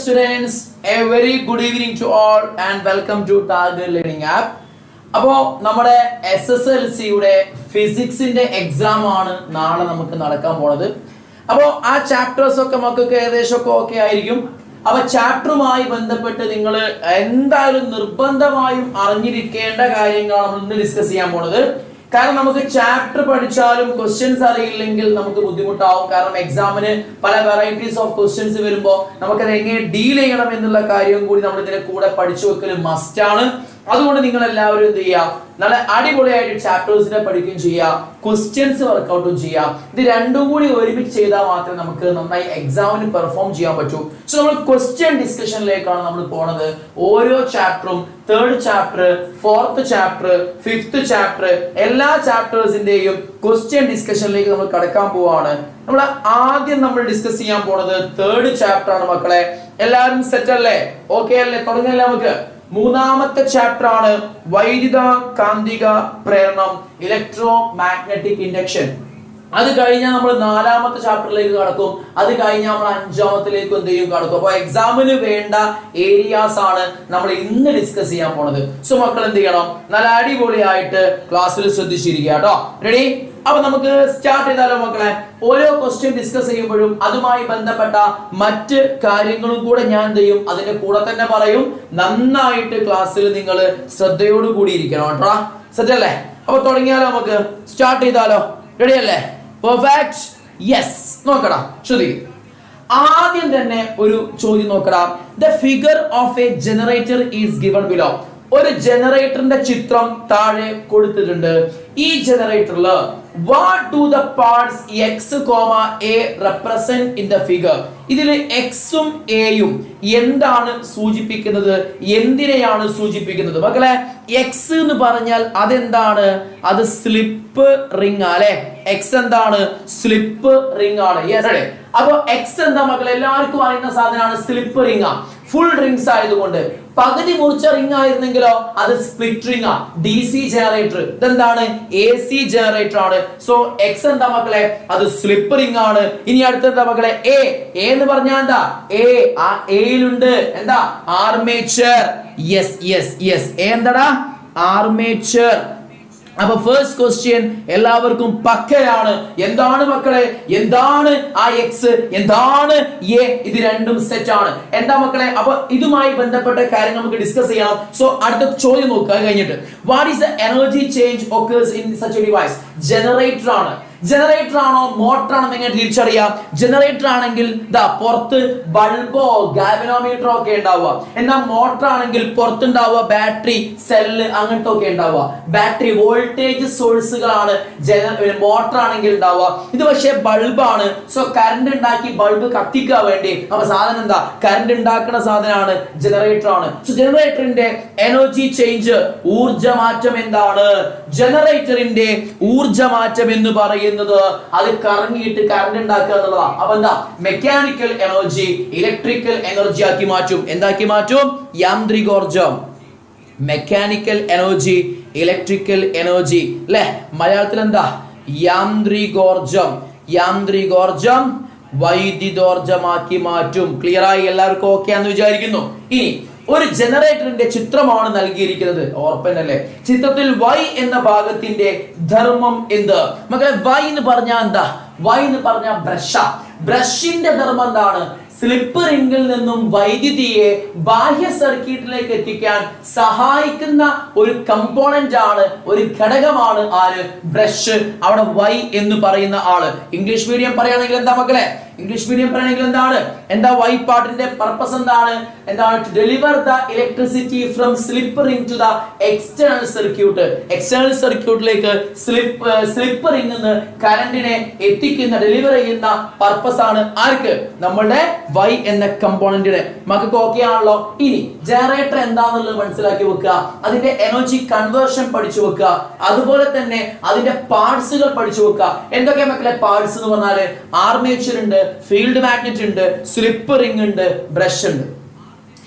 students, a very good evening to all and welcome to Target Learning App. അപ്പോൾ നമ്മുടെ SSLC യുടെ ഫിസിക്സിന്റെ exam ആണ് നാളെ നമുക്ക് നടക്കാൻ പോണത്. അപ്പോൾ ആ ചാപ്റ്റേഴ്സ് ഒക്കെ നമുക്ക് ഏകദേശം ഒക്കെ ഓക്കെ ആയിരിക്കും. അപ്പോൾ ചാപ്റ്ററുമായി ബന്ധപ്പെട്ട് നിങ്ങൾ എന്തായാലും നിർബന്ധമായും അറിഞ്ഞിരിക്കേണ്ട കാര്യങ്ങളാണ് നമ്മൾ ഇന്ന് ഡിസ്കസ് ചെയ്യാൻ പോണത്. കാരണം നമുക്ക് ചാപ്റ്റർ പഠിച്ചാലും ക്വസ്റ്റ്യൻസ് അറിയില്ലെങ്കിൽ നമുക്ക് ബുദ്ധിമുട്ടാവും. കാരണം എക്സാമിന് പല വെറൈറ്റീസ് ഓഫ് ക്വസ്റ്റ്യൻസ് വരുമ്പോൾ നമുക്കത് എങ്ങനെ ഡീൽ ചെയ്യണം എന്നുള്ള കാര്യം കൂടി നമ്മൾ ഇതിന്റെ കൂടെ പഠിച്ചു വെക്കൽ മസ്റ്റ് ആണ്. അതുകൊണ്ട് നിങ്ങൾ എല്ലാവരും എന്ത് ചെയ്യുക, നല്ല അടിപൊളിയായിട്ട് ചാപ്റ്റേഴ്സിനെ പഠിക്കുകയും ചെയ്യുക, ക്വസ്റ്റ്യൻസ് വർക്ക്ഔട്ടും ചെയ്യുക. ഇത് രണ്ടും കൂടി ഒരുമിച്ച് ചെയ്താൽ മാത്രമേ നമുക്ക് നന്നായി എക്സാമിന് പെർഫോം ചെയ്യാൻ പറ്റൂ. സോ നമ്മൾ ക്വസ്റ്റ്യൻ ഡിസ്കഷനിലേക്കാണ് നമ്മൾ പോണത്. ഓരോ ചാപ്റ്ററും third chapter, fourth chapter, fifth chapter എല്ലാ ചാപ്റ്റേഴ്സിന്റെയും ക്വസ്റ്റ്യൻ ഡിസ്കഷനിലേക്ക് നമ്മൾ കടക്കാൻ പോവാണ്. നമ്മൾ ആദ്യം നമ്മൾ ഡിസ്കസ് ചെയ്യാൻ പോണത് തേർഡ് ചാപ്റ്റർ ആണ് മക്കളെ. എല്ലാവരും സെറ്റ് അല്ലേ? ഓക്കെ അല്ലേ? തുടങ്ങിയല്ലേ? നമുക്ക് മൂന്നാമത്തെ ചാപ്റ്റർ ആണ് വൈദ്യുത കാന്തിക പ്രേരണം, ഇലക്ട്രോ മാഗ്നറ്റിക് ഇൻഡക്ഷൻ. അത് കഴിഞ്ഞാൽ നമ്മൾ നാലാമത്തെ ചാപ്റ്ററിലേക്ക് കടക്കും. അത് കഴിഞ്ഞാൽ നമ്മൾ അഞ്ചാമത്തിലേക്ക് എന്ത് ചെയ്യും, കടക്കും. അപ്പൊ എക്സാമിന് വേണ്ട ഏരിയാസ് ആണ് നമ്മൾ ഇന്ന് ഡിസ്കസ് ചെയ്യാൻ പോണത്. സോ മക്കൾ എന്ത് ചെയ്യണം, നല്ല അടിപൊളിയായിട്ട് ക്ലാസ്സിൽ ശ്രദ്ധിച്ചിരിക്കുക കേട്ടോ. റെഡി? അപ്പൊ നമുക്ക് സ്റ്റാർട്ട് ചെയ്താലോ മക്കളെ? ഓരോ ക്വസ്റ്റ്യൻ ഡിസ്കസ് ചെയ്യുമ്പോഴും അതുമായി ബന്ധപ്പെട്ട മറ്റ് കാര്യങ്ങളും കൂടെ ഞാൻ എന്ത് ചെയ്യും, അതിന്റെ കൂടെ തന്നെ പറയും. നന്നായിട്ട് ക്ലാസ്സിൽ നിങ്ങൾ ശ്രദ്ധയോട് കൂടി ഇരിക്കണം കേട്ടോ. സെറ്റ് അല്ലേ? അപ്പൊ തുടങ്ങിയാലോ? നമുക്ക് സ്റ്റാർട്ട് ചെയ്താലോ? റെഡി അല്ലേ? പെർഫെക്റ്റ്. യെസ്. നോക്കടാ, ശ്രദ്ധിക്കും. ആദ്യം തന്നെ ഒരു ചോദ്യം നോക്കടാ. The figure of A generator is given below. ഒരു ജനറേറ്ററിന്റെ ചിത്രം താഴെ കൊടുത്തിട്ടുണ്ട്. ഈ ജനറേറ്ററിൽ what do the parts x, a represent in the figure? ഇതിൽ എക്സും എയും എന്താണ് സൂചിപ്പിക്കുന്നത്, എന്തിനെയാണ് സൂചിപ്പിക്കുന്നത്? മക്കളെ, എക്സ് എന്ന് പറഞ്ഞാൽ അതെന്താണ്? അത് സ്ലിപ്പ് റിംഗ് അല്ലെ? എക്സ് എന്താണ്? സ്ലിപ്പ് റിംഗ് ആണ്. യെസ്. അപ്പൊ എക്സ് എന്താ മക്കളെ? എല്ലാവർക്കും അറിയുന്ന സാധനമാണ്. സ്ലിപ്പ് റിംഗ് ആ. ഫുൾ റിംഗ്സ് ആയതുകൊണ്ട്. പകുതി മുറിച്ച റിംഗ് ആയിരുന്നെങ്കിലോ അത് സ്പ്ലിറ്റ് റിംഗ് ആ. DC generator. ഇതെന്താണ്? AC ജനറേറ്റർ ആണ്. സോ എക്സ് എന്താ മക്കളെ? അത് സ്ലിപ്പ് റിംഗ് ആണ്. ഇനി അടുത്തെന്താ മക്കളെ? എ എന്ന് പറഞ്ഞാൽ എന്താ? എ. ആ എയിലുണ്ട് എന്താ? ആർമേച്ചർ. Yes yes yes. എന്താടാ? ആർമേച്ചർ. അപ്പൊ ഫസ്റ്റ് ക്വസ്റ്റ്യൻ എല്ലാവർക്കും പക്കയാണ്. എന്താണ് മക്കളെ? എന്താണ് ആ എക്സ്? എന്താണ് എ? ഇത് രണ്ടും സെറ്റ് ആണ്. എന്താ മക്കളെ? അപ്പൊ ഇതുമായി ബന്ധപ്പെട്ട കാര്യങ്ങൾ നമുക്ക് ഡിസ്കസ് ചെയ്യണം. സോ അടുത്ത ചോദ്യം നോക്കുക കഴിഞ്ഞിട്ട്. What is the energy change occurs in such A device? Generator ആണ്. ജനറേറ്റർ ആണോ മോട്ടർ ആണോ എങ്ങനെ തിരിച്ചറിയാം? ജനറേറ്റർ ആണെങ്കിൽ ദാ പുറത്ത് ബൾബോ ഗാൽവനോമീറ്ററോ ഒക്കെ ഉണ്ടാവുക. എന്നാൽ മോട്ടർ ആണെങ്കിൽ പുറത്തുണ്ടാവുക ബാറ്ററി, സെല്ല് അങ്ങനത്തെ ഒക്കെ ഉണ്ടാവുക. ബാറ്ററി വോൾട്ടേജ് സോഴ്സുകളാണ് മോട്ടർ ആണെങ്കിൽ ഉണ്ടാവുക. ഇത് പക്ഷേ ബൾബാണ്. സോ കറണ്ട് ഉണ്ടാക്കി ബൾബ് കത്തിക്കാൻ വേണ്ടി അപ്പൊ സാധനം എന്താ? കറണ്ട് ഉണ്ടാക്കുന്ന സാധനമാണ്, ജനറേറ്റർ ആണ്. സോ ജനറേറ്ററിന്റെ എനർജി ചേഞ്ച്, ഊർജ്ജമാറ്റം എന്താണ്? ജനറേറ്ററിന്റെ ഊർജ്ജമാറ്റം എന്ന് പറയുന്നത് അത് കറങ്ങിയിട്ട് കറണ്ട് ഉണ്ടാക്കുക എന്നുള്ളതാണ്. അപ്പൊ എന്താ? മെക്കാനിക്കൽ എനർജി ഇലക്ട്രിക്കൽ എനർജി ആക്കി മാറ്റും. എന്താക്കി മാറ്റും? യാന്ത്രികോർജം. മെക്കാനിക്കൽ എനർജി ഇലക്ട്രിക്കൽ എനർജി അല്ലെ? മലയാളത്തിൽ എന്താ? യാന്ത്രികോർജം. യാന്ത്രികോർജം വൈദ്യുതോർജമാക്കി മാറ്റും. ക്ലിയർ ആയി? എല്ലാവർക്കും ഓക്കെ ആണെന്ന് വിചാരിക്കുന്നു. ഇനി ഒരു ജനറേറ്ററിന്റെ ചിത്രമാണ് നൽകിയിരിക്കുന്നത്. ഓർപ്പനല്ലേ? ചിത്രത്തിൽ Y എന്ന ഭാഗത്തിന്റെ ധർമ്മം എന്ത്? മക്കളെ, Y എന്ന് പറഞ്ഞാൽ എന്താ? Y എന്ന് പറഞ്ഞാൽ ബ്രഷ്. ബ്രഷിന്റെ ധർമ്മം എന്താണ്? സ്ലിപ്പ് റിംഗിൽ നിന്നും വൈദ്യുതിയെ ബാഹ്യ സർക്യൂട്ടിലേക്ക് എത്തിക്കാൻ സഹായിക്കുന്ന ഒരു കമ്പോണന്റ് ആണ്, ഒരു ഘടകമാണ് ആര്? ബ്രഷ്. അവിടെ Y എന്ന് പറയുന്ന ആള്. ഇംഗ്ലീഷ് മീഡിയം പറയുകയാണെങ്കിൽ എന്താ മക്കളെ? ഇംഗ്ലീഷ് മീഡിയം പറയുകയാണെങ്കിൽ എന്താണ്? എന്താ Y പാർട്ടിന്റെ പർപ്പസ് എന്താണ്? എന്താണ്? To deliver the electricity from slip ring to the external circuit. External സർക്യൂട്ടിലേക്ക് സ്ലിപ്പ് റിംഗ് നിന്ന് കറണ്ടിനെ എത്തിക്കുന്ന, ഡെലിവർ ചെയ്യുന്ന പർപ്പസ് ആണ് ആർക്ക്? നമ്മളുടെ Y എന്ന കമ്പോണന്റിന്. മക്കൾക്ക് ഓക്കെ ആണല്ലോ? ഇനി ജനറേറ്റർ എന്താണെന്നുള്ളത് മനസ്സിലാക്കി വെക്കുക. അതിന്റെ എനർജി കൺവേർഷൻ പഠിച്ചു വെക്കുക. അതുപോലെ തന്നെ അതിന്റെ പാർട്സുകൾ പഠിച്ചു വെക്കുക. എന്തൊക്കെ മക്കളെ പാർട്സ് എന്ന് പറഞ്ഞാല്? ആർമേച്ചർ ഉണ്ട്, ഫീൽഡ് മാഗ്നറ്റ് ഉണ്ട്, സ്ലിപ്പ് റിംഗ് ഉണ്ട്, ബ്രഷ് ഉണ്ട്.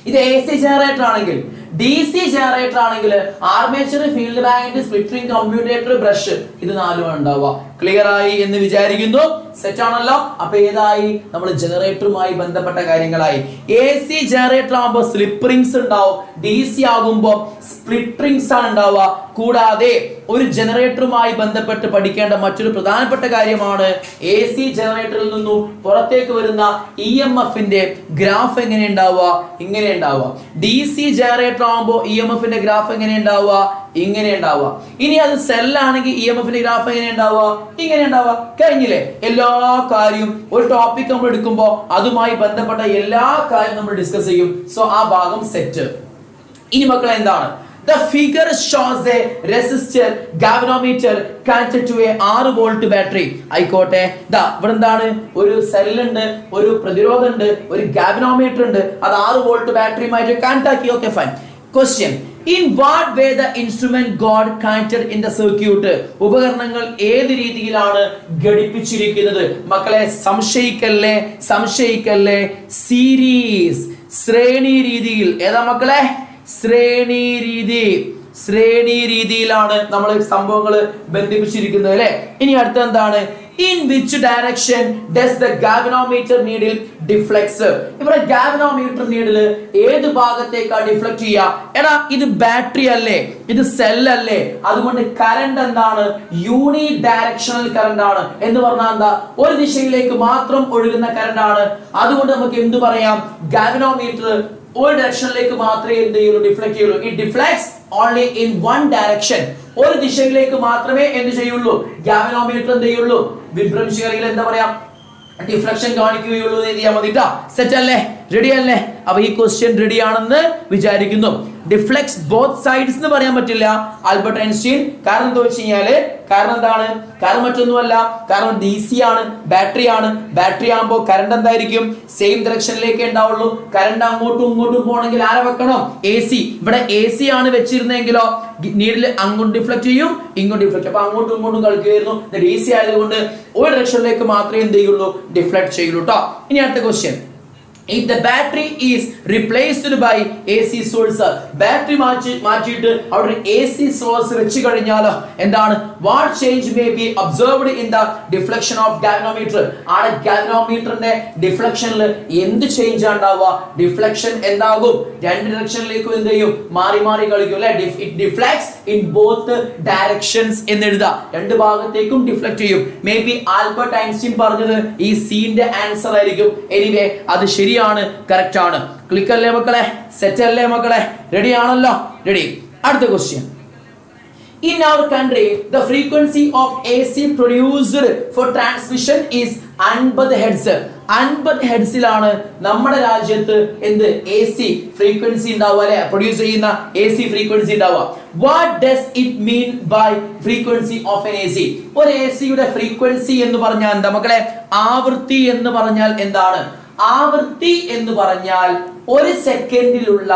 ഇത് AC ജനറേറ്റർ ആണെങ്കിൽ DC ജനറേറ്റർ ആണെങ്കിൽ armature, field magnet, split ring, commutator, brush, ഇത് നാലും ഉണ്ടാവുക. ക്ലിയർ ആയി എന്ന് വിചാരിക്കുന്നു. സെറ്റ് ആണല്ലോ. അപ്പൊ ഏതായി? നമ്മൾ ജനറേറ്ററുമായി ബന്ധപ്പെട്ട കാര്യങ്ങളായി. AC ജനറേറ്റർ ആകുമ്പോൾ സ്ലിപ്പ് റിംഗ്സ് ഉണ്ടാവും, DC ആകുമ്പോൾ സ്പ്ലിറ്റ് റിംഗ്സ് ആണ് ഉണ്ടാവുക. കൂടാതെ ഒരു ജനറേറ്ററുമായി ബന്ധപ്പെട്ട് പഠിക്കേണ്ട മറ്റൊരു പ്രധാനപ്പെട്ട കാര്യമാണ് AC ജനറേറ്ററിൽ നിന്നും പുറത്തേക്ക് വരുന്ന EMFന്റെ ഗ്രാഫ് എങ്ങനെ ഉണ്ടാവുക? ഇങ്ങനെ ഉണ്ടാവുക. DC ജനറേറ്റർ ആകുമ്പോൾ EMFന്റെ ഗ്രാഫ് എങ്ങനെ ഉണ്ടാവുക? ഇങ്ങനെ ഉണ്ടാവുക. ഇനി അത് സെല്ലാണെങ്കിൽ EMFന്റെ ഗ്രാഫ് എങ്ങനെ ഉണ്ടാവുക? ഇങ്ങനെ ഉണ്ടാവുക. കഴിഞ്ഞില്ലേ? എല്ലാ കാര്യവും ഒരു ടോപ്പിക് നമ്മൾ എടുക്കുമ്പോൾ അതുമായി ബന്ധപ്പെട്ട എല്ലാ കാര്യവും നമ്മൾ ഡിസ്കസ് ചെയ്യും. സോ ആ ഭാഗം സെറ്റ്. ഇനി മക്കളെ എന്താണ്? The figure shows a resistor galvanometer connected to a 6 volt battery. ആയിക്കോട്ടെ. ദാ ഇവിടെ എന്താണ്? ഒരു സെൽ ഉണ്ട്, ഒരു പ്രതിരോധം ഉണ്ട്, ഒരു ഗാൽവനോമീറ്റർ ഉണ്ട്. അത് 6 വോൾട്ട് ബാറ്ററിയുമായിട്ട് കണക്ട് ആക്കി. Okay fine. Question: In what way the instrument got connected in the circuit? ഉപകരണങ്ങൾ ഏത് രീതിയിലാണ് ഘടിപ്പിച്ചിരിക്കുന്നത്? മക്കളെ സംശയിക്കല്ലേ, സംശയിക്കല്ലേ. സീരീസ്, ശ്രേണി രീതിയിൽ. ഏതാ മക്കളെ? ശ്രേണി രീതി. ശ്രേണി രീതിയിലാണ് നമ്മൾ സംഭവങ്ങൾ ബന്ധിപ്പിച്ചിരിക്കുന്നത് അല്ലെ. ഇനി അടുത്ത എന്താണ്? In which direction does the galvanometer needle deflects? ഇവിടെ galvanometer needle ഏത് ഭാഗത്തേക്കാണ് ഡിഫ്ലക്ട് ചെയ്യുക? എടാ ഇത് ബാറ്ററി അല്ലേ, ഇത് സെൽ അല്ലേ, അതുകൊണ്ട് കറണ്ട് എന്താണ്? യൂണി ഡയറക്ഷണൽ കറണ്ട് ആണ്. എന്ന് പറഞ്ഞാൽ എന്താ? ഒരു ദിശയിലേക്ക് മാത്രം ഒഴുകുന്ന കറണ്ട് ആണ്. അതുകൊണ്ട് നമുക്ക് എന്ത് പറയാം? galvanometer ഒരു ഡയറക്ഷനിലേക്ക് മാത്രമേ എന്ത് ചെയ്യുള്ളൂ? ഡിഫ്ലക്ട് ചെയ്യുള്ളൂ. It deflects only in one direction. ഒരു ദിശയിലേക്ക് മാത്രമേ എന്ത് ചെയ്യുള്ളൂ? ഗാൽവനോമീറ്റർ എന്ത് ചെയ്യുള്ളൂ? വിഭ്രംശകാരികൾ എന്താ പറയാ? ഡിഫ്ലക്ഷൻ കാണിക്കുകയുള്ളൂ എന്ന് എഴുതിയാൽ മതി. സെറ്റ് അല്ലേ? റെഡി അല്ലേ? അപ്പൊ ഈ ക്വസ്റ്റ്യൻ റെഡി ആണെന്ന് വിചാരിക്കുന്നു. ഡിഫ്ലെക്ട്സ് ബോത്ത് സൈഡ്സ് എന്ന് പറയാൻ പറ്റില്ല ആൽബർട്ട് ഐൻസ്റ്റീൻ. കാരണം എന്താ വെച്ച് കഴിഞ്ഞാല്, കാരണം എന്താണ്? കാരണം മറ്റൊന്നുമല്ല, കാരണം DC ആണ്, ബാറ്ററി ആണ്. ബാറ്ററി ആകുമ്പോൾ കറണ്ട് എന്തായിരിക്കും? സെയിം ഡയറക്ഷനിലേക്ക് ഉണ്ടാവുള്ളൂ. കറണ്ട് അങ്ങോട്ടും ഇങ്ങോട്ടും പോകണമെങ്കിൽ ആരെ വെക്കണം? AC. ഇവിടെ AC ആണ് വെച്ചിരുന്നെങ്കിലോ നീഡിൽ അങ്ങോട്ട് ഡിഫ്ലക്ട് ചെയ്യും, ഇങ്ങോട്ട് ഡിഫ്ലക്ട്. അപ്പൊ അങ്ങോട്ടും ഇങ്ങോട്ടും കളിക്കുകയായിരുന്നു. DC ആയതുകൊണ്ട് ഒരു ഡയറക്ഷനിലേക്ക് മാത്രമേ എന്ത് ചെയ്യുള്ളൂ? ഡിഫ്ലക്ട് ചെയ്യുള്ളൂ കേട്ടോ. ഇനി അടുത്ത question: If the battery is replaced by AC source, battery മാറ്റിയിട്ട് അവിടെ AC source വെച്ച് കഴിഞ്ഞാൽ എന്താണ്? What change may be observed in the deflection of galvanometer? ആണ് galvanometerന്റെ ഡിഫ്ലക്ഷനിൽ എന്ത് ചേഞ്ച് ഉണ്ടാവുക? ഡിഫ്ലക്ഷൻ എന്താകും? രണ്ട് ഡയറക്ഷനിലേക്കും എന്ത് ചെയ്യും? മാറി മാറി കളിക്കും അല്ലെ. It deflects in both directions എന്ന് എഴുതാം. രണ്ട് ഭാഗത്തേക്കും ഡിഫ്ലക്ട് ചെയ്യും. മേ ബി ആൽബർട്ട് ഐൻസ്റ്റീൻ പറഞ്ഞത് ഈ സീന്റെ ആൻസർ ആയിരിക്കും. എനിവേ അത് ശരിയാണ്, കറക്റ്റ് ആണ്. ക്ലിക്ക് അല്ലേ മക്കളെ? സെറ്റ് അല്ലേ മക്കളെ? റെഡി ആണല്ലോ? റെഡി. അടുത്ത question: In our country, the frequency of AC produced for transmission is 50 Hz. 50 ഹെർട്സിലാണ് നമ്മുടെ രാജ്യത്ത് എന്ത് AC ഫ്രീക്വൻസി ഉണ്ടാവുക അല്ലെ, പ്രൊഡ്യൂസ് ചെയ്യുന്ന AC ഫ്രീക്വൻസി ഉണ്ടാവുക. What does it mean by frequency of an AC? ഒരു ACയുടെ ഫ്രീക്വൻസി എന്ന് പറഞ്ഞാൽ എന്താ മക്കളെ? ആവൃത്തി എന്ന് പറഞ്ഞാൽ എന്താണ്? ആവൃത്തി എന്ന് പറഞ്ഞാൽ ഒരു സെക്കൻഡിലുള്ള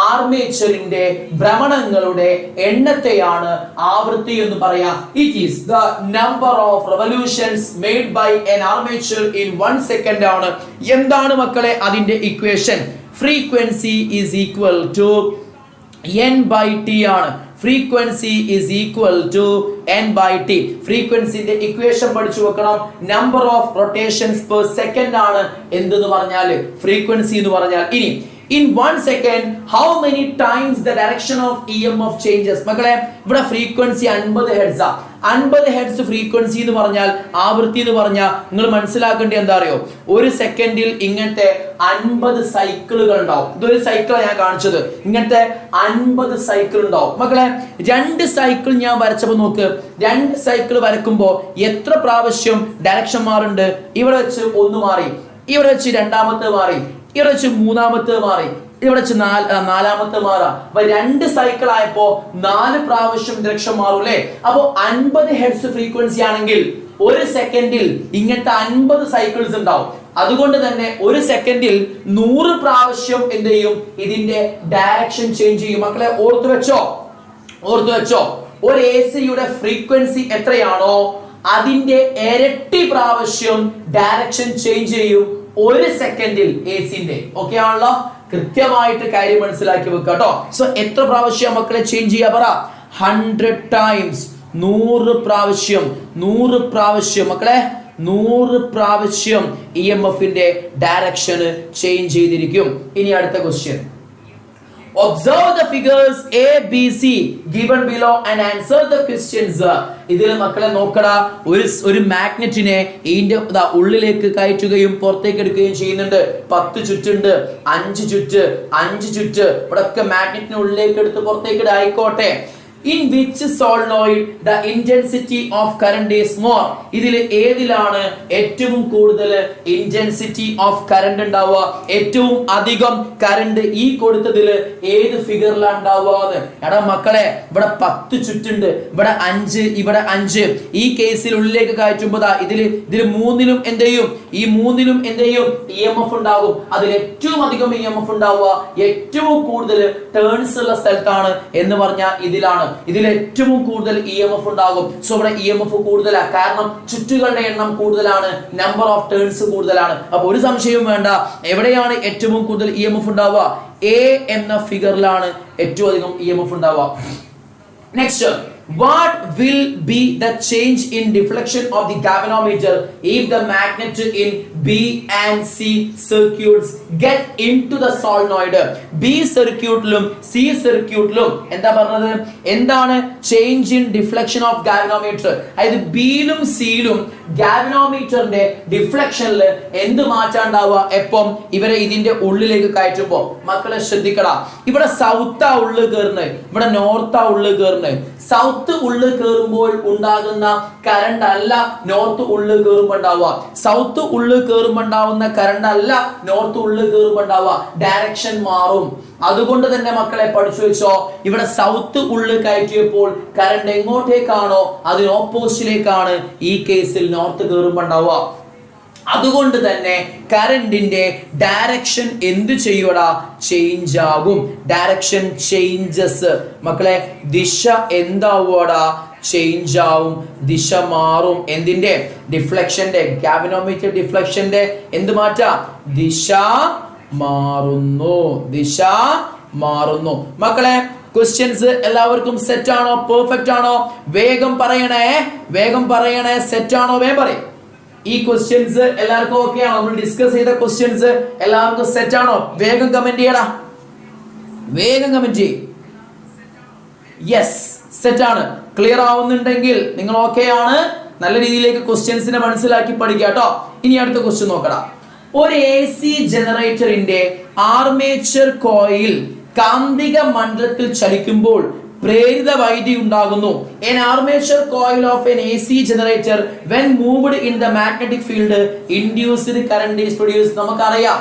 ആർമേച്ചറിന്റെ ഭ്രമണങ്ങളുടെ എണ്ണത്തെയാണ് ആവൃത്തി എന്ന് പറയാ. It is the number of revolutions made by an armature in 1 second ആണ്. എന്താണ് മക്കളെ അതിന്റെ equation? Frequency is equal to N/T ആണ്. Frequency is equal to N/T. ഫ്രീക്വൻസിന്റെ ഇക്വേഷൻ പഠിച്ചു വെക്കണം. Number of rotations per second ആണ് എന്തെന്ന് പറഞ്ഞാൽ ഫ്രീക്വൻസി എന്ന് പറഞ്ഞാൽ. ഇനി in 1 second how many times the direction of EMF changes? മക്കളെ ഇവിടെ ഫ്രീക്വൻസി 50 ഹെർട്സ് ആ. 50 ഹെർട്സ് ഫ്രീക്വൻസി എന്ന് പറഞ്ഞാൽ ആവൃത്തി എന്ന് പറഞ്ഞാൽ നിങ്ങൾ മനസ്സിലാക്കേണ്ടത് എന്താ അറിയോ? ഒരു സെക്കൻഡിൽ ഇങ്ങനത്തെ 50 സൈക്കിളുകൾ ഉണ്ടാവും. ഇതൊരു സൈക്കിളാണ് ഞാൻ കാണിച്ചത്. ഇങ്ങനത്തെ 50 സൈക്കിൾ ഉണ്ടാവും. മക്കളെ രണ്ട് സൈക്കിൾ ഞാൻ വരച്ചപ്പോൾ നോക്ക്, രണ്ട് സൈക്കിൾ വരക്കുമ്പോൾ എത്ര പ്രാവശ്യം ഡയറക്ഷൻ മാറുണ്ട്? ഇവിടെ വെച്ച് ഒന്ന് മാറി, ഇവിടെ വെച്ച് രണ്ടാമത്തെ മാറി, ഇവിടെ വെച്ച് മൂന്നാമത്തെ മാറി, ഇവിടെ വെച്ച് നാലാമത്തെ മാറാം. അപ്പൊ രണ്ട് സൈക്കിൾ ആയപ്പോ 4 പ്രാവശ്യം ഡയറക്ഷൻ മാറൂലേ. അപ്പൊ 50 ഹെർട്സ് ഫ്രീക്വൻസി ആണെങ്കിൽ ഒരു സെക്കൻഡിൽ ഇങ്ങനത്തെ 50 സൈക്കിൾസ് ഉണ്ടാവും. അതുകൊണ്ട് തന്നെ ഒരു സെക്കൻഡിൽ 100 പ്രാവശ്യം എന്ത് ചെയ്യും? ഇതിന്റെ ഡയറക്ഷൻ ചേഞ്ച് ചെയ്യും. മക്കളെ ഓർത്തു വെച്ചോ, ഓർത്തു വെച്ചോ. ഒരു AC-യുടെ ഫ്രീക്വൻസി എത്രയാണോ അതിന്റെ ഇരട്ടി പ്രാവശ്യം ഡയറക്ഷൻ ചേഞ്ച് ചെയ്യും ഒരു സെക്കൻഡിൽ AC-ന്റെ. ഓക്കെ ആണല്ലോ? കൃത്യമായിട്ട് കാര്യം മനസ്സിലാക്കി വെക്കുക കേട്ടോ. സോ എത്ര പ്രാവശ്യം മക്കളെ ചേഞ്ച് ചെയ്യാ പറ? 100 times, 100 പ്രാവശ്യം, 100 പ്രാവശ്യം മക്കളെ, 100 പ്രാവശ്യം EMFന്റെ ഡയറക്ഷൻ ചേഞ്ച് ചെയ്തിരിക്കും. ഇനി അടുത്ത question. Observe the figures A, B, C given below and answer the questions. ഇതിൽ മക്കളെ നോക്കടാ, ഒരു മാഗ്നറ്റിനെ ഇതിന്റെ ഉള്ളിലേക്ക് കയറ്റുകയും പുറത്തേക്ക് എടുക്കുകയും ചെയ്യുന്നുണ്ട്. 10 ചുറ്റുണ്ട്, 5 ചുറ്റ്, 5 ചുറ്റ്. ഇവിടെ ഒക്കെ മാഗ്നറ്റിനെ ഉള്ളിലേക്ക് എടുത്ത് പുറത്തേക്ക് ഇടായിക്കോട്ടെ. In which solenoid the intensity of current is more? ഇതിൽ ഏതിലാണ് ഏറ്റവും കൂടുതൽ ഇന്റൻസിറ്റി ഓഫ് കറണ്ട് ഉണ്ടാവുക? ഏറ്റവും അധികം കറണ്ട് ഈ കൊടുത്തതിൽ ഏത് ഫിഗറിലാണ് ഉണ്ടാവുക? എടാ മക്കളെ, ഇവിടെ 10 ചുറ്റുണ്ട്, ഇവിടെ 5, ഇവിടെ 5. ഈ കേസിൽ ഉള്ളിലേക്ക് കയറ്റുമ്പോൾ ഇതിൽ മൂന്നിലും എന്ത് ചെയ്യും? ഈ മൂന്നിലും എന്ത് ചെയ്യും? EMF ഉണ്ടാകും. അതിൽ ഏറ്റവും അധികം EMF ഉണ്ടാവുക, ഏറ്റവും കൂടുതൽ ടേൺസ് ഉള്ള സ്ഥലത്താണ് എന്ന് പറഞ്ഞാൽ ഇതിലാണ്. ഇതിൽ ഏറ്റവും കൂടുതൽ EMF ഉണ്ടാകും. സോ ഇവിടെ EMF കൂടുതലാണ്, കാരണം ചുറ്റുകളുടെ എണ്ണം കൂടുതലാണ്, നമ്പർ ഓഫ് ടേൺസ് കൂടുതലാണ്. അപ്പൊ ഒരു സംശയവും വേണ്ട, എവിടെയാണ് ഏറ്റവും കൂടുതൽ EMF ഉണ്ടാവുക? A എന്ന ഫിഗറിലാണ് ഏറ്റവും അധികം EMF ഉണ്ടാവുക. Next, what will be the change in deflection of the galvanometer if the magnet in B and C circuits get into the solenoid? B സർക്യൂട്ടിലും C സർക്യൂട്ടിലും എന്താ പറഞ്ഞത്? എന്താണ് change in deflection of galvanometer? അതായത് ബിയിലും സിയിലും ഗാൽവനോമീറ്ററിന്റെ ഡിഫ്ലക്ഷനിൽ എന്ത് മാറ്റം ഉണ്ടാവുക എപ്പം ഇവരെ ഇതിന്റെ ഉള്ളിലേക്ക് കയറ്റുമ്പോ? മക്കളെ ശ്രദ്ധിക്കടാ, ഇവിടെ സൗത്താ ഉള്ളിൽ കയറുന്നത്, ഇവിടെ നോർത്താ ഉള്ളിൽ കയറുന്നത്. സൗത്ത് ഉള്ളിൽ കയറുമ്പോൾ ഉണ്ടാകുന്ന കറണ്ട് അല്ല നോർത്ത് ഉള്ളിൽ കയറുമ്പോൾ ഉണ്ടാവുക. സൗത്ത് ഉള്ളിൽ കയറുമ്പോൾ ഉണ്ടാവുന്ന കറണ്ട് അല്ല നോർത്ത് ഉള്ളിൽ കയറുമ്പോൾ ഉണ്ടാവുക. ഡയറക്ഷൻ മാറും. അതുകൊണ്ട് തന്നെ മക്കളെ പഠിച്ചു വെച്ചോ, ഇവിടെ സൗത്ത് ഉള്ളിൽ കയറ്റിയപ്പോൾ കറണ്ട് എങ്ങോട്ടേക്കാണോ അതിന് ഓപ്പോസിറ്റിലേക്കാണ് ഈ കേസിൽ നോർത്ത് കയറുമ്പോൾ ഉണ്ടാവുക. അതുകൊണ്ട് തന്നെ കറണ്ടിന്റെ ഡയറക്ഷൻ എന്ത് ചെയ്യൂടാ? ചേഞ്ച് ആകും. Direction changes. മക്കളെ, ദിശ എന്താവൂടാ? ചേഞ്ച് ആവും, ദിശ മാറും. എന്തിന്റെ? ഡിഫ്ലക്ഷന്റെ. ഗാൽവനോമീറ്റർ ഡിഫ്ലക്ഷന്റെ എന്ത് മാറ്റാ? ദിശ മാറുന്നു, ദിശ മാറുന്നു. മക്കളെ, ക്വസ്റ്റ്യൻസ് എല്ലാവർക്കും സെറ്റ് ആണോ? പെർഫെക്റ്റ് ആണോ? വേഗം പറയണേ, വേഗം പറയണേ. സെറ്റ് ആണോ? വേഗം പറയും. ഈ ക്വസ്റ്റ്യൻസ് എല്ലാവർക്കും ഓക്കെ ആണോ? നമ്മൾ ഡിസ്കസ് ചെയ്ത ക്വസ്റ്റ്യൻസ് എല്ലാവർക്കും സെറ്റ് ആണോ? വേഗം കമന്റ് ചെയ്യടാ, വേഗം കമന്റ് ചെയ്യും. യെസ്, സെറ്റ് ആണ്. ക്ലിയർ ആവുന്നുണ്ടെങ്കിൽ നിങ്ങൾ ഓക്കെ ആണ്. നല്ല രീതിയിലേക്ക് ക്വസ്റ്റ്യൻസിനെ മനസ്സിലാക്കി പഠിക്കുക കേട്ടോ. ഇനി അടുത്ത ക്വസ്റ്റ്യൻ നോക്കടാ. ഒരു AC ജനറേറ്ററിന്റെ ആർമേച്ചർ കോയിൽ കാന്തിക മണ്ഡലത്തിൽ ചലിക്കുമ്പോൾ പ്രേരിത വൈദ്യുതി ഉണ്ടാകുന്നു. An armature coil of an AC generator when moved in the magnetic field induced current is produced. നമുക്കറിയാം,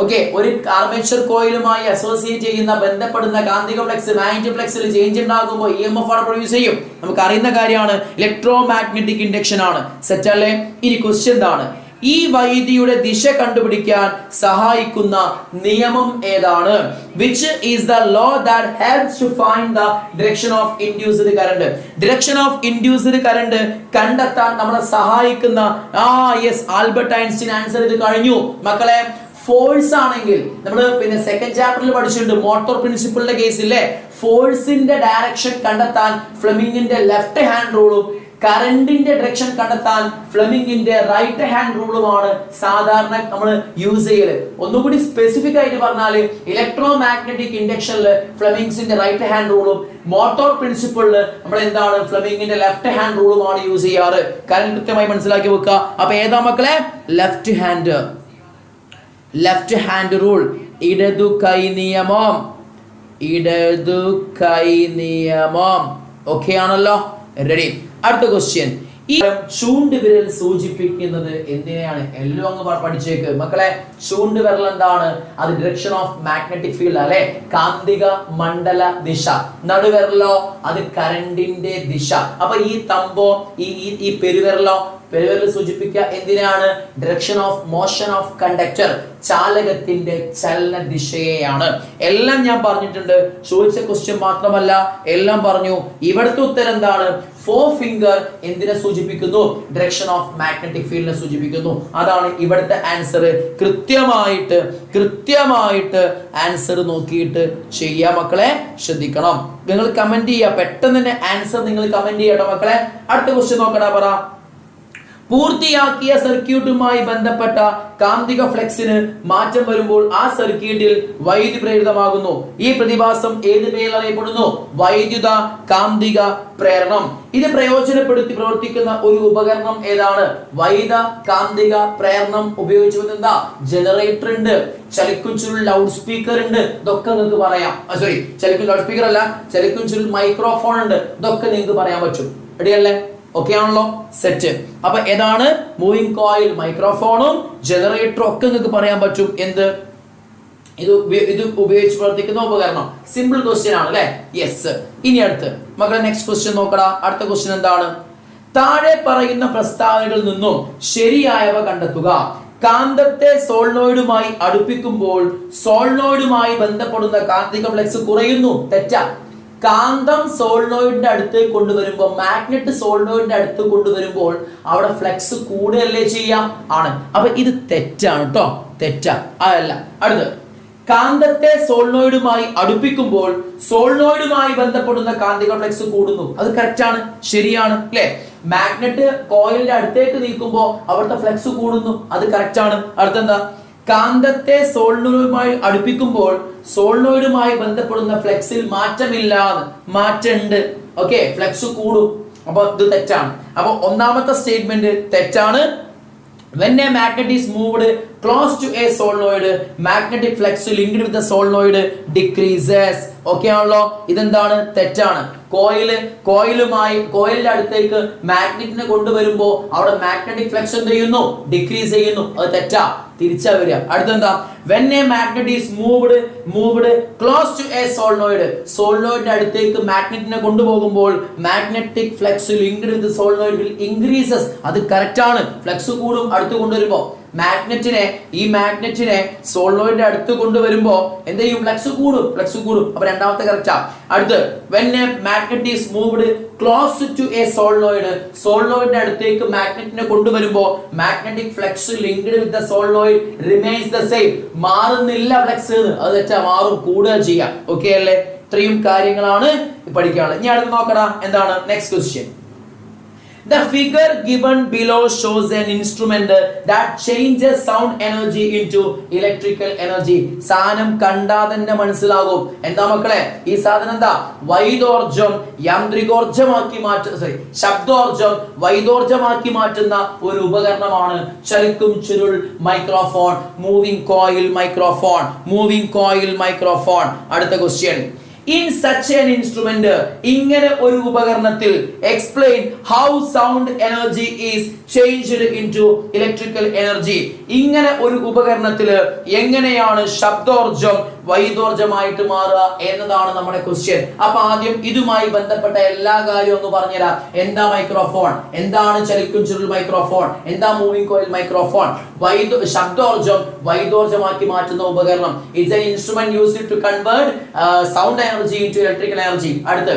ഓക്കെ, ഒരു ആർമേച്ചർ കോയിലുമായി അസോസിയേറ്റ് ചെയ്യുന്ന ബന്ധപ്പെടുന്ന കാന്തിക ഫ്ലക്സ് മാഗ്നറ്റിക് ഫ്ലക്സിൽ ചേഞ്ച് ഉണ്ടാകുമ്പോൾ EMF ആണ് പ്രൊഡ്യൂസ് ചെയ്യും. നമുക്ക് അറിയുന്ന കാര്യമാണ്, ഇലക്ട്രോ മാഗ്നറ്റിക് ഇൻഡക്ഷൻ ആണ്. സെറ്റ് അല്ലേ? ഇനി ക്വസ്റ്റ്യൻ എന്താണ്? ഈ വൈദ്യുതിയുടെ ദിശ കണ്ടുപിടിക്കാൻ സഹായിക്കുന്ന നിയമം ഏതാണ്? Which is the law that helps to find the direction of induced current? Direction of induced current കണ്ടെത്താൻ നമ്മളെ സഹായിക്കുന്ന യെസ്, ആൽബർട്ട് ഐൻസ്റ്റീൻ ആൻസർ ചെയ്ത് കഴിഞ്ഞു. മക്കളെ, ഫോഴ്സ് ആണെങ്കിൽ നമ്മൾ പിന്നെ സെക്കൻഡ് ചാപ്റ്ററിൽ പഠിച്ചിട്ടുണ്ട്, മോട്ടോർ പ്രിൻസിപ്പിളിന്റെ കേസിലെ ഫോഴ്സിന്റെ ഡയറക്ഷൻ കണ്ടെത്താൻ ഫ്ലെമിംഗിന്റെ ലെഫ്റ്റ് ഹാൻഡ് റൂളും കറണ്ടിന്റെ ഡയറക്ഷൻ കണ്ടെത്താൻ ഫ്ലെമിംഗിന്റെ റൈറ്റ് ഹാൻഡ് റൂളുമാണ് സാധാരണ നമ്മൾ യൂസ് ചെയ്യല്. ഒന്നുകൂടി സ്പെസിഫിക് ആയിട്ട് പറഞ്ഞാൽ ഇലക്ട്രോ മാഗ്നറ്റിക് ഇൻഡക്ഷനിൽ ഫ്ലെമിംഗ്സിന്റെ റൈറ്റ് ഹാൻഡ് റൂളും മോട്ടോർ പ്രിൻസിപ്പിളിൽ നമ്മൾ എന്താണ് ഫ്ലെമിംഗിന്റെ ലെഫ്റ്റ് ഹാൻഡ് റൂളുമാണ് യൂസ് ചെയ്യാറ്. കാര്യം കൃത്യമായി മനസ്സിലാക്കി വെക്കുക. അപ്പൊ ഏതാ മക്കളെ? Left hand, left hand rule. ഇടതു കൈ നിയമം, ഇടതു കൈ നിയമം. ഓക്കെ ആണല്ലോ? റെഡി. അടുത്ത ക്വസ്റ്റ്യൻ. ഈ ചൂണ്ടുവിരൽ സൂചിപ്പിക്കുന്നത് എന്തിനെയാണ്? എല്ലാം അങ്ങ് പഠിച്ചേക്ക് മക്കളെ. ചൂണ്ടുവിരൽ എന്താണ്? അത് ഡയറക്ഷൻ ഓഫ് മാഗ്നറ്റിക് ഫീൽഡ് അല്ലെ, കാന്തിക മണ്ഡല ദിശ. നടുവിരലോ? അത് കറണ്ടിന്റെ ദിശ. അപ്പൊ ഈ തമ്പോ ഈ പെരുവിരലോ? പെരുവിരൽ സൂചിപ്പിക്കുക എന്തിനാണ്? Direction of motion of conductor, ചാലകത്തിന്റെ ചലന ദിശയെയാണ്. എല്ലാം ഞാൻ പറഞ്ഞിട്ടുണ്ട്. ചോദിച്ച ക്വസ്റ്റ്യൻ മാത്രമല്ല, എല്ലാം പറഞ്ഞു. ഇവിടുത്തെ ഉത്തരം എന്താണ്? ഫോർ ഫിംഗർ എന്തിനെ സൂചിപ്പിക്കുന്നു? ഡയറക്ഷൻ ഓഫ് മാഗ്നറ്റിക് ഫീൽഡിനെ സൂചിപ്പിക്കുന്നു. അതാണ് ഇവിടുത്തെ ആൻസർ. കൃത്യമായിട്ട് ആൻസർ നോക്കിയിട്ട് ചെയ്യാ മക്കളെ, ശ്രദ്ധിക്കണം. നിങ്ങൾ കമന്റ് ചെയ്യുക, പെട്ടെന്ന് തന്നെ ആൻസർ നിങ്ങൾ കമന്റ് ചെയ്യട്ടോ മക്കളെ. അടുത്ത ക്വസ്റ്റ്യൻ നോക്കടാ, പറ. പൂർത്തിയാക്കിയ സർക്യൂട്ടുമായി ബന്ധപ്പെട്ട കാന്തിക ഫ്ലക്സിന് മാറ്റം വരുമ്പോൾ ആ സർക്യൂട്ടിൽ വൈദ്യുതി പ്രേരിതമാകുന്നു. ഈ പ്രതിഭാസം ഏത് പേരിൽ അറിയപ്പെടുന്നു? വൈദ്യുത കാന്തിക പ്രേരണം. ഇത് പ്രയോജനപ്പെടുത്തി പ്രവർത്തിക്കുന്ന ഒരു ഉപകരണം ഏതാണ്? വൈദ്യുത കാന്തിക പ്രേരണം ഉപയോഗിച്ചുകൊണ്ട് എന്താ? ജനറേറ്റർ ഉണ്ട്, ചലിക്കും ചുരുൾ ലൗഡ് സ്പീക്കർ ഉണ്ട്, ഇതൊക്കെ നിങ്ങൾക്ക് പറയാം. സോറി, ചലിക്കും ലൗഡ് സ്പീക്കർ അല്ല, ചലിക്കും ചുരുൾ മൈക്രോഫോൺ ഉണ്ട്, ഇതൊക്കെ നിങ്ങൾക്ക് പറയാൻ പറ്റും. റെഡിയല്ലേ? ഓക്കെ ആണല്ലോ? സെറ്റ്. അപ്പൊ ഏതാണ്? മൂവിംഗ് കോയിൽ, മൈക്രോഫോണും ജനറേറ്ററും ഒക്കെ നിങ്ങൾക്ക് പറയാൻ പറ്റും. എന്ത്? ഇത് ഉപയോഗിച്ച് പ്രവർത്തിക്കുന്ന ഉപകരണം. സിമ്പിൾ ക്വസ്റ്റ്യൻ ആണ് അല്ലെ? യെസ്. ഇനി അടുത്ത് മക്കളെ നെക്സ്റ്റ് ക്വസ്റ്റ്യൻ നോക്കടാ. അടുത്ത ക്വസ്റ്റ്യൻ എന്താണ്? താഴെ പറയുന്ന പ്രസ്താവനകളിൽ നിന്നും ശരിയായവ കണ്ടെത്തുക. കാന്തത്തെ സോളിനോയിഡുമായി അടുപ്പിക്കുമ്പോൾ സോളിനോയിഡുമായി ബന്ധപ്പെടുന്ന കാന്തിക ഫ്ലക്സ് കുറയുന്നു. തെറ്റാ. കാന്തം സോളിനോയിഡിന്റെ അടുത്ത് കൊണ്ടുവരുമ്പോൾ, മാഗ്നറ്റ് സോളിനോയിഡിന്റെ അടുത്ത് കൊണ്ടുവരുമ്പോൾ അവിടെ ഫ്ലക്സ് കൂടുകയല്ലേ ചെയ്യാം? ആണ്. അപ്പൊ ഇത് തെറ്റാണ് കേട്ടോ, തെറ്റാ. അതല്ല. അടുത്ത്, കാന്തത്തെ സോളിനോയിഡുമായി അടുപ്പിക്കുമ്പോൾ സോളിനോയിഡുമായി ബന്ധപ്പെടുന്ന കാന്തിക ഫ്ലക്സ് കൂടുന്നു. അത് കറക്റ്റ് ആണ്, ശരിയാണ് അല്ലെ? മാഗ്നറ്റ് കോയിലിന്റെ അടുത്തേക്ക് നീക്കുമ്പോൾ അവിടുത്തെ ഫ്ലക്സ് കൂടുന്നു. അത് കറക്റ്റ് ആണ്. അടുത്തെന്താ? കാന്തത്തെ സോളിനോയിഡുമായി അടുപ്പിക്കുമ്പോൾ സോളിനോയിഡുമായി ബന്ധപ്പെടുന്ന ഫ്ലക്സിൽ മാറ്റമില്ല, മാറ്റമുണ്ട്. ഓക്കെ, ഫ്ലക്സ് കൂടും. അപ്പൊ ഇത് തെറ്റാണ്. അപ്പൊ ഒന്നാമത്തെ സ്റ്റേറ്റ്മെന്റ് തെറ്റാണ്. When a magnet is moved close to a solenoid, magnetic flux linked with the solenoid decreases. Okay ആണല്ലോ? ഇതെന്താണ്? തെറ്റാണ്. കോയിലിന്റെ അടുത്തേക്ക് മാഗ്നറ്റിനെ കൊണ്ടുവരുമ്പോ അവിടെ മാഗ്നറ്റിക് ഫ്ലക്സ് എന്ത് ചെയ്യുന്നു? ഡിക്രീസ് ചെയ്യുന്നു. അത് തെറ്റാ. തിരിച്ചാ വരിക. അടുത്തെന്താ? When a magnet is moved close to a solenoid, സോളിനോയിഡിന്റെ അടുത്തേക്ക് മാഗ്നറ്റിനെ കൊണ്ടുപോകുമ്പോൾ magnetic flux linked with the solenoid will increases. അത് കറക്റ്റ് ആണ്. ഫ്ലക്സ് കൂടും അടുത്ത് കൊണ്ടുവരുമ്പോ. ഈ മാഗ്നറ്റിനെ സോളിനോയിഡിന്റെ അടുത്ത് കൊണ്ടുവരുമ്പോ എന്ത് ചെയ്യും? ഫ്ലക്സ് കൂടും. അപ്പൊ രണ്ടാമത്തെ കറക്റ്റാ. അടുത്ത്, when a magnet is moved close to a solenoid, സോളിനോയിഡിന്റെ അടുത്തേക്ക് മാഗ്നറ്റിനെ കൊണ്ടുവരുമ്പോ magnetic flux linked with the solenoid remains the same. മാറുന്നില്ല ഫ്ലക്സ്. അത് തെറ്റാ, മാറും, കൂടുക ചെയ്യാം. ഓക്കെ അല്ലേ? ഇത്രയും കാര്യങ്ങളാണ് പഠിക്കാനുള്ളത്. ഇനി അടുത്ത് നോക്കടാ. എന്താണ്? Next question. The figure given below shows an instrument that changes sound energy into electrical energy. സാധനം കണ്ടാ തന്നെ മനസ്സിലാകും. എന്താ മക്കളെ ഈ സാധനം? എന്താ? വൈദ്യോർജം യാന്ത്രികോർജമാക്കി ശബ്ദോർജം വൈദ്യോർജമാക്കി മാറ്റുന്ന ഒരു ഉപകരണമാണ് ചലിക്കും ചുരുൾ മൈക്രോഫോൺ, മൂവിംഗ് കോയിൽ മൈക്രോഫോൺ. അടുത്ത question. In such an instrument, ഇങ്ങനെ ഒരു ഉപകരണത്തിൽ explain how sound energy is changed into electrical energy. ഇങ്ങനെ ഒരു ഉപകരണത്തിൽ എങ്ങനെയാണ് ശബ്ദോർജം വൈദ്യോർജമായിട്ട് മാറുക എന്നതാണ് നമ്മുടെ ക്വസ്റ്റ്യൻ. അപ്പൊ ആദ്യം ഇതുമായി ബന്ധപ്പെട്ട എല്ലാ കാര്യവും ഒന്ന് പറഞ്ഞുതരാം. എന്താ മൈക്രോഫോൺ? എന്താണ് ചലിക്കും ചുരുൾ മൈക്രോഫോൺ? എന്താ മൂവിംഗ് കോയിൽ മൈക്രോഫോൺ? ശബ്ദോർജം വൈദ്യോർജമാക്കി മാറ്റുന്ന ഉപകരണം. It's an instrument used to convert sound energy into electrical energy. അടുത്ത്,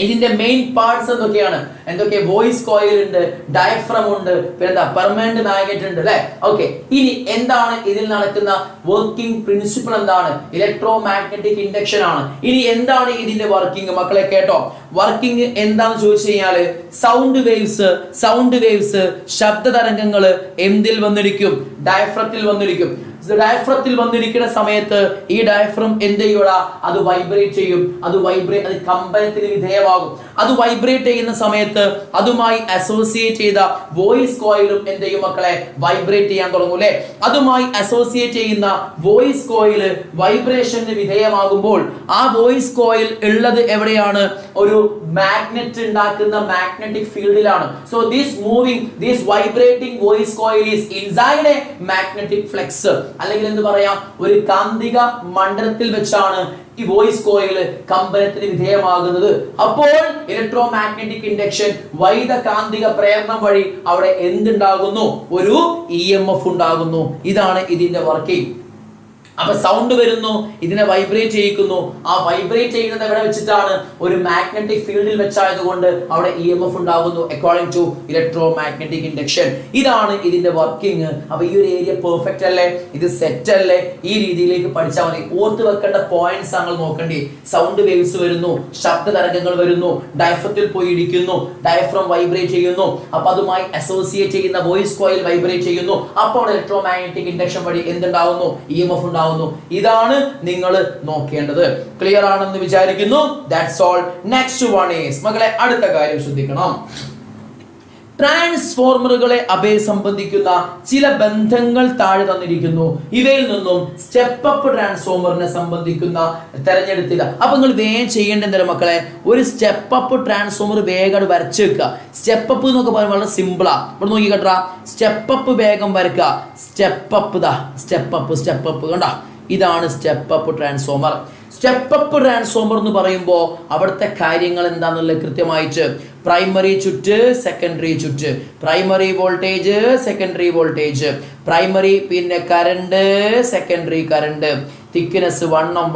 ഇതിന്റെ മെയിൻ പാർട്സ് എന്തൊക്കെ? വോയിസ് കോയിൽ ഉണ്ട്, ഡയഫ്രം ഉണ്ട്, പിന്നെ പെർമനന്റ് മാഗ്നറ്റ് ഉണ്ട് അല്ലെ? ഓക്കെ. ഇനി എന്താണ് ഇതിൽ നടക്കുന്ന വർക്കിംഗ് പ്രിൻസിപ്പിൾ? എന്താണ്? ഇലക്ട്രോ മാഗ്നറ്റിക് ഇൻഡക്ഷൻ ആണ്. ഇനി എന്താണ് ഇതിന്റെ വർക്കിംഗ്? മക്കളെ കേട്ടോ, വർക്കിംഗ് എന്താന്ന് ചോദിച്ചു കഴിഞ്ഞാല് സൗണ്ട് വേവ്സ് ശബ്ദ തരംഗങ്ങള് എന്തിൽ വന്നിരിക്കും? ഡയഫ്രത്തിൽ വന്നിരിക്കും. ഡയഫ്രത്തിൽ വന്നിരിക്കുന്ന സമയത്ത് ഈ ഡയഫ്രം എന്ത് ചെയ്യൂടാ? അത് വൈബ്രേറ്റ് ചെയ്യും. അത് കമ്പനത്തിന് വിധേയമാകും. അത് വൈബ്രേറ്റ് ചെയ്യുന്ന സമയത്ത് അതുമായി അസോസിയേറ്റ് ചെയ്ത വോയിസ് കോയിലും എന്ത് ചെയ്യും മക്കളെ? വൈബ്രേറ്റ് ചെയ്യാൻ തുടങ്ങും അല്ലെ? അതുമായി അസോസിയേറ്റ് ചെയ്യുന്ന വോയിസ് കോയിൽ വൈബ്രേഷന് വിധേയമാകുമ്പോൾ ആ വോയിസ് കോയിൽ ഉള്ളത് എവിടെയാണ്? ഒരു മാഗ്നറ്റ് ഉണ്ടാക്കുന്ന മാഗ്നറ്റിക് ഫീൽഡിലാണ്. So this vibrating voice coil is inside a magnetic flux. അല്ലെങ്കിൽ എന്ത് പറയാം? ഒരു കാന്തിക മണ്ഡലത്തിൽ വെച്ചാണ് ഈ വോയിസ് കോയിൽ കമ്പനത്തിന് വിധേയമാകുന്നത്. അപ്പോൾ ഇലക്ട്രോ മാഗ്നറ്റിക് ഇൻഡക്ഷൻ വൈദ്യുത കാന്തിക പ്രേരണം വഴി അവിടെ എന്തുണ്ടാകുന്നു? ഒരു EMF ഉണ്ടാകുന്നു. ഇതാണ് ഇതിന്റെ വർക്കിംഗ്. അപ്പൊ സൗണ്ട് വരുന്നു, ഇതിനെ വൈബ്രേറ്റ് ചെയ്യിക്കുന്നു. ആ വൈബ്രേറ്റ് ചെയ്യുന്നത് എവിടെ വെച്ചിട്ടാണ്? ഒരു മാഗ്നറ്റിക് ഫീൽഡിൽ വെച്ചായതുകൊണ്ട് അവിടെ EMF ഉണ്ടാകുന്നു according to electromagnetic induction. ഇതാണ് ഇതിന്റെ വർക്കിംഗ്. അപ്പൊ ഈ ഒരു ഏരിയ പെർഫെക്റ്റ് അല്ലേ? ഇത് സെറ്റ് അല്ലേ? ഈ രീതിയിലേക്ക് പഠിച്ചാൽ മതി. ഓർത്ത് വെക്കേണ്ട പോയിന്റ്സ് നമ്മൾ നോക്കണ്ടേ. സൗണ്ട് വേവ്സ് വരുന്നു, ശബ്ദ തരംഗങ്ങൾ വരുന്നു, ഡയഫ്രത്തിൽ പോയി ഇടിക്കുന്നു, ഡയഫ്രം വൈബ്രേറ്റ് ചെയ്യുന്നു. അപ്പൊ അതുമായി അസോസിയേറ്റ് ചെയ്യുന്ന വോയിസ് കോയിൽ വൈബ്രേറ്റ് ചെയ്യുന്നു. അപ്പോൾ ഇലക്ട്രോ മാഗ്നറ്റിക് ഇൻഡക്ഷൻ വഴി എന്തുണ്ടാവുന്നു? EMF ഉണ്ടാവുന്നു. ഇതാണ് നിങ്ങൾ നോക്കേണ്ടത്. ക്ലിയർ ആണെന്ന് വിചാരിക്കുന്നു. That's all. Next one is, മക്കളെ അടുത്ത കാര്യം ശ്രദ്ധിക്കണം. ട്രാൻസ്ഫോർമറുകളെ അഭിസംബന്ധിക്കുന്ന ചില ബന്ധങ്ങൾ താഴെ തന്നിരിക്കുന്നു. ഇവയിൽ നിന്നും സ്റ്റെപ്പ് അപ്പ് ട്രാൻസ്ഫോമറിനെ സംബന്ധിക്കുന്ന തെരഞ്ഞെടുത്തില്ല. അപ്പൊ നിങ്ങൾ വേഗം ചെയ്യേണ്ട എന്താ മക്കളെ? ഒരു സ്റ്റെപ്പ് അപ്പ് ട്രാൻസ്ഫോമർ വേഗം വരച്ചു വെക്കുക. സ്റ്റെപ്പ് അപ്പ് എന്നൊക്കെ പറയുമ്പോൾ വളരെ സിമ്പിളാ. ഇവിടെ നോക്കി കേട്ടാ, സ്റ്റെപ്പ് അപ്പ് വേഗം വരക്കുക. സ്റ്റെപ്പ് അപ്പ് ദാ, സ്റ്റെപ്പ് അപ്പ് കണ്ടാ, ഇതാണ് step up transformer. Step up transformer എന്ന് പറയുമ്പോൾ അവിടുത്തെ കാര്യങ്ങൾ എന്താണെന്നുള്ളത് കൃത്യമായിട്ട് പ്രൈമറി ചുറ്റ്, സെക്കൻഡറി ചുറ്റ്, primary voltage, secondary voltage, primary പിന്നെ കറണ്ട്, സെക്കൻഡറി കറണ്ട്, തിക്നെസ് വണ്ണം,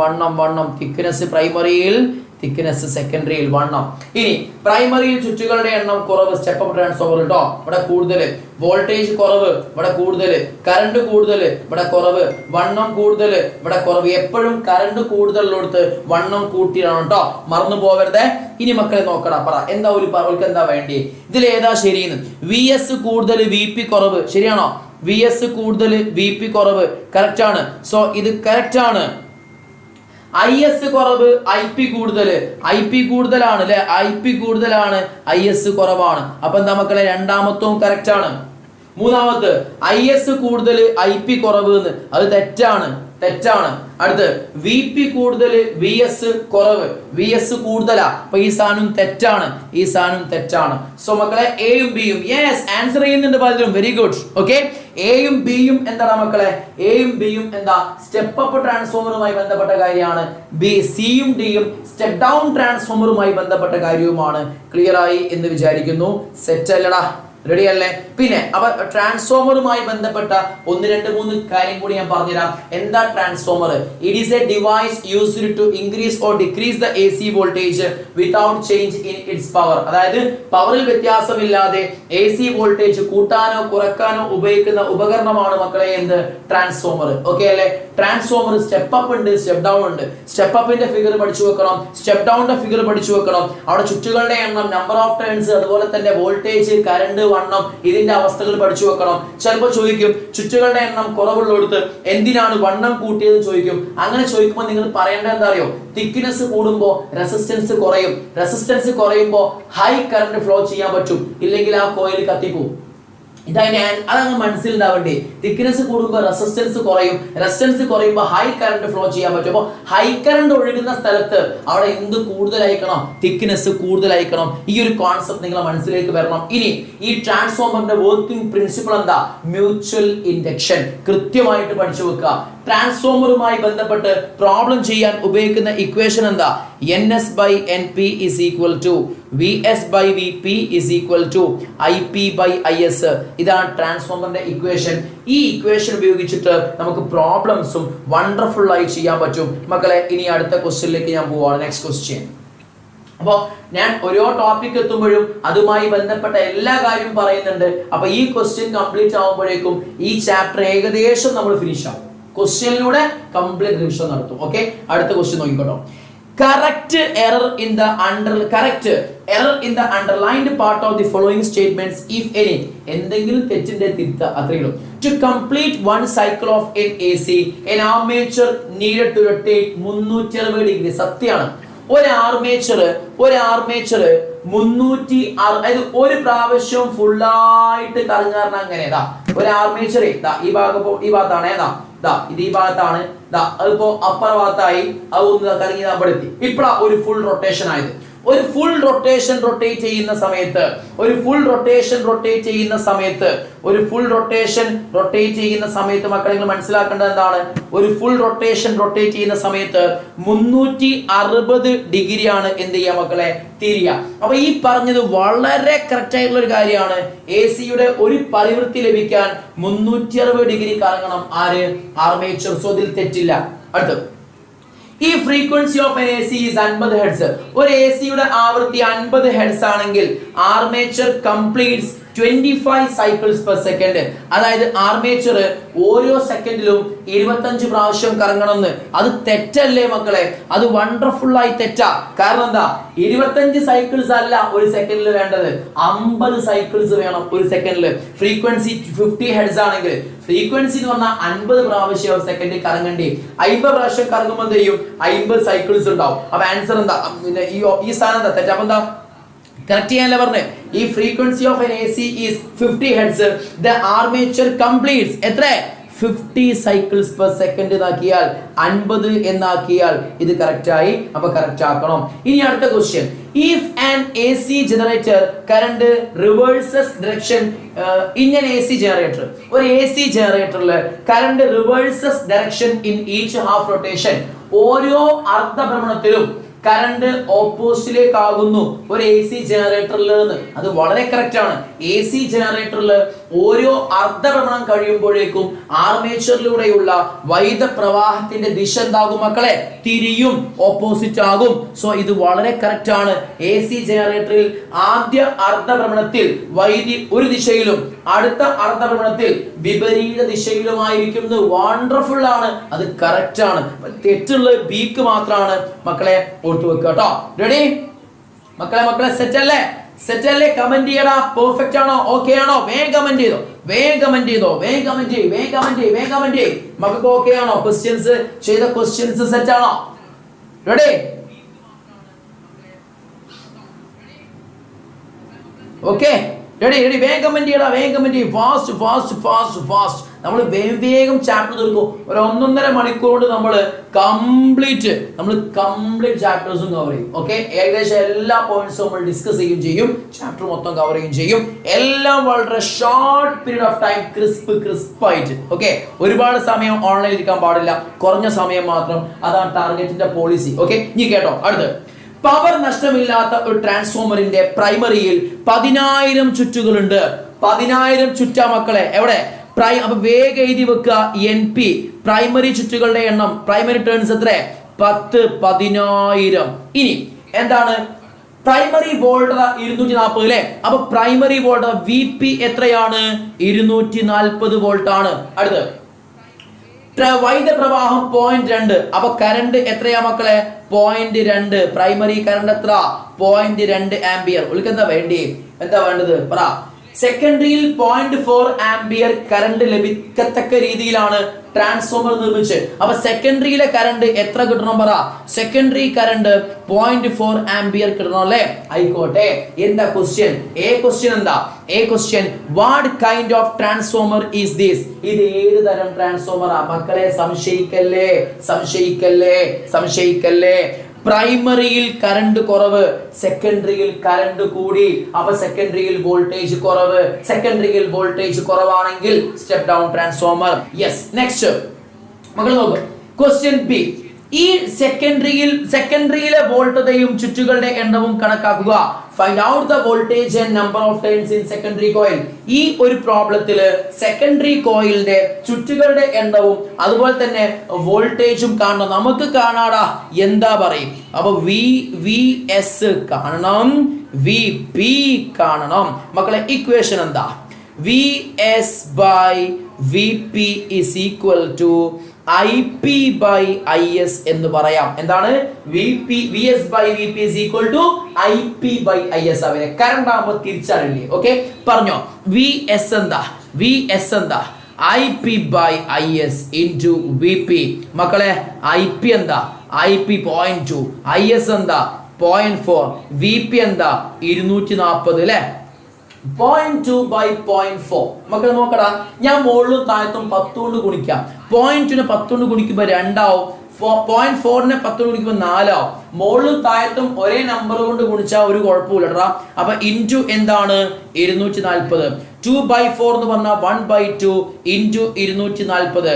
തിക്നെസ് പ്രൈമറിയിൽ, തിക്നെസ് സെക്കൻഡറിയിൽ വണ്ണം. ഇനി പ്രൈമറിയിൽ ചുറ്റുകളുടെ എണ്ണം കുറവ് സ്റ്റെപ്പ് അപ്പ് ട്രാൻസ്ഫോമർ കേട്ടോ, ഇവിടെ കൂടുതൽ. വോൾട്ടേജ് കുറവ്, ഇവിടെ കൂടുതൽ. കറണ്ട് കൂടുതൽ, ഇവിടെ കുറവ്. വണ്ണം കൂടുതൽ, ഇവിടെ കുറവ്. എപ്പോഴും കറണ്ട് കൂടുതലുള്ളടുത്ത് വണ്ണം കൂട്ടിയാണ് കേട്ടോ, മറന്നു പോവരുതേ. ഇനി മക്കളെ നോക്കടാ, പറ എന്താ അവർക്ക് എന്താ വേണ്ടി? ഇതിൽ ഏതാ ശരിയെന്ന്? VS കൂടുതൽ, VP കുറവ്. ശരിയാണോ? VS കൂടുതൽ, VP കുറവ്. കറക്റ്റ് ആണ്. സോ ഇത് കറക്റ്റ് ആണ്. IS കുറവ്, IP കൂടുതല്. IP കൂടുതലാണ് അല്ലെ? IP കൂടുതലാണ്, IS കുറവാണ്. അപ്പൊ എന്താ മക്കളെ? രണ്ടാമത്തവും കറക്റ്റ് ആണ്. മൂന്നാമത്തെ IS കൂടുതൽ, IP കുറവ് എന്ന്, അത് തെറ്റാണ്. അടുത്ത് VP കൂടുതൽ, VS കുറവ്. VS കൂടുതലാ, അപ്പൊ ഈ സാധനം തെറ്റാണ്. സോ മക്കളെ എയും ബിയും യെസ് ആൻസർ ചെയ്യുന്നുണ്ട് പലരും. Very good. ഓക്കെ, എയും ബിയും എന്താണ് മക്കളെ? എയും ബിയും എന്താ? സ്റ്റെപ്പ് അപ്പ് ട്രാൻസ്ഫോമറുമായി ബന്ധപ്പെട്ട കാര്യമാണ്. സിയും ഡിയും സ്റ്റെപ്പ് ഡൗൺ ട്രാൻസ്ഫോമറുമായി ബന്ധപ്പെട്ട കാര്യവുമാണ്. ക്ലിയർ ആയി എന്ന് വിചാരിക്കുന്നു. സെറ്റ് അല്ലടാ? റെഡി അല്ലേ? പിന്നെ അപ്പൊ ട്രാൻസ്ഫോമറുമായി ബന്ധപ്പെട്ട 1, 2, 3 കാര്യം കൂടി ഞാൻ പറഞ്ഞുതരാം. എന്താ transformer? It is a device used to increase or decrease the AC voltage without change in its power. അതായത് പവറിൽ വ്യത്യാസമില്ലാതെ AC വോൾട്ടേജ് കൂട്ടാനോ കുറക്കാനോ ഉപയോഗിക്കുന്ന ഉപകരണമാണ് മക്കളെ എന്ത്? ട്രാൻസ്ഫോമർ. ഓക്കെ അല്ലേ? ട്രാൻസ്ഫോമർ സ്റ്റെപ്പ് അപ്പ് ഉണ്ട്, സ്റ്റെപ്പ് ഡൗൺ ഉണ്ട്. സ്റ്റെപ്പ് അപ്പിന്റെ ഫിഗർ പഠിച്ചു വെക്കണം, സ്റ്റെപ്പ് ഡൗണിന്റെ ഫിഗർ പഠിച്ചു വെക്കണം. അവിടെ ചുറ്റുകളുടെ എണ്ണം, നമ്പർ ഓഫ് ടേൺസ്, അതുപോലെ തന്നെ വോൾട്ടേജ്, കറണ്ട്, വണ്ണം, ഇതിന്റെ അവസ്ഥകൾ പഠിച്ചു വെക്കണം. ചിലപ്പോൾ ചോദിക്കും ചുറ്റുകളുടെ എണ്ണം കുറവുള്ളടുത്ത് എന്തിനാണ് വണ്ണം കൂട്ടിയതെന്ന് ചോദിക്കും. അങ്ങനെ ചോദിക്കുമ്പോൾ നിങ്ങൾ പറയേണ്ടത് എന്താ അറിയോ? തിക്നെസ് കൂടുമ്പോൾ റെസിസ്റ്റൻസ് കുറയും. റെസിസ്റ്റൻസ് കുറയുമ്പോൾ ഹൈ കറണ്ട് ഫ്ലോ ചെയ്യാൻ പറ്റും, ഇല്ലെങ്കിൽ ആ കോയിൽ കത്തിപ്പോവും. അതങ്ങ് മനസ്സിലുണ്ടാവണ്ടേ. തിക്നെസ് കൂടുമ്പോൾ റെസിസ്റ്റൻസ് കുറയും, റെസിസ്റ്റൻസ് കുറയുമ്പോൾ ഹൈ കറണ്ട് ഫ്ലോ ചെയ്യാൻ പറ്റും. അപ്പോൾ ഹൈ കറണ്ട് ഒഴുകുന്ന സ്ഥലത്ത് അവിടെ എന്ത് കൂടുതലായിരിക്കണം? തിക്നെസ് കൂടുതലായിരിക്കണം. ഈ ഒരു കോൺസെപ്റ്റ് നിങ്ങളെ മനസ്സിലേക്ക് വരണം. ഇനി ഈ ട്രാൻസ്ഫോമറിന്റെ വർക്കിംഗ് പ്രിൻസിപ്പിൾ എന്താ? Mutual induction. കൃത്യമായിട്ട് പഠിച്ചു വെക്കുക. ട്രാൻസ്ഫോമറുമായി ബന്ധപ്പെട്ട് പ്രോബ്ലം ചെയ്യാൻ ഉപയോഗിക്കുന്ന ഇക്വേഷൻ എന്താ? NS/NP is equal to VS/VP is equal to IP/IS. ഇതാണ് ട്രാൻസ്ഫോമറിന്റെ ഇക്വേഷൻ. ഈ ഇക്വേഷൻ ഉപയോഗിച്ചിട്ട് നമുക്ക് പ്രോബ്ലംസും വണ്ടർഫുൾ ആയി ചെയ്യാൻ പറ്റും. മക്കളെ ഇനി അടുത്ത ക്വസ്റ്റ്യനിലേക്ക് ഞാൻ പോവാണ്. Next question. അപ്പൊ ഞാൻ ഓരോ ടോപ്പിക് എത്തുമ്പോഴും അതുമായി ബന്ധപ്പെട്ട എല്ലാ കാര്യവും പറയുന്നുണ്ട്. അപ്പൊ ഈ ക്വസ്റ്റ്യൻ കംപ്ലീറ്റ് ആവുമ്പോഴേക്കും ഈ ചാപ്റ്റർ ഏകദേശം നമ്മൾ ഫിനിഷ് ആവും. ക്വസ്റ്റ്യനിലൂടെ കംപ്ലീറ്റ് റിവിഷൻ നടത്തും. ഓക്കെ, അടുത്ത question നോക്കിക്കോട്ടോ. Correct error in the underlined part of the following statements if any. എന്തെങ്കിലും തെറ്റിന്റെ തിരുത്ത അത്രയുള്ളൂ. To complete one cycle of an AC, an armature needed to rotate 360 degree. സത്യമാണ്. ഒരു armature 360, അതായത് ഒരു പ്രാവശ്യം ഫുള്ളായിട്ട് കറങ്ങാറുണ്ട്. അങ്ങനെ ഒരു ആർമേച്ചർ ഈ ഭാഗത്താണ് ഇത് ഈ ഭാഗത്താണ്. അതിപ്പോ അപ്പുറ ഭാഗത്തായി അത് ഒന്ന് കറങ്ങി പെടുത്തി. ഇപ്പഴാ ഒരു ഫുൾ റൊട്ടേഷൻ ആയത്. ഒരു ഫുൾ റൊട്ടേഷൻ റൊട്ടേറ്റ് ചെയ്യുന്ന സമയത്ത് മക്കളെ നിങ്ങൾ മനസ്സിലാക്കേണ്ടത് എന്താണ്? ഒരു ഫുൾ റൊട്ടേഷൻ റൊട്ടേറ്റ് ചെയ്യുന്ന സമയത്ത് 360 ഡിഗ്രിയാണ് എന്ത് ചെയ്യുക മക്കളെ, തിരിയുക. അപ്പൊ ഈ പറഞ്ഞത് വളരെ കറക്റ്റ് ആയിട്ടുള്ള ഒരു കാര്യമാണ്. AC-യുടെ ഒരു പരിവൃത്തി ലഭിക്കാൻ 360 ഡിഗ്രി കറങ്ങണം ആര്? ആർമേച്ചർ. സോ ഇതിൽ തെറ്റില്ല. അടുത്ത്, ഈ frequency of N AC is 50 hertz. ഒരു AC-യുടെ ആവൃത്തി 50 ഹെർട്സ് ആണെങ്കിൽ armature completes 25 cycles per second. അതായത് ആർമേച്ചർ ഓരോ സെക്കൻഡിലും 25 പ്രാവശ്യം കറങ്ങണമെന്ന്. അത് തെറ്റല്ലേ മക്കളെ? അത് വണ്ടർഫുൾ ആയി തെറ്റാ. കാരണം എന്താ? 25 സൈക്കിൾസ് അല്ല ഒരു സെക്കൻഡിൽ വേണ്ടത്, 50 സൈക്കിൾസ് വേണം ഒരു സെക്കൻഡിൽ. ഫ്രീക്വൻസി 50 ഹെർട്സ് ആണെങ്കിൽ ഫ്രീക്വൻസി എന്ന് പറഞ്ഞാൽ 50 പ്രാവശ്യം സെക്കൻഡിൽ കറങ്ങേണ്ടി. 50 പ്രാവശ്യം കറങ്ങുമ്പോൾ എന്ത് ചെയ്യും? 50 സൈക്കിൾസ് ഉണ്ടാവും. അപ്പൊ ആൻസർ എന്താ? ഈ സാധനം എന്താ തെറ്റാ? അപ്പൊ എന്താ കറക്റ്റ് ചെയ്യാനല്ലേ പറഞ്ഞേ? ഈ frequency of N AC is 50 hertz. The armature completes എത്ര? 50 സൈക്കിൾസ് പെർ സെക്കൻഡ് എന്നാക്കിയാൽ 50 എന്നാക്കിയാൽ ഇത് കറക്റ്റ് ആയി. അപ്പൊ കറക്റ്റ് ആക്കണം. ഇനി അടുത്ത question, if an AC generator current reverses direction in an AC generator, ഒരു AC ജനറേറ്ററിൽ current reverses direction in each half rotation, ഓരോ അർദ്ധഭ്രമണത്തിലും കറണ്ട് ഓപ്പോസിറ്റിലേക്ക് ആകുന്നു ഒരു AC ജനറേറ്ററിൽ നിന്ന്. അത് വളരെ കറക്റ്റ് ആണ്. AC ജനറേറ്ററിൽ ഓരോ അർദ്ധഭ്രമണം കഴിയുമ്പോഴേക്കും ആർമേച്ചറിലൂടെയുള്ള വൈദ്യുത പ്രവാഹത്തിന്റെ ദിശ എന്താകും മക്കളെ? തിരിയും, ഓപ്പോസിറ്റ് ആകും. സോ ഇത് വളരെ കറക്റ്റ് ആണ്. AC ജനറേറ്ററിൽ ആദ്യ അർദ്ധഭ്രമണത്തിൽ വൈദ്യുതി ഒരു ദിശയിലും അടുത്ത അർദ്ധഭ്രമണത്തിൽ വിപരീത ദിശയിലുമായിരിക്കുന്നത് വണ്ടർഫുൾ ആണ്. അത് കറക്റ്റ് ആണ്. തെറ്റുള്ള ബീക്ക് മാത്രമാണ് മക്കളെ ഓർത്തു വെക്കുക കേട്ടോ. റെഡി മക്കളെ? സെറ്റ് അല്ലേ? കമന്റ് ചെയ്യടാ. പെർഫെക്റ്റ് ആണോ? ഓക്കെ ആണോ? വേഗം കമന്റ് ചെയ്തോ. മക്കൾക്ക് ഓക്കെ ആണോ? ക്വസ്റ്റ്യൻസ് ചെയ്ത ക്വസ്റ്റ്യൻസ് സെറ്റ് ആണോ? റെഡി? Okay, ready? വേഗം കമന്റ് ചെയ്യടാ. ഫാസ്റ്റ്. നമ്മൾ വേഗം ചാപ്റ്റർ തീർക്കും. ഒരു 1.5 മണിക്കൂർ കൊണ്ട് നമ്മൾ കംപ്ലീറ്റ് ചാപ്റ്റേഴ്സും കവർ ചെയ്യും. ഓക്കെ, ഏകദേശം എല്ലാ പോയിന്റ്സും നമ്മൾ ഡിസ്കസ് ചെയ്യും, ചാപ്റ്റർ മൊത്തം കവർ ചെയ്യും. എല്ലാം വളരെ short period of time, crisp ആയിട്ട്. ഓക്കെ, ഒരുപാട് സമയം ഓൺലൈനിൽ ഇരിക്കാൻ പാടില്ല, കുറഞ്ഞ സമയം മാത്രം. അതാണ് ടാർഗറ്റിന്റെ പോളിസി. ഓക്കെ, ഇനി കേട്ടോ. അടുത്ത്, പവർ നഷ്ടമില്ലാത്ത ഒരു ട്രാൻസ്ഫോമറിന്റെ പ്രൈമറിയിൽ 10,000 ചുറ്റുകളുണ്ട്. 10,000 ചുറ്റാ മക്കളെ. എവിടെ? അപ്പൊ വേഗം എഴുതി വെക്കുക. NP പ്രൈമറി ചുറ്റുകളുടെ എണ്ണം, പ്രൈമറി ടേൺസ് എത്ര? 10,000. ഇനി എന്താണ്? പ്രൈമറി വോൾട്ടത 240 അല്ലെ? അപ്പൊ പ്രൈമറി വോൾട്ടത VP എത്രയാണ്? 240 വോൾട്ട് ആണ്. അടുത്ത്, വൈദ്യുത പ്രവാഹം 0.2. അപ്പൊ കറണ്ട് എത്രയാ മക്കളെ? 0.2. പ്രൈമറി കറണ്ട് എത്ര? 0.2 ആംപിയർ. എന്താ വേണ്ടത് പറ? സെക്കൻഡറിയിൽ 0.4 ആംപിയർ കറണ്ട് ലഭിക്കത്തക്ക രീതിയിലാണ് ട്രാൻസ്ഫോമർ നിർമ്മിച്ച്. അപ്പൊ സെക്കൻഡറിയിലെ കറണ്ട് എത്ര കിട്ടണം പറ? സെക്കൻഡറി കറണ്ട് 0.4 ആംപിയർ കിട്ടണം അല്ലേ? ആയിക്കോട്ടെ. എന്താ question? Question what kind of transformer is this? ഇത് ഏത് തരം ട്രാൻസ്ഫോമറാ മക്കളെ? സംശയിക്കല്ലേ. പ്രൈമറിയിൽ കറണ്ട് കുറവ്, സെക്കൻഡറിയിൽ കറണ്ട് കൂടി. അപ്പൊ സെക്കൻഡറിയിൽ വോൾട്ടേജ് കുറവാണെങ്കിൽ step down transformer. Yes. Next മക്കൾ നോക്ക്. ക്വസ്റ്റ്യൻ ബി, ഈ സെക്കൻഡറിയിലെ വോൾട്ടതയും ചുറ്റുകളുടെ എണ്ണവും കണക്കാക്കുക. Find out the voltage and number of turns in secondary coil. ഈ ഒരു പ്രോബ്ലത്തില് സെക്കൻഡറി കോയിലിന്റെ ചുറ്റുകളുടെ എണ്ണവും അതുപോലെ തന്നെ വോൾട്ടേജും കാണണം. നമുക്ക് കാണാടാ. എന്താ പറയും? അപ്പൊ VS കാണണം, VP കാണണം. മക്കളെ ഇക്വേഷൻ എന്താ? VS by VP is equal to IP by IS എന്ന് പറയാം. എന്താണ്? VS by VP is equal to IP by IS. അവരെ കറണ്ട് ആകുമ്പോൾ തിരിച്ചറിയില്ലേ? ഓക്കെ, പറഞ്ഞോ. VS എന്താ? IP by IS into VP. മക്കളെ IP എന്താ? IP 0.2, IS എന്താ? 0.4, VP എന്താ? 240 അല്ലെ? 0.2 by 0.4. മക്കളെ നോക്കടാ, ഞാൻ മുകളിലും താഴത്തും 10 കൊണ്ട് ഗുണിക്കാം. 0.2 10 കൊണ്ട് ഗുണിക്കുമ്പോ 2 ആവും. 0.4നെ 10 ഗുണിക്കുമ്പോൾ 4 ആവും. മുകളിലും താഴത്തും ഒരേ നമ്പർ കൊണ്ട് ഗുണിച്ചാൽ ഒരു കുഴപ്പമില്ലടാ. അപ്പൊ ഇൻറ്റു എന്താണ് 240. 2/4 എന്ന് പറഞ്ഞാൽ 1/2 ഇൻറ്റു 240.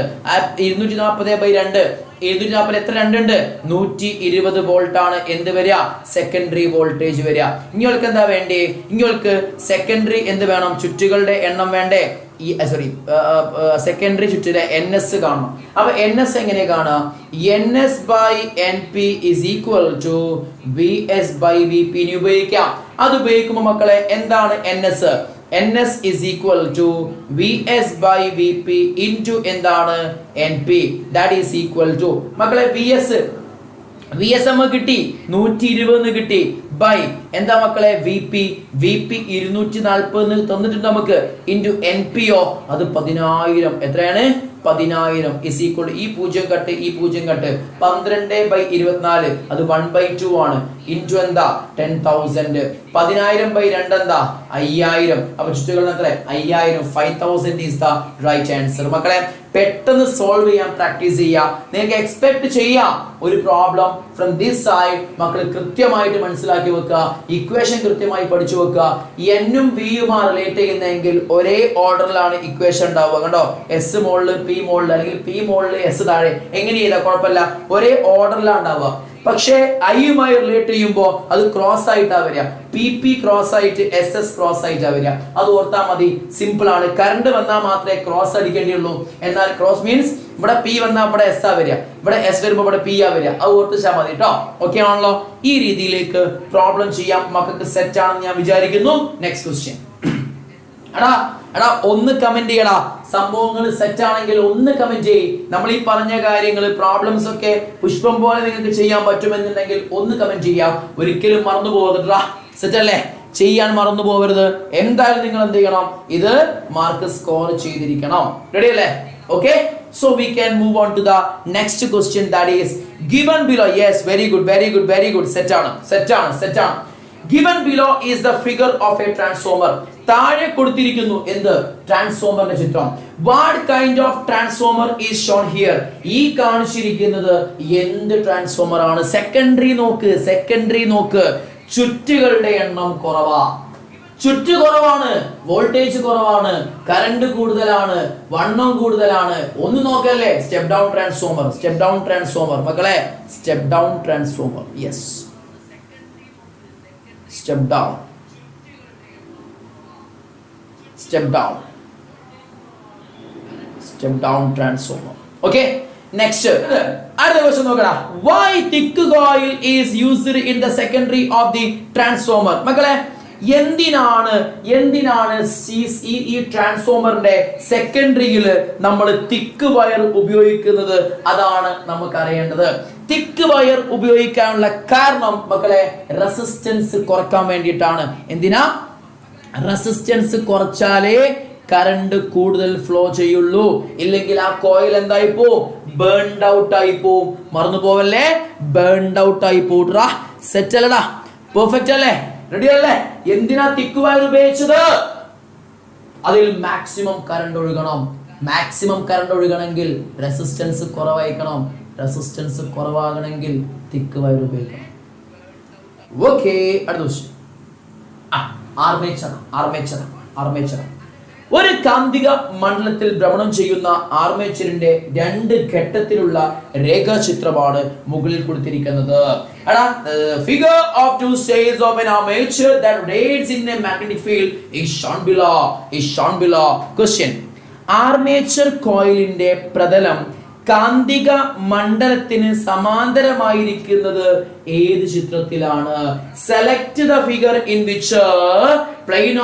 240/2 240 എത്ര 2 ഉണ്ട് 120 വോൾട്ട് ആണ് എന്ത് വരിക സെക്കൻഡറി വോൾട്ടേജ് വരിക. നിങ്ങൾക്ക് എന്താ വേണ്ടേ? നിങ്ങൾക്ക് സെക്കൻഡറി എന്ത് വേണം? ചുറ്റുകളുടെ എണ്ണം വേണ്ടേ? സെക്കൻഡറി ചുറ്റിലെ NS കാണണം. അപ്പൊ NS എങ്ങനെ കാണാം? NS/NP is equal to VS/VP ഉപയോഗിക്കാം. അത് ഉപയോഗിക്കുമ്പോൾ മക്കളെ എന്താണ് NS? NS is equal to VS/VP into എന്താണ് NP. that is equal to മക്കളെ VS നമുക്ക് കിട്ടി 120 കിട്ടി ബൈ എന്താ മക്കളെ VP 240 തന്നിട്ടുണ്ട് നമുക്ക് ഇൻറ്റു NP അത് 10,000 എത്രയാണ് 10,000 is equal ഈ 0 കട്ട് ഈ 0 കട്ട് 12/24 അത് 1/2 ആണ് ഇൻറ്റു എന്താ 10,000 10,000/2 എന്താ 5,000. അപ്പൊ ചുറ്റുകൾ എത്ര 5,000 5,000 is the right answer. മക്കളെ പെട്ടെന്ന് സോൾവ് ചെയ്യാൻ പ്രാക്ടീസ് ചെയ്യാം. നിങ്ങൾക്ക് എക്സ്പെക്ട് ചെയ്യാം ഒരു പ്രോബ്ലം ഫ്രം ദിസ് സൈഡ്. മക്കൾ കൃത്യമായിട്ട് മനസ്സിലാക്കി വെക്കുക. ഇക്വേഷൻ കൃത്യമായി പഠിച്ചു വെക്കുക. എന്നും ബിയുമാ റിലേറ്റ് ചെയ്യുന്നതെങ്കിൽ ഒരേ ഓർഡറിലാണ് ഇക്വേഷൻ ഉണ്ടാവുക. കണ്ടോ S മോളില് P മോളില് അല്ലെങ്കിൽ P മോളില് S താഴെ എങ്ങനെ ചെയ്താൽ കുഴപ്പമില്ല ഒരേ ഓർഡറിലാണ് ഉണ്ടാവുക. പക്ഷേ ഐയുമായി റിലേറ്റ് ചെയ്യുമ്പോൾ അത് ക്രോസ് ആയിട്ടാ വരിക. PP ക്രോസ് ആയിട്ട് SS ക്രോസ് ആയിട്ടാ വരിക. അത് ഓർത്താൽ മതി. സിമ്പിൾ ആണ്. കറണ്ട് വന്നാൽ മാത്രമേ ക്രോസ് അടിക്കേണ്ടിയുള്ളൂ. എന്നാൽ ക്രോസ് മീൻസ് ഇവിടെ P വന്നാൽ ഇവിടെ S ആ വരിക, ഇവിടെ S വരുമ്പോൾ ഇവിടെ P ആ വരിക. അത് ഓർത്തിച്ചാൽ മതി കേട്ടോ. ഓക്കെ ആണല്ലോ? ഈ രീതിയിലേക്ക് പ്രോബ്ലം ചെയ്യാം. മക്കൾക്ക് സെറ്റ് ആണെന്ന് ഞാൻ വിചാരിക്കുന്നു. Next question. എടാ ഒന്ന് കമന്റ് ചെയ്യടാ. സംഭവങ്ങൾ സെറ്റ് ആണെങ്കിൽ ഒന്ന് കമന്റ് ചെയ്യ്. നമ്മൾ ഈ പറഞ്ഞ കാര്യങ്ങൾ പ്രോബ്ലംസ് ഒക്കെ പുഷ്പം പോലെ നിങ്ങൾക്ക് ചെയ്യാൻ പറ്റുമെന്നുണ്ടെങ്കിൽ ഒന്ന് കമന്റ് ചെയ്യാം. ഒരിക്കലും മറന്നു പോകരുത്. സെറ്റ് അല്ലേ? ചെയ്യാൻ മറന്നു പോകരുത്. എന്തായാലും നിങ്ങൾ എന്ത് ചെയ്യണം? ഇത് മാർക്ക് സ്കോർ ചെയ്തിരിക്കണം. റെഡി അല്ലേ? Okay, so we can move on to the next question that is given below. Yes, very good. set ആണ്. Given below is the figure of a transformer. താഴെ കൊടുത്തിരിക്കുന്നു എന്ത്? ട്രാൻസ്ഫോമറിന്റെ ചിത്രം. What kind of transformer is shown here? ഈ കാണിച്ചിരിക്കുന്നത് എന്ത് transformer ആണ്? Secondary നോക്ക്. ചുറ്റുകളുടെ എണ്ണം കുറവാ. ചുറ്റു കുറവാണ്, വോൾട്ടേജ് കുറവാണ്, കറണ്ട് കൂടുതലാണ്, വണ്ണം കൂടുതലാണ്. ഒന്ന് നോക്കല്ലേ? സ്റ്റെപ്പ് ഡൗൺ ട്രാൻസ്ഫോമർ മക്കളെ. Step down transformer. Yes, step down transformer. Okay, next അടുത്ത ക്വസ്റ്റ്യൻ നോക്കടാ. Why thick coil is used in the secondary of the transformer? മക്കളെ എന്തിനാണ് ഈ ട്രാൻസ്ഫോമറിന്റെ സെക്കൻഡറിയിൽ നമ്മൾ തിക്ക് വയർ ഉപയോഗിക്കുന്നത്? അതാണ് നമുക്ക് അറിയേണ്ടത്. തിക്ക് വയർ ഉപയോഗിക്കാനുള്ള കാരണം മക്കളെ റെസിസ്റ്റൻസ് കുറക്കാൻ വേണ്ടിയിട്ടാണ്. എന്തിനാ? റെസിസ്റ്റൻസ് കുറച്ചാലേ കറണ്ട് കൂടുതൽ ഫ്ലോ ചെയ്യുള്ളൂ. ഇല്ലെങ്കിൽ ആ കോയിൽ എന്തായി പോവും? ബേൺഡ് ഔട്ട് ആയി പോവും. മറന്നു പോവല്ലേ? ബേൺഡ് ഔട്ട് ആയി പോട്ടാ. സെറ്റ് അല്ലടാ? പെർഫെക്റ്റ് അല്ലേ? റെഡി അല്ലേ? എന്തിനാ തിക്ക് വയർ ഉപയോഗിച്ചത്? അതിൽ മാക്സിമം കറണ്ട് ഒഴുകണമെങ്കിൽ റെസിസ്റ്റൻസ് കുറവായിരിക്കണം. റെസിസ്റ്റൻസ് കുറവാകണമെങ്കിൽ തിക്ക് വയർ ഉപയോഗിക്കണം. ഓക്കേ, അടുത്ത ക്വസ്റ്റ്യൻ. ആർമേച്ചർ ഒരു കാന്തിക മണ്ഡലത്തിൽ ഭ്രമണം ചെയ്യുന്ന ആർമേച്ചറിന്റെ 2 ഘട്ടത്തിലുള്ള രേഖാചിത്രമാണ് മുകളിൽ കൊടുത്തിരിക്കുന്നത്. Figure of 2 stages of an armature that rotates in a magnetic field is shown below. Question. Armature കോയിലിന്റെ പ്രതലം കാന്തിക മണ്ഡലത്തിന് സമാന്തരമായിരിക്കുന്നത് ഏത് ചിത്രത്തിലാണ്? Select the figure in which plane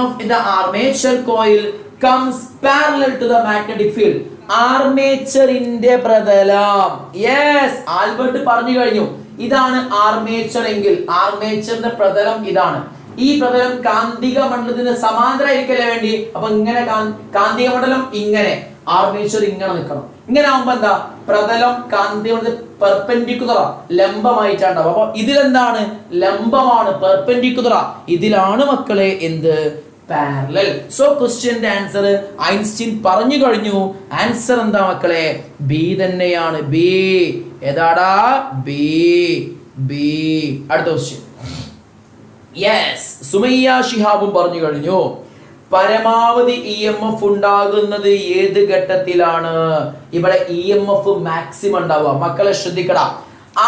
of the armature coil comes parallel to the magnetic field. ആർമേച്ചറിന്റെ പ്രതലം. Yes, Albert പറഞ്ഞു കഴിഞ്ഞു. ഇതാണ് ആർമേച്ചർ എങ്കിൽ ആർമേച്ചറിന്റെ പ്രതലം ഇതാണ്. ഈ പ്രതലം കാന്തിക മണ്ഡലത്തിന് സമാന്തരമായിരിക്കലേ വേണ്ടി. അപ്പൊ ഇങ്ങനെ കാന്തിക മണ്ഡലം ഇങ്ങനെ, ആർമേച്ചർ ഇങ്ങനെ നിൽക്കണം. ഇങ്ങനെ ആവുമ്പോ എന്താ? പ്രതലം കാന്തിക മണ്ഡലത്തിൽ പെർപെൻഡിക്കുലറാ, ലംബമായിട്ടാണ്. അപ്പൊ ഇതിലെന്താണ്? ലംബമാണ്, പെർപെൻഡിക്കുലറാ. ഇതിലാണ് മക്കളെ എന്ത്? പാരലൽ. സോ ക്വസ്റ്റ്യന്റെ ആൻസർ ഐൻസ്റ്റീൻ പറഞ്ഞു കഴിഞ്ഞു. ആൻസർ എന്താ മക്കളെ? ബി തന്നെയാണ്. ബി ഏതാടാ? ബി. അടുത്ത ക്വസ്റ്റ്യൻ. യെസ്, സുമയ്യ ശിഹാബും പറഞ്ഞു കഴിഞ്ഞു. പരമാവധി EMF ഉണ്ടാകുന്നത് ഏത് ഘട്ടത്തിലാണ്? ഇവിടെ EMF മാക്സിമം ഉണ്ടാവുക. മക്കളെ ശ്രദ്ധിക്കടാ.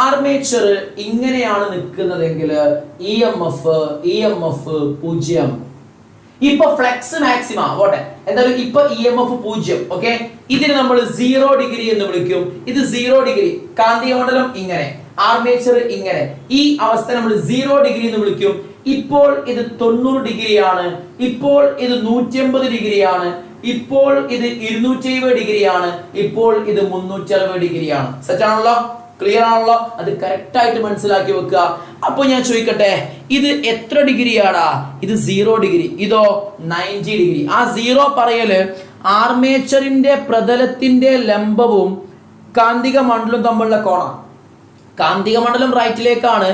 ആർമേച്ചർ ഇങ്ങനെയാണ് നിൽക്കുന്നതെങ്കിൽ EMF 0. ഇപ്പൊ ഫ്ലെക്സ് മാക്സിമ പോട്ടെ, എന്തായാലും ഇപ്പൊ EMF 0. ഓക്കെ, ഇതിന് നമ്മൾ 0 ഡിഗ്രി എന്ന് വിളിക്കും. ഇത് 0 ഡിഗ്രി. കാന്തിക മണ്ഡലം ഇങ്ങനെ, ആർമേച്ചർ ഇങ്ങനെ. ഈ അവസ്ഥ നമ്മൾ 0 ഡിഗ്രി എന്ന് വിളിക്കും. ഇപ്പോൾ ഇത് 90 ഡിഗ്രിയാണ്. ഇപ്പോൾ ഇത് 180 ഡിഗ്രിയാണ്. ഇപ്പോൾ ഇത് 270 ഡിഗ്രിയാണ്. ഇപ്പോൾ ഇത് 360 ഡിഗ്രിയാണ്. സെറ്റ് ആണല്ലോ? ക്ലിയർ ആണല്ലോ? അത് കറക്റ്റ് ആയിട്ട് മനസ്സിലാക്കി വെക്കുക. അപ്പൊ ഞാൻ ചോദിക്കട്ടെ, ഇത് എത്ര ഡിഗ്രിയാടാ? ഇത് 0 ഡിഗ്രി. ഇതോ 90 ഡിഗ്രി. ആ 0 പറയല് ആർമേച്ചറിന്റെ പ്രതലത്തിന്റെ ലംബവും കാന്തിക മണ്ഡലവും തമ്മിലുള്ള കോണാണ്. കാന്തിക മണ്ഡലം റൈറ്റിലേക്കാണ്,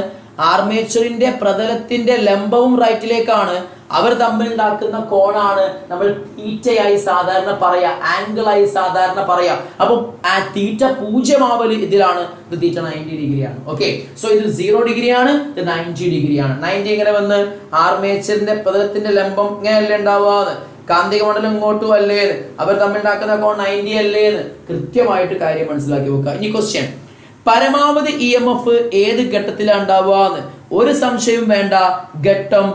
ആർമേച്ചറിന്റെ പ്രതലത്തിന്റെ ലംബവും റൈറ്റിലേക്കാണ്. അവർ തമ്മിൽ ഉണ്ടാക്കുന്ന കോണാണ് നമ്മൾ തീറ്റയായി സാധാരണ പറയാ, ആംഗിൾ ആയി സാധാരണ പറയാ. അപ്പൊ ആ തീറ്റ 0 ആവല് ഇതിലാണ്. ഇത് തീറ്റ 90 ഡിഗ്രിയാണ്. ഓക്കെ, സോ ഇത് 0 ഡിഗ്രിയാണ്, ഇത് 90 ഡിഗ്രിയാണ്. 90 ഇങ്ങനെ വന്ന് ആർമേച്ചറിന്റെ പ്രതലത്തിന്റെ ലംബം ഇങ്ങനെയല്ലേ ഉണ്ടാവാന്ന്, കാന്തിക മണ്ഡലം ഇങ്ങോട്ടും അല്ലേന്ന്, അവർ തമ്മിൽ ഉണ്ടാക്കുന്ന കോൺ 90 അല്ലേന്ന് കൃത്യമായിട്ട് കാര്യം മനസ്സിലാക്കി വെക്കുക. ഇനി ക്വസ്റ്റ്യൻ, പരമാവധി EMF ഏത് ഘട്ടത്തിലാണ് ഉണ്ടാവുക? ഒരു സംശയവും വേണ്ട. ഘട്ടം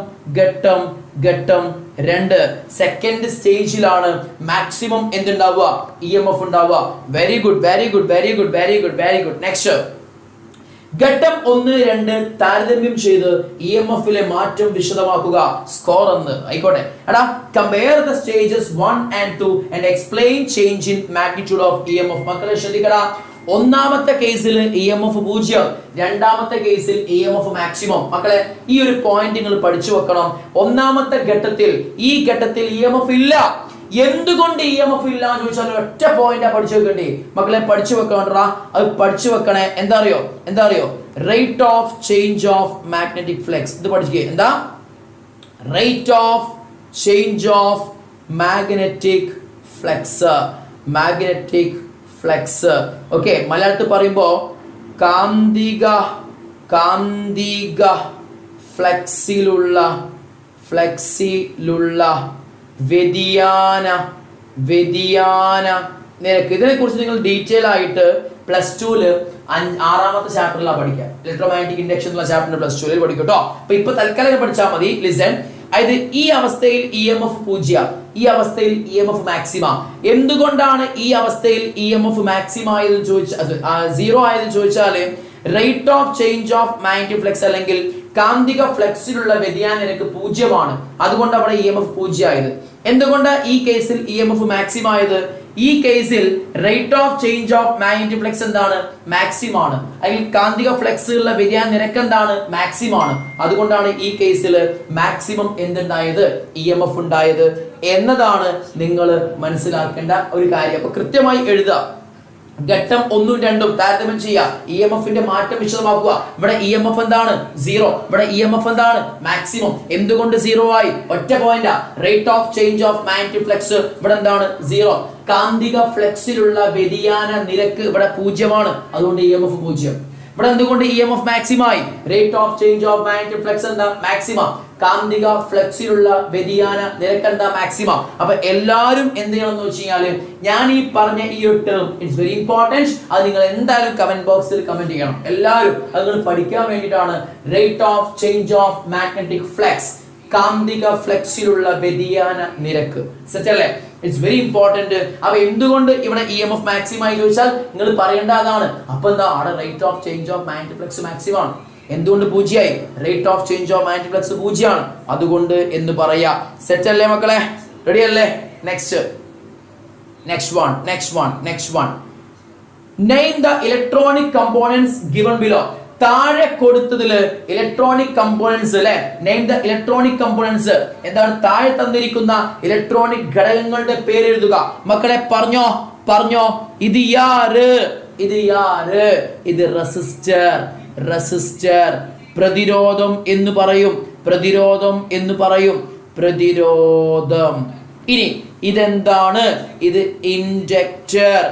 2 സെക്കൻഡ് സ്റ്റേജിലാണ് മാക്സിമം എന്തുണ്ടാവുക? EMF ഉണ്ടാവുക. Very good. നെക്സ്റ്റ്, ഘട്ടം 1, 2 താരതമ്യം ചെയ്ത് EMF മാറ്റം വിശദമാക്കുക. സ്കോർ എന്ന് ആയിക്കോട്ടെ. എടാ, compare the stages 1 and 2 and explain change in magnitude of EMF. മക്കളെ ശ്രദ്ധിക്കടാ. ഒന്നാമത്തെ കേസിൽ EMF 0, രണ്ടാമത്തെ കേസിൽ EMF മാക്സിമം. മക്കളെ ഈ ഒരു പോയിന്റ് നിങ്ങൾ പഠിച്ചു വെക്കണം. ഒന്നാമത്തെ ഘട്ടത്തിൽ ഈ ഘട്ടത്തിൽ EMF ഇല്ല. എന്തുകൊണ്ട് EMF ഇല്ല എന്ന് ചോദിച്ചാൽ ഒറ്റ പോയിന്റാ പഠിച്ചു വെക്കേണ്ടി. മക്കളെ പഠിച്ചു വെക്കണ്ടാ, അത് പഠിച്ചു വെക്കണേ. എന്താ അറിയോ? Rate of change of magnetic flux. ഇത് പഠിക്കുക. എന്താ? Rate of change of magnetic flux. Okay, മലയാളത്തിൽ പറയുമ്പോ കാന്തിക ഫ്ലക്സിലുള്ള വ്യതിയാന നിരക്ക്. ഇതിനെ കുറിച്ച് നിങ്ങൾ ഡീറ്റെയിൽ ആയിട്ട് +2 6ാമത്തെ ചാപ്റ്ററിലാണ് പഠിക്കുക. ഇലക്ട്രോമാഗ്നറ്റിക് ഇൻഡക്ഷൻ എന്നുള്ള ചാപ്റ്റർ +2 പഠിക്കും കേട്ടോ. അപ്പൊ ഇപ്പൊ തൽക്കാലം പഠിച്ചാൽ മതി. ലിസൺ, അതായത് ഈ അവസ്ഥയിൽ EMF 0, ഈ അവസ്ഥയിൽ EMF മാക്സിമ. എന്തുകൊണ്ടാണ് ഈ അവസ്ഥയിൽ EMF മാക്സിമ ആയതെന്ന് ചോദിച്ചാൽ 0 ആയതെന്ന് ചോദിച്ചാല് rate of change of magnetic flux അല്ലെങ്കിൽ കാന്തിക ഫ്ലക്സിലുള്ള വ്യതിയാന നിരക്ക് 0 അതുകൊണ്ട് അവിടെ EMF 0 ആയത്. എന്തുകൊണ്ട് ഈ കേസിൽ EMF മാക്സിമം ആയത്? ഈ കേസിൽ rate of change of magnetic flux എന്താണ്? മാക്സിമം ആണ്. അല്ലെങ്കിൽ കാന്തിക ഫ്ലക്സിലുള്ള വ്യതിയാന നിരക്ക് എന്താണ്? മാക്സിമം ആണ്. അതുകൊണ്ടാണ് ഈ കേസിൽ മാക്സിമം എന്തുണ്ടായത്? EMF ഉണ്ടായത് എന്നതാണ് നിങ്ങൾ മനസ്സിലാക്കേണ്ട ഒരു കാര്യം. അപ്പൊ കൃത്യമായി എഴുതുക. ഘട്ടം 1, 2 താരതമ്യം ചെയ്യുക. EMF മാറ്റം വിശദമാക്കുക. ഇവിടെ EMF എന്താണ്? 0. ഇവിടെ EMF എന്താണ്? മാക്സിമം. എന്തുകൊണ്ട് 0 ആയി? ഒറ്റ പോയിന്റാ. Rate of change of magnetic flux ഇവിടെ എന്താണ്? 0. കാന്തിക ഫ്ലക്സിലുള്ള വ്യതിയാന നിരക്ക് ഇവിടെ 0. അതുകൊണ്ട് EMF 0. ഇവിടെ എന്തുകൊണ്ട് EMF മാക്സിമായി? Rate of change of magnetic flux എന്താ? മാക്സിമം. കാന്തിക ഫ്ലക്സിലുള്ള വ്യതിയാന നിരക്ക് എന്താ? മാക്സിമം. അപ്പൊ എല്ലാവരും എന്ത് ചെയ്യണം എന്ന് വെച്ച് കഴിഞ്ഞാല് ഞാൻ ഈ പറഞ്ഞ ഈ ഒരു ടേം ഇറ്റ്സ് വെരി ഇമ്പോർട്ടന്റ്. അത് നിങ്ങൾ എന്തായാലും കമന്റ് ബോക്സിൽ കമന്റ് ചെയ്യണം. എല്ലാവരും അത് നിങ്ങൾ പഠിക്കാൻ വേണ്ടിയിട്ടാണ്. Rate of change of magnetic flux, കാന്തിക ഫ്ലക്സിലുള്ള വ്യതിയാന നിരക്ക്. സെറ്റ് അല്ലേ? It's very important. അപ്പൊ എന്തുകൊണ്ട് ഇവിടെ EMF മാക്സിമം ആയി ചോദിച്ചാൽ നിങ്ങൾ പറയേണ്ട അതാണ്. അപ്പൊ എന്താ? അവിടെ rate of change of magnetic flux maximum ആണ്. എന്തുകൊണ്ട് 0 ആയി? Rate of change of magnetic flux 0 ആണ്. അതുകൊണ്ട് എന്ന് പറയാ. സെറ്റ് അല്ലേ മക്കളെ? റെഡി അല്ലേ? Next one. Name the electronic components given below. താഴെ കൊടുത്തതില് ഇലക്ട്രോണിക് കമ്പോണന്റ്സ് അല്ലെ. Name the electronic components. എന്താണ്? താഴെ തന്നിരിക്കുന്ന ഇലക്ട്രോണിക് ഘടകങ്ങളുടെ പേര് എഴുതുക. മക്കളെ പറഞ്ഞോ. ഇത് യാര്? ഇത് റെസിസ്റ്റർ. പ്രതിരോധം എന്ന് പറയും. പ്രതിരോധം. ഇനി ഇതെന്താണ്? ഇത് ഇൻഡക്ടർ.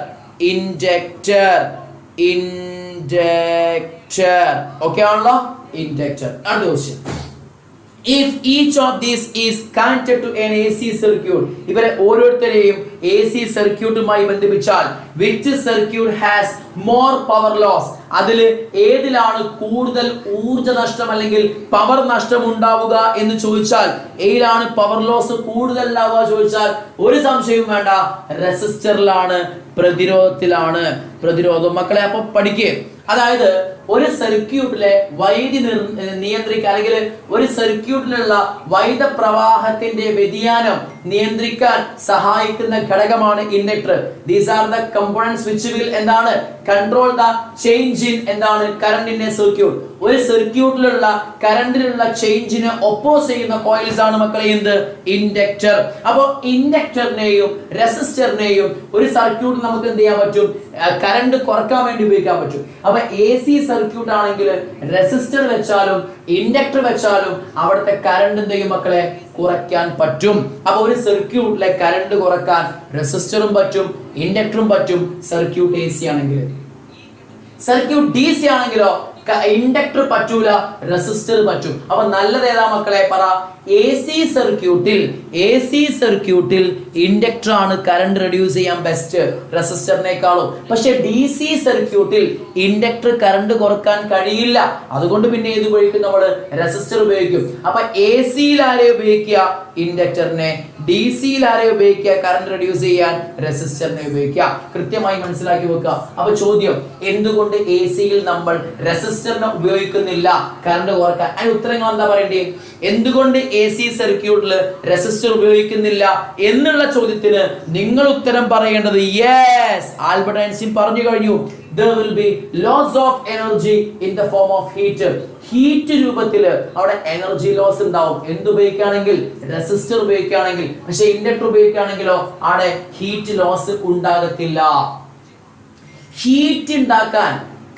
ഓക്കെ ആണല്ലോ? ഇൻഡക്ടർ. അടുത്ത question. If each of these is connected to an AC circuit, ഇവരെ ഓരോരുത്തരെയും AC സർക്യൂട്ടുമായി ബന്ധിപ്പിച്ചാൽ which circuit has more power loss? അതിൽ ഏതിലാണ് കൂടുതൽ ഊർജ്ജ നഷ്ടം അല്ലെങ്കിൽ പവർ നഷ്ടം ഉണ്ടാവുക എന്ന് ചോദിച്ചാൽ, ഏതിലാണ് പവർ ലോസ് കൂടുതൽ ഉണ്ടാവുക ചോദിച്ചാൽ ഒരു സംശയവും വേണ്ട, റെസിസ്റ്ററിലാണ്, പ്രതിരോധത്തിലാണ്. പ്രതിരോധം മക്കളെ അപ്പൊ പഠിക്കുക. അതായത് ഒരു സർക്യൂട്ടിലെ വൈദ്യുതി നിയന്ത്രിക്കുക അല്ലെങ്കിൽ ഒരു സർക്യൂട്ടിലുള്ള വൈദ്യുത പ്രവാഹത്തിന്റെ വ്യതിയാനം നിയന്ത്രിക്കാൻ സഹായിക്കുന്ന ഘടകമാണ് inductor. These are the components which will എന്താണ് കൺട്രോൾ ദ ചേഞ്ച് ഇൻ എന്താണ് കറന്റ് ഇൻ എ സർക്യൂട്ട്. ഒരു സർക്യൂട്ടിലുള്ള കറന്റിലുള്ള ചേഞ്ചിനെ ഒപ്പോസ് ചെയ്യുന്ന കോയിൽസ് ആണ് മക്കളെ എന്ത്? ഇൻഡക്ടർ. അപ്പോൾ ഇൻഡക്ടറിനെയും റെസിസ്റ്ററിനെയും ഒരു സർക്യൂട്ട് നമുക്ക് എന്ത് ചെയ്യാൻ പറ്റും? കറന്റ് കുറക്കാൻ വേണ്ടി ഉപയോഗിക്കാൻ പറ്റും. അപ്പൊ AC സർക്യൂട്ട് ആണെങ്കിൽ റെസിസ്റ്റർ വെച്ചാലും ഇൻഡക്ടർ വെച്ചാലും അവിടുത്തെ കറന്റ് എന്ത് ചെയ്യും മക്കളെ? കുറയ്ക്കാൻ പറ്റും. അപ്പൊ ഒരു സർക്യൂട്ടിലെ കറന്റ് കുറക്കാൻ റെസിസ്റ്ററും പറ്റും, ഇൻഡക്ടറും പറ്റും. സർക്യൂട്ട് AC ആണെങ്കിൽ. സർക്യൂട്ട് DC ആണെങ്കിലോ ഇൻഡക്ടർ പറ്റൂല, റെസിസ്റ്റർ പറ്റും. അപ്പൊ നല്ലത് ഏതാ മക്കളെ? പറ. AC സർക്യൂട്ടിൽ ഇൻഡക്ടർ ആണ് കറണ്ട് റെഡ്യൂസ് ചെയ്യാൻ ബെസ്റ്റ് റെസിസ്റ്ററിനേക്കാളും. പക്ഷെ DC സർക്യൂട്ടിൽ ഇൻഡക്ടർ കറണ്ട് കുറക്കാൻ കഴിയില്ല. അതുകൊണ്ട് പിന്നെ ഏത് ഉപയോഗിക്കും? നമ്മൾ റെസിസ്റ്റർ ഉപയോഗിക്കും. അപ്പൊ AC-യിൽ ആരെ ഉപയോഗിക്കുക? ഇൻഡക്ടറിനെ. DC-യിൽ ആരെ ഉപയോഗിക്കുക? കറണ്ട് റെഡ്യൂസ് ചെയ്യാൻ റെസിസ്റ്ററിനെ ഉപയോഗിക്കുക. കൃത്യമായി മനസ്സിലാക്കി വെക്കുക. അപ്പൊ ചോദ്യം, എന്തുകൊണ്ട് AC-യിൽ നമ്മൾ റെസിസ്റ്ററിനെ ഉപയോഗിക്കുന്നില്ല കറണ്ട് കുറക്കാൻ? അതിന് ഉത്തരങ്ങൾ എന്താ പറയേണ്ടത്? എന്തുകൊണ്ട് AC സർക്യൂട്ടിൽ റെസിസ്റ്റർ ഉപയോഗിക്കുന്നില്ല എന്നുള്ള ചോദ്യത്തിന് നിങ്ങൾ ഉത്തരം പറയേണ്ടത് യെസ്, ആൽബർട്ട് ഐൻസ്റ്റീൻ പറഞ്ഞു കഴിഞ്ഞു. There will be loss of energy in the form of heat. Heat രൂപത്തിൽ അവിടെ എനർജി ലോസ് ഉണ്ടാവും. എന്തുപയോഗിക്കുകയാണെങ്കിൽ? റെസിസ്റ്റർ ഉപയോഗിക്കുകയാണെങ്കിൽ. പക്ഷെ ഇൻഡക്ടർ ഉപയോഗിക്കുകയാണെങ്കിലോ അവിടെ ഹീറ്റ് ലോസ് ഉണ്ടാകത്തില്ല. ഹീറ്റ് ഉണ്ടാക്കാൻ,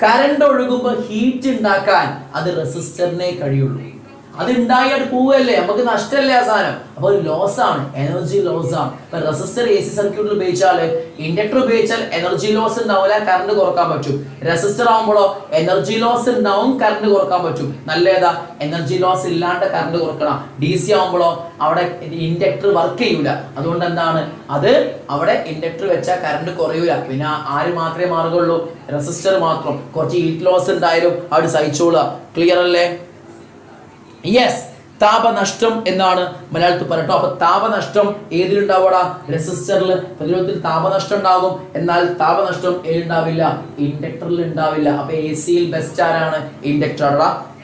കറണ്ട് ഒഴുകുമ്പോൾ ഹീറ്റ് ഉണ്ടാക്കാൻ അത് റെസിസ്റ്ററിനെ കഴിയുള്ളൂ. അത് ഉണ്ടായിട്ട് പോവല്ലേ, നമുക്ക് നഷ്ടമല്ലേ ആ സാധനം. അപ്പൊ ഒരു ലോസ് ആണ്, എനർജി ലോസ് ആണ്. ഇപ്പൊ റെസിസ്റ്റർ AC സർക്യൂട്ടിൽ ഉപയോഗിച്ചാൽ, ഇൻഡക്ടർ ഉപയോഗിച്ചാൽ എനർജി ലോസ് ഉണ്ടാവില്ല, കറണ്ട് കുറക്കാൻ പറ്റും. റെസിസ്റ്റർ ആവുമ്പോഴോ എനർജി ലോസ് ഉണ്ടാവും, കറണ്ട് കുറക്കാൻ പറ്റും. നല്ലതാ, എനർജി ലോസ് ഇല്ലാണ്ട് കറണ്ട് കുറക്കണം. DC ആവുമ്പോഴോ അവിടെ ഇൻഡക്ടർ വർക്ക് ചെയ്യൂല. അതുകൊണ്ട് എന്താണ് അത്? അവിടെ ഇൻഡക്ടർ വെച്ചാൽ കറണ്ട് കുറയൂല. പിന്നെ ആര് മാത്രമേ മാറുകയുള്ളൂ? റെസിസ്റ്റർ മാത്രം. കുറച്ച് ഹീറ്റ് ലോസ് ഉണ്ടായാലും അവിടെ സഹിച്ചോളുക. ക്ലിയർ അല്ലേ? യെസ്, താപനഷ്ടം എന്നാണ് മലയാളത്തിൽ പറയട്ടോ. അപ്പൊ താപനഷ്ടം ഏതിലുണ്ടാവൂടാ? റെസിസ്റ്ററിൽ. പ്രതിരോധത്തിൽ താപനഷ്ടം ഉണ്ടാകും, എന്നാൽ താപനഷ്ടം ഏതിലുണ്ടാവില്ല? ഇൻഡക്ടറിൽ ഉണ്ടാവില്ല. അപ്പൊ AC-യിൽ ബെസ്റ്റ് ആരാണ്? ഇൻഡക്ടർ.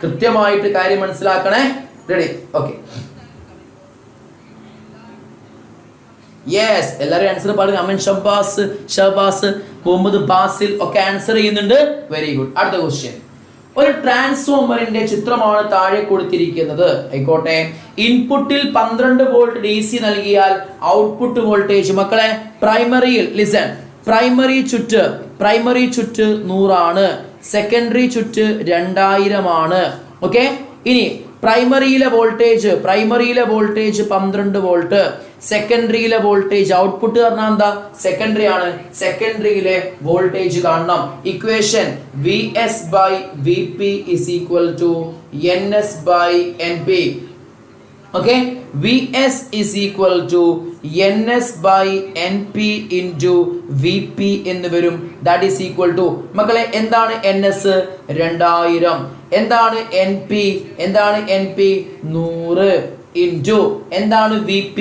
കൃത്യമായിട്ട് കാര്യം മനസ്സിലാക്കണേ. റെഡി? ഓക്കെ. യെസ്, എല്ലാവരും ആൻസർ പാടുക. അമൻ ഷബാസ്, മുഹമ്മദ് ബാസിൽ ഒക്കെ ആൻസർ ചെയ്യുന്നുണ്ട്. Very good. അടുത്ത ക്വസ്റ്റ്യൻ. ഒരു ട്രാൻസ്ഫോമറിന്റെ ചിത്രമാണ് താഴെ കൊടുത്തിരിക്കുന്നത്. ആയിക്കോട്ടെ. ഇൻപുട്ടിൽ 12 വോൾട്ട് DC നൽകിയാൽ ഔട്ട്പുട്ട് വോൾട്ടേജ് മക്കളെ പ്രൈമറിയിൽ ലിസൺ, പ്രൈമറി ചുറ്റ് 100 ആണ്, സെക്കൻഡറി ചുറ്റ് 2000 ആണ്. ഓക്കെ. ഇനി പ്രൈമറിയിലെ വോൾട്ടേജ് 12 വോൾട്ട്, സെക്കൻഡറിയിലെ വോൾട്ടേജ് ഔട്ട്പുട്ട് പറഞ്ഞാൽ എന്താ? സെക്കൻഡറി ആണ്. സെക്കൻഡറിയിലെ വോൾട്ടേജ് കാണണം. Equation VS/VP is equal to NS/NP. Okay. VS is equal to NS/NP into VP എന്ന് വരും. That is equal to മക്കളെ എന്താണ് NS? 2000. എന്താണ് NP? 100 into എന്താണ് VP?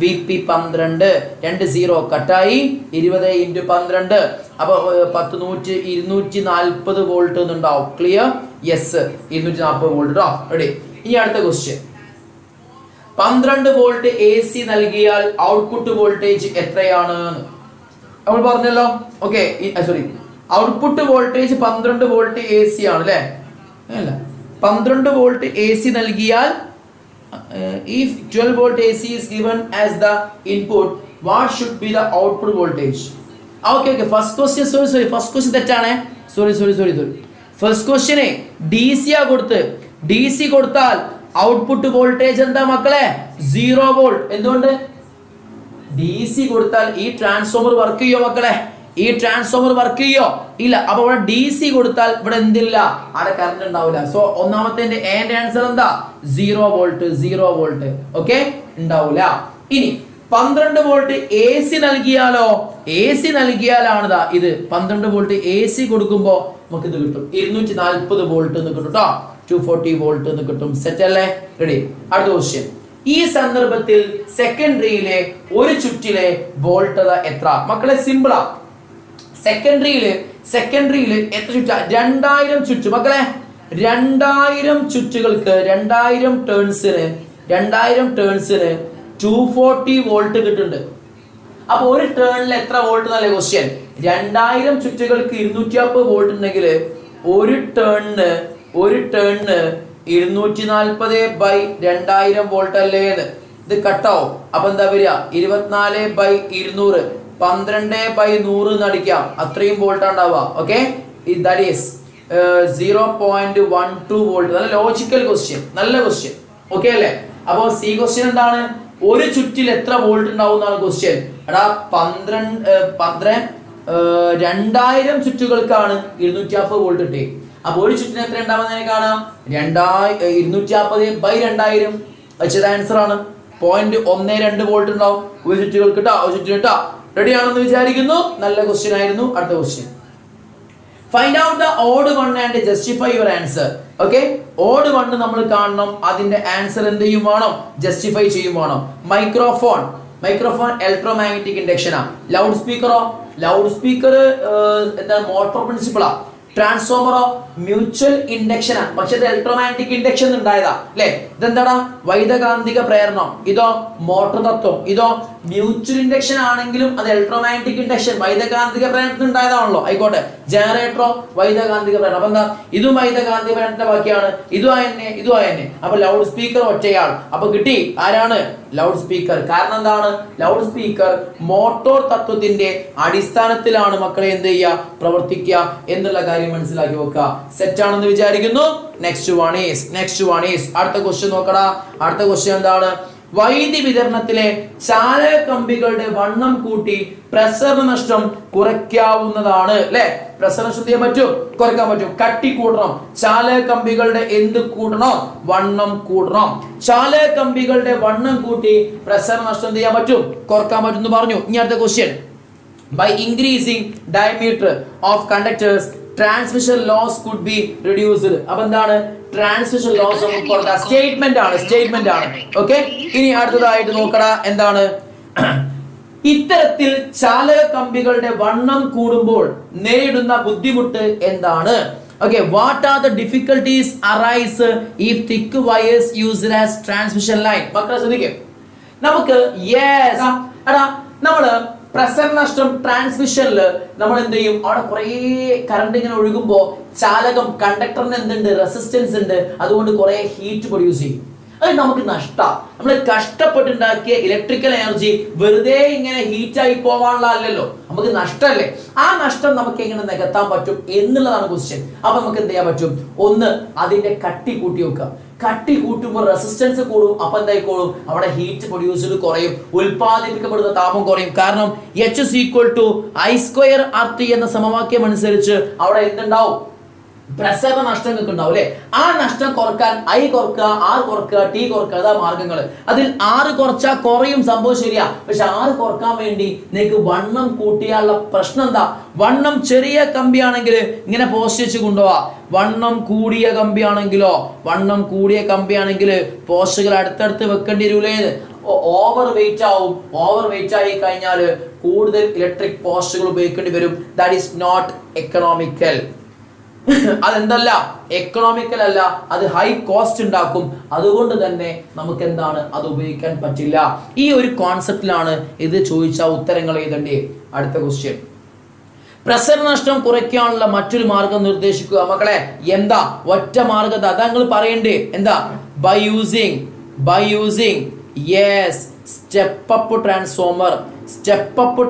12. 20 കട്ടായി 20 into 12. അപ്പൊ 240 വോൾട്ട് ഉണ്ടാവും. ക്ലിയർ? Yes, 240 volt. റെഡി? ഇനി അടുത്ത ക്വസ്റ്റ്യൻ. 12 വോൾട്ട് AC നൽകിയാൽ ഔട്ട്പുട്ട് വോൾട്ടേജ് എത്രയാണ്? നമ്മൾ പറഞ്ഞല്ലോ. Okay, sorry, output voltage 12 volt AC ആണ് അല്ലേ? അല്ല, 12 വോൾട്ട് AC നൽകിയാൽ if 12 volt AC is given as the input, what should be the output voltage? Okay, first question, sorry, first question തെറ്റാണ്. sorry. first question DC കൊടുത്താൽ output voltage എന്താ മക്കളെ? 0 volt. എന്തുകൊണ്ട്? DC കൊടുത്താൽ ഈ ട്രാൻസ്ഫോമർ വർക്ക് ചെയ്യോ മക്കളെ? ഈ ട്രാൻസ്ഫോമർ വർക്ക് ചെയ്യോ? ഇല്ല. അപ്പൊ ഇവിടെ DC കൊടുത്താൽ ഇവിടെ എന്തില്ല? അവിടെ കറണ്ട് ഉണ്ടാവില്ല. സോ ഒന്നാമത്തെ എന്റെ ആൻസർ എന്താ? 0 വോൾട്ട്. 0 വോൾട്ട്. ഓക്കെ, ഉണ്ടാവില്ല. ഇനി 12 വോൾട്ട് AC നൽകിയാലോ? AC നൽകിയാലാണ് ഇത് 12 വോൾട്ട് AC കൊടുക്കുമ്പോ നമുക്ക് ഇത് കിട്ടും. 240 വോൾട്ട് എന്ന് കിട്ടും കേട്ടോ. 240 വോൾട്ട് എന്ന് കിട്ടും. സെറ്റ് അല്ലേ? റെഡി. അടുത്ത ക്വസ്റ്റ്യൻ. ഈ സന്ദർഭത്തിൽ സെക്കൻഡറിയിലെ ഒരു ചുറ്റിലെ വോൾട്ടത എത്ര? മക്കളെ സിമ്പിളാ. സെക്കൻഡറിയില് എത്ര ചുറ്റാ? 2000 ചുറ്റ് മക്കളെ. 2000 ചുറ്റുകൾക്ക് 2000 ടേൺസിന് 240 വോൾട്ട് കിട്ടുന്നുണ്ട്. അപ്പൊ ഒരു ടേണിൽ എത്ര വോൾട്ട് എന്നല്ലേ ക്വസ്റ്റ്യൻ. 2000 ചുറ്റുകൾക്ക് 240 വോൾട്ട് ഉണ്ടെങ്കിൽ ഒരു ടേണിന് 240/2000 വോൾട്ട് അല്ലേ? ഇത് കട്ടാവും. അപ്പൊ എന്താ വരിക? 24/200 12/100 എന്ന് അടിക്കാം. അത്രയും വോൾട്ട് ഉണ്ടാവുക. Okay, that is 0.12 volt. നല്ല ലോജിക്കൽ ക്വസ്റ്റ്യൻ, നല്ല ക്വസ്റ്റ്യൻ. ഓക്കെ അല്ലേ? അപ്പൊ സി ക്വസ്റ്റ്യൻ എന്താണ്? ഒരു ചുറ്റിൽ എത്ര വോൾട്ട് ഉണ്ടാവും എന്നാണ് ക്വസ്റ്റ്യൻ. എടാ 2000 ചുറ്റുകൾക്കാണ് 240 വോൾട്ട് കിട്ടി. അപ്പൊ ഒരു ചുറ്റിന് എത്ര ഉണ്ടാവുന്നതിനെ കാണാം. 240/2000 വെച്ചത് ആൻസർ ആണ്. 0.12 വോൾട്ട് ഉണ്ടാവും ഒരു ചുറ്റുകൾക്ക് കേട്ടോ. ഒരു ചുറ്റിന് കേട്ടോ. റെഡി ആണെന്ന് വിചാരിക്കുന്നു. നല്ല ക്വസ്റ്റ്യൻ ആയിരുന്നു. അടുത്ത question. Find out the odd one and justify your answer. Okay, odd one നമ്മൾ കാണണം. അതിന്റെ ആൻസർ എന്ത് ചെയ്യും വേണം? ജസ്റ്റിഫൈ ചെയ്യും വേണം. മൈക്രോഫോൺ ഇലക്ട്രോമാഗ്നറ്റിക് ഇൻഡക്ഷനാ. ലൗഡ് സ്പീക്കർ എന്താ? മോട്ടോർ പ്രിൻസിപ്പിളാ. ട്രാൻസ്ഫോമറോ മ്യൂച്വൽ ഇൻഡക്ഷനാ. പക്ഷെ ഇത് ഇലക്ട്രോമാഗ്നറ്റിക് ഇൻഡക്ഷൻ ഉണ്ടായതാ അല്ലെ? ഇതെന്താടാ? വൈദ്യുതകാന്തിക പ്രേരണം. ഇതോ മോട്ടോർ തത്വം. ഇതോ മ്യൂച്വൽ ഇൻഡക്ഷൻ ആണെങ്കിലും അത് ഇലക്ട്രോമാഗ്നറ്റിക് ഇൻഡക്ഷൻ വൈദ്യുതകാന്തിക പ്രേരണത്തിൽ ഉണ്ടായതാണല്ലോ. ആയിക്കോട്ടെ. ജനറേറ്ററോ വൈദ്യുതകാന്തിക പ്രേരണം. അപ്പൊ എന്താ? ഇതും വൈദ്യുതകാന്തിക പ്രേരണത്തിന്റെ ബാക്കിയാണ്. ഇതും അപ്പൊ ലൗഡ് സ്പീക്കർ ഒറ്റയാൾ. അപ്പൊ കിട്ടി ആരാണ്? Loud speaker. കാരണം എന്താണ്? ലൗഡ് സ്പീക്കർ മോട്ടോർ തത്വത്തിന്റെ അടിസ്ഥാനത്തിലാണ് മക്കളെ എന്ത് ചെയ്യുക? പ്രവർത്തിക്കുക എന്നുള്ള കാര്യം മനസ്സിലാക്കി വെക്കുക. സെറ്റ് ആണെന്ന് വിചാരിക്കുന്നു. നെക്സ്റ്റ് വൺ ഈസ് അടുത്ത ക്വസ്റ്റ്യൻ നോക്കടാ. അടുത്ത ക്വസ്റ്റ്യൻ എന്താണ്? വൈദ്യുതി വിതരണത്തിലെ ചാലക കമ്പികളുടെ വണ്ണം കൂട്ടി പ്രസരണ നഷ്ടം കുറയ്ക്കാവുന്നതാണ് അല്ലെ? പ്രസരണ നഷ്ടം ചെയ്യാൻ പറ്റും, കുറയ്ക്കാൻ പറ്റും. കട്ടി കൂട്ടണം. ചാലക കമ്പികളുടെ എന്ത് കൂട്ടണം? വണ്ണം കൂട്ടണം. ചാലക കമ്പികളുടെ വണ്ണം കൂട്ടി പ്രസരണ നഷ്ടം ചെയ്യാൻ പറ്റും, കുറക്കാൻ പറ്റും എന്ന് പറഞ്ഞു. ഇനി അടുത്ത question. By increasing diameter of conductors transmission loss could be reduced. അപ്പൊ എന്താണ്? ട്രാൻസ്മിഷൻ ലോസ് സ്റ്റേറ്റ്മെന്റ് ആണ്. ഓക്കെ, ഇനി അടുത്തതായിട്ട് നോക്കടാ. എന്താണ്? ഇത്തരത്തിൽ ചാലക കമ്പികളുടെ വണ്ണം കൂടുമ്പോൾ നേരിടുന്ന ബുദ്ധിമുട്ട് എന്താണ്? Okay, what are the difficulties arise if thick wires used as transmission line? മക്കളെ ശ്രദ്ധിക്കുക. നമുക്ക് നമ്മള് പ്രസരണ നഷ്ടം ട്രാൻസ്മിഷനിൽ നമ്മൾ എന്ത് ചെയ്യും? അവിടെ കുറെ കറണ്ട് ഇങ്ങനെ ഒഴുകുമ്പോ ചാലകം കണ്ടക്ടറിന് എന്തുണ്ട്? റെസിസ്റ്റൻസ് ഉണ്ട്. അതുകൊണ്ട് കുറെ ഹീറ്റ് പ്രൊഡ്യൂസ് ചെയ്യും. അത് നമുക്ക് നഷ്ടമാണ്. നമ്മൾ കഷ്ടപ്പെട്ടുണ്ടാക്കിയ ഇലക്ട്രിക്കൽ എനർജി വെറുതെ ഇങ്ങനെ ഹീറ്റായി പോവാനുള്ള അല്ലല്ലോ, നമുക്ക് നഷ്ടമല്ലേ. ആ നഷ്ടം നമുക്ക് എങ്ങനെ നികത്താൻ പറ്റും എന്നുള്ളതാണ് ക്വസ്റ്റ്യൻ. അപ്പൊ നമുക്ക് എന്ത് ചെയ്യാൻ പറ്റും? ഒന്ന്, അതിന്റെ കട്ടി കൂട്ടി വെക്കുക. കട്ടി കൂട്ടുമ്പോൾ റെസിസ്റ്റൻസ് കൂടും. അപ്പൊ എന്തായിക്കോളും? അവിടെ ഹീറ്റ് പ്രൊഡ്യൂസ്ഡ് കുറയും, ഉൽപ്പാദിപ്പിക്കപ്പെടുന്ന താപം കുറയും. കാരണം H is equal to I² RT എന്ന സമവാക്യം അനുസരിച്ച് അവിടെ എന്തുണ്ടാവും? പ്രസരണ നഷ്ടം നിങ്ങൾക്ക് ഉണ്ടാവും അല്ലെ? ആ നഷ്ടം കുറക്കാൻ I കുറക്കുക, R കുറക്കുക, T കുറക്കുക, അതാ മാർഗങ്ങൾ. അതിൽ R കുറച്ചാൽ കുറയും, സംഭവം ശരിയാ. പക്ഷെ R കുറക്കാൻ വേണ്ടി നിങ്ങൾക്ക് വണ്ണം കൂട്ടിയാലുള്ള പ്രശ്നം എന്താ? വണ്ണം ചെറിയ കമ്പിയാണെങ്കിൽ ഇങ്ങനെ പോസ്റ്റ് വെച്ച് കൊണ്ടുപോവാ. വണ്ണം കൂടിയ കമ്പിയാണെങ്കിൽ പോസ്റ്റുകൾ അടുത്തടുത്ത് വെക്കേണ്ടി വരൂലേ? ഓവർ വെയിറ്റ് ആവും. ഓവർ വെയിറ്റ് ആയി കഴിഞ്ഞാൽ കൂടുതൽ ഇലക്ട്രിക് പോസ്റ്റുകൾ ഉപയോഗിക്കേണ്ടി വരും. That is not economical. അതെന്തല്ല? എക്കണോമിക്കൽ അല്ല, അത് ഹൈ കോസ്റ്റ് ഉണ്ടാക്കും. അതുകൊണ്ട് തന്നെ നമുക്ക് എന്താണ്? അത് ഉപയോഗിക്കാൻ പറ്റില്ല. ഈ ഒരു കോൺസെപ്റ്റിലാണ് ഇത് ചോദിച്ച ഉത്തരങ്ങൾ എഴുതണ്ടേ. അടുത്ത ക്വസ്റ്റ്യൻ. പ്രസരണ നഷ്ടം കുറയ്ക്കാനുള്ള മറ്റൊരു മാർഗം നിർദ്ദേശിക്കുക. മക്കളെ എന്താ? ഒറ്റ മാർഗത അതാ നിങ്ങൾ പറയണ്ടേ. എന്താ? By using yes step up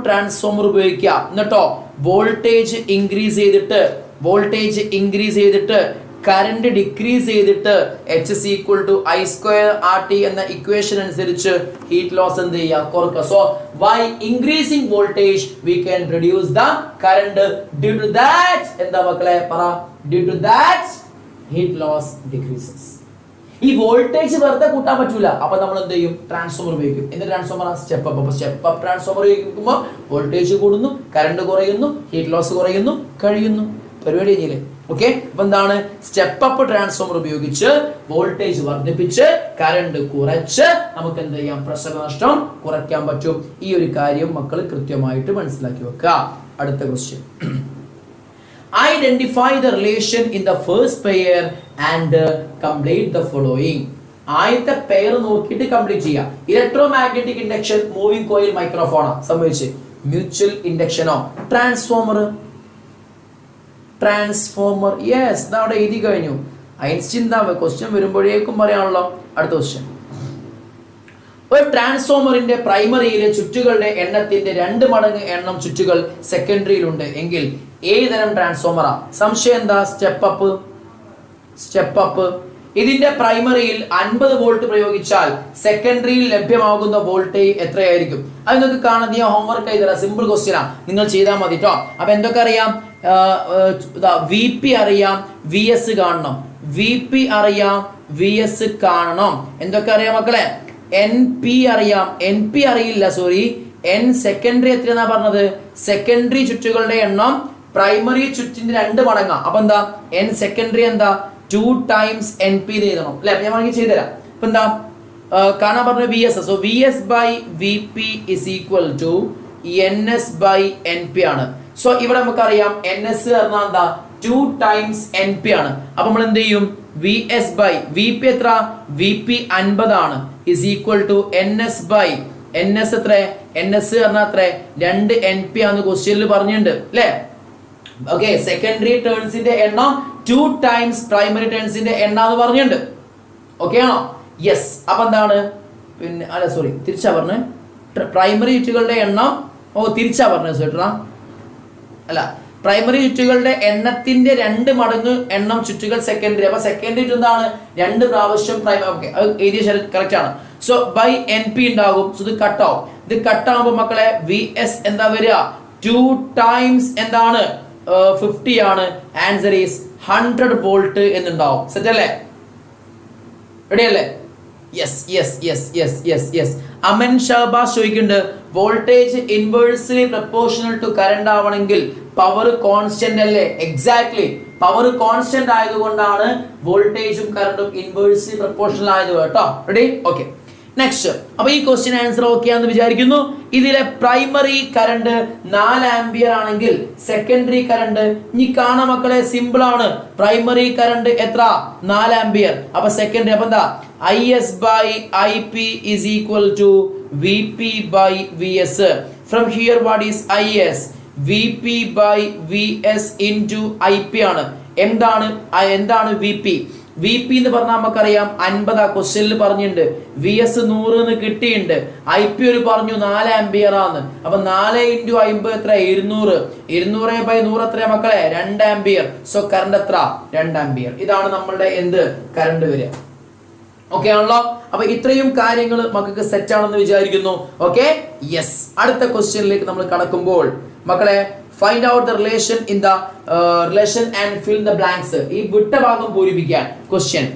transformer ഉപയോഗിക്കുക. എന്നിട്ടോ വോൾട്ടേജ് ഇൻക്രീസ് ചെയ്തിട്ട് കറണ്ട് ഡിക്രീസ് ചെയ്തിട്ട് H is equal to I square RT എന്ന ഇക്വേഷൻ അനുസരിച്ച് ഹീറ്റ് ലോസ് എന്ത് ചെയ്യുക, കുറക്കുക. So by increasing voltage we can reduce the current. Due to that എന്താ മക്കളെ പറ, due to that heat loss decreases. ഈ വോൾട്ടേജ് വെറുതെ കൂട്ടാൻ പറ്റൂല. അപ്പൊ നമ്മൾ എന്ത് ചെയ്യും, ട്രാൻസ്ഫോമർ ഉപയോഗിക്കും. എന്ത് ട്രാൻസ്ഫോമർ? Step up. അപ്പൊ സ്റ്റെപ്പ് അപ്പ് ട്രാൻസ്ഫോമർ ഉപയോഗിക്കുമ്പോൾ വോൾട്ടേജ് കൂടുന്നു, കറണ്ട് കുറയുന്നു, ഹീറ്റ് ലോസ് കുറയുന്നു, കഴിയുന്നു. പരിപാടി കഴിഞ്ഞില്ലേ? ഓക്കെ. അപ്പൊ എന്താണ്, സ്റ്റെപ്പ് അപ്പ് ട്രാൻസ്ഫോമർ ഉപയോഗിച്ച് വോൾട്ടേജ് വർദ്ധിപ്പിച്ച് കറണ്ട് കുറച്ച് നമുക്ക് എന്ത് ചെയ്യാം, പ്രഷർ നഷ്ടം കുറയ്ക്കാൻ പറ്റും. ഈ ഒരു കാര്യം മക്കൾ കൃത്യമായിട്ട് മനസ്സിലാക്കി വെക്കുക. അടുത്ത question. Identify the relation in the first pair and complete the following. ആദ്യത്തെ പെയർ നോക്കിയിട്ട് കംപ്ലീറ്റ് ചെയ്യാം. ഇലക്ട്രോമാഗ്നറ്റിക് ഇൻഡക്ഷൻ, മൂവിംഗ് കോയിൽ, മൈക്രോഫോണോ സംഭവിച്ച് മ്യൂച്വൽ ഇൻഡക്ഷനോ, ട്രാൻസ്ഫോമർ യെസ് അവിടെ എഴുതി കഴിഞ്ഞു. ഐൻസ്റ്റീൻ ക്വസ്റ്റ്യൻ വരുമ്പോഴേക്കും പറയാണല്ലോ. അടുത്ത ക്വസ്റ്റ്യൻ. ഒരു ട്രാൻസ്ഫോമറിന്റെ പ്രൈമറിയിലെ ചുറ്റുകളുടെ എണ്ണത്തിന്റെ 2 മടങ്ങ് എണ്ണം ചുറ്റുകൾ സെക്കൻഡറിയിലുണ്ട് എങ്കിൽ ഏത് തരം ട്രാൻസ്ഫോമറാ? സംശയം എന്താ? Step up. ഇതിന്റെ പ്രൈമറിയിൽ 50 വോൾട്ട് പ്രയോഗിച്ചാൽ സെക്കൻഡറിയിൽ ലഭ്യമാകുന്ന വോൾട്ടേജ് എത്രയായിരിക്കും? അത് നിങ്ങൾക്ക് കാണുന്ന ഞാൻ ഹോംവർക്ക് ചെയ്തരാം. സിമ്പിൾ ക്വസ്റ്റ്യൻ ആ, നിങ്ങൾ ചെയ്താൽ മതി കേട്ടോ. അപ്പൊ എന്തൊക്കെ അറിയാം? VP അറിയാം, VS കാണണം. VP അറിയാം, VS കാണണം. എന്തൊക്കെ അറിയാം മക്കളെ? NP അറിയാം, NP അറിയില്ല, സോറി. N സെക്കൻഡറി എത്രയാ പറഞ്ഞത്? സെക്കൻഡറി ചുറ്റുകളുടെ എണ്ണം പ്രൈമറി ചുറ്റിന്റെ 2 മടങ്ങാ. അപ്പൊ എന്താ, N സെക്കൻഡറി എന്താ 2 times NP എഴുതണം അല്ലെ? ഞാൻ വേണമെങ്കിൽ ചെയ്തുതരാം. അപ്പൊ എന്താ കാണാൻ പറഞ്ഞ VS. So VS by VP is equal to NS by NP ആണ്. സോ ഇവിടെ നമുക്കറിയാം NS പറഞ്ഞാൽ എന്താ 2 times NP ആണ്. അപ്പൊ നമ്മൾ എന്ത് ചെയ്യും? VS by VP എത്ര? VP 50 ആണ് is equal to NS by NS എത്ര? NS പറഞ്ഞാൽ എത്ര? 2 NP ആണെന്ന് ക്വസ്റ്റ്യനിൽ പറഞ്ഞിട്ടുണ്ട് അല്ലേ? ഓക്കെ. സെക്കൻഡറി ടേൺസിന്റെ എണ്ണം 2 times പ്രൈമറി ടേൺസിന്റെ എണ്ണം എന്ന് പറഞ്ഞിട്ടുണ്ട്. ഓക്കെ ആണോ? യെസ്. അപ്പൊ എന്താണ്, പിന്നെ അല്ല സോറി തിരിച്ചാ പറഞ്ഞ്, പ്രൈമറി ചുറ്റുകളുടെ എണ്ണം തിരിച്ചാ പറഞ്ഞത് ചേട്ടാ. അല്ല, പ്രൈമറി ചുറ്റുകളുടെ എണ്ണത്തിന്റെ 2 മടങ്ങ് എണ്ണം ചുറ്റുകൾ സെക്കൻഡറി. അപ്പൊ സെക്കൻഡറി എന്താണ്, 2 പ്രാവശ്യം പ്രൈമറി. ഓക്കെ, അത് എഴുതിയ കറക്റ്റ് ആണ്. സോ ബൈ NP ഉണ്ടാകും. സോ ഇത് കട്ടാവും. ഇത് കട്ടാകുമ്പോ മക്കളെ VS എന്താ വരിക? 2 times എന്താണ് 50 ആണ്. ആൻസർ ഈസ് 100 വോൾട്ട് എന്നുണ്ടാവും. സെറ്റ് അല്ലേ? റെഡി അല്ലേ? യെസ്. അമൻ ഷഹബാസ് ചോദിക്കുന്നുണ്ട്, voltage inversely proportional to current ആവണമെങ്കിൽ പവർ കോൺസ്റ്റന്റ് അല്ലേ? എക്സാക്ട്ലി. പവർ കോൺസ്റ്റന്റ് ആയതുകൊണ്ടാണ് വോൾട്ടേജും കറണ്ടും ഇൻവേഴ്സ്ലി പ്രൊപ്പോർഷണൽ ആയത് കേട്ടോ. റെഡി? ഓക്കെ. നെക്സ്റ്റ്. അപ്പൊ ഈ ക്വസ്റ്റ്യൻ ആൻസർ ഓക്കെ ആണെന്ന് വിചാരിക്കുന്നു. ഇതിലെ പ്രൈമറി കറണ്ട് 4 ആംപിയർ ആണെങ്കിൽ സെക്കൻഡറി കറണ്ട് ഇനി കാണാൻ മക്കളെ സിമ്പിൾ ആണ്. പ്രൈമറി കറണ്ട് എത്ര? 4 ആംപിയർ. അപ്പൊ സെക്കൻഡറി അപ്പൊ എന്താ? IS by IP is equal to VP by VS. From here what is IS? VP by VS into IP ആണ്. എന്താണ് VP? VP എന്ന് പറഞ്ഞാൽ നമുക്കറിയാം 50 ക്വസ്റ്റ്യനിൽ പറഞ്ഞിട്ടുണ്ട്. VS 100 എന്ന് കിട്ടിയിട്ടുണ്ട്. IP ഒരു പറഞ്ഞു 4 ആംപിയർ ആണ്. അപ്പൊ 4 × 50 എത്ര? 200. 200 by 100 എത്ര മക്കളെ? 2 ആംപിയർ. സോ കറണ്ട് എത്ര? 2 ആംപിയർ. ഇതാണ് നമ്മളുടെ എന്ത് കറണ്ട് വരിക. ഓക്കെ ആണല്ലോ? അപ്പൊ ഇത്രയും കാര്യങ്ങൾ മക്കൾക്ക് സെറ്റ് ആണെന്ന് വിചാരിക്കുന്നു. Okay, yes. അടുത്ത ക്വസ്റ്റ്യനിലേക്ക് നമ്മൾ കടക്കുമ്പോൾ മക്കളെ, find out the relation in the relation and fill the blanks. ഈ വിട്ട ഭാഗം പൂരിപ്പിക്കാൻ question.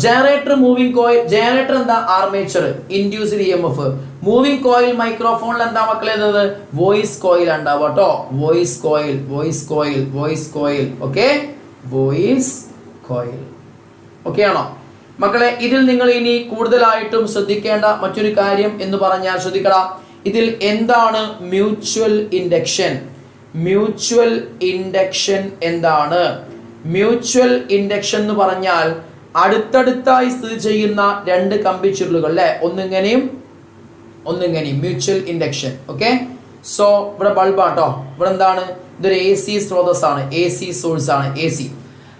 Generator, moving coil. Generator എന്താ? Armature, induced EMF. Moving coil മൈക്രോഫോണിൽ എന്താ മക്കളെ? വോയിസ് കോയിൽ ഉണ്ടാവും കേട്ടോ. Voice coil. Okay, voice coil. Okay ആണോ മക്കളെ? ഇതിൽ നിങ്ങൾ ഇനി കൂടുതലായിട്ടും ശ്രദ്ധിക്കേണ്ട മറ്റൊരു കാര്യം എന്ന് പറഞ്ഞാൽ ശ്രദ്ധിക്കണം. ഇതിൽ എന്താണ് മ്യൂച്വൽ ഇൻഡക്ഷൻ? മ്യൂച്വൽ ഇൻഡക്ഷൻ എന്താണ്? മ്യൂച്വൽ ഇൻഡക്ഷൻ എന്ന് പറഞ്ഞാൽ അടുത്തടുത്തായി സ്ഥിതി ചെയ്യുന്ന 2 കമ്പിച്ചുരുളുകൾ അല്ലെ? ഒന്നിങ്ങനെയും മ്യൂച്വൽ ഇൻഡക്ഷൻ. ഓക്കെ. സോ ഇവിടെ ബൾബാട്ടോ. ഇവിടെ എന്താണ്? ഇതൊരു AC സ്രോതസ്സാണ്, AC സോഴ്സ് ആണ്, AC.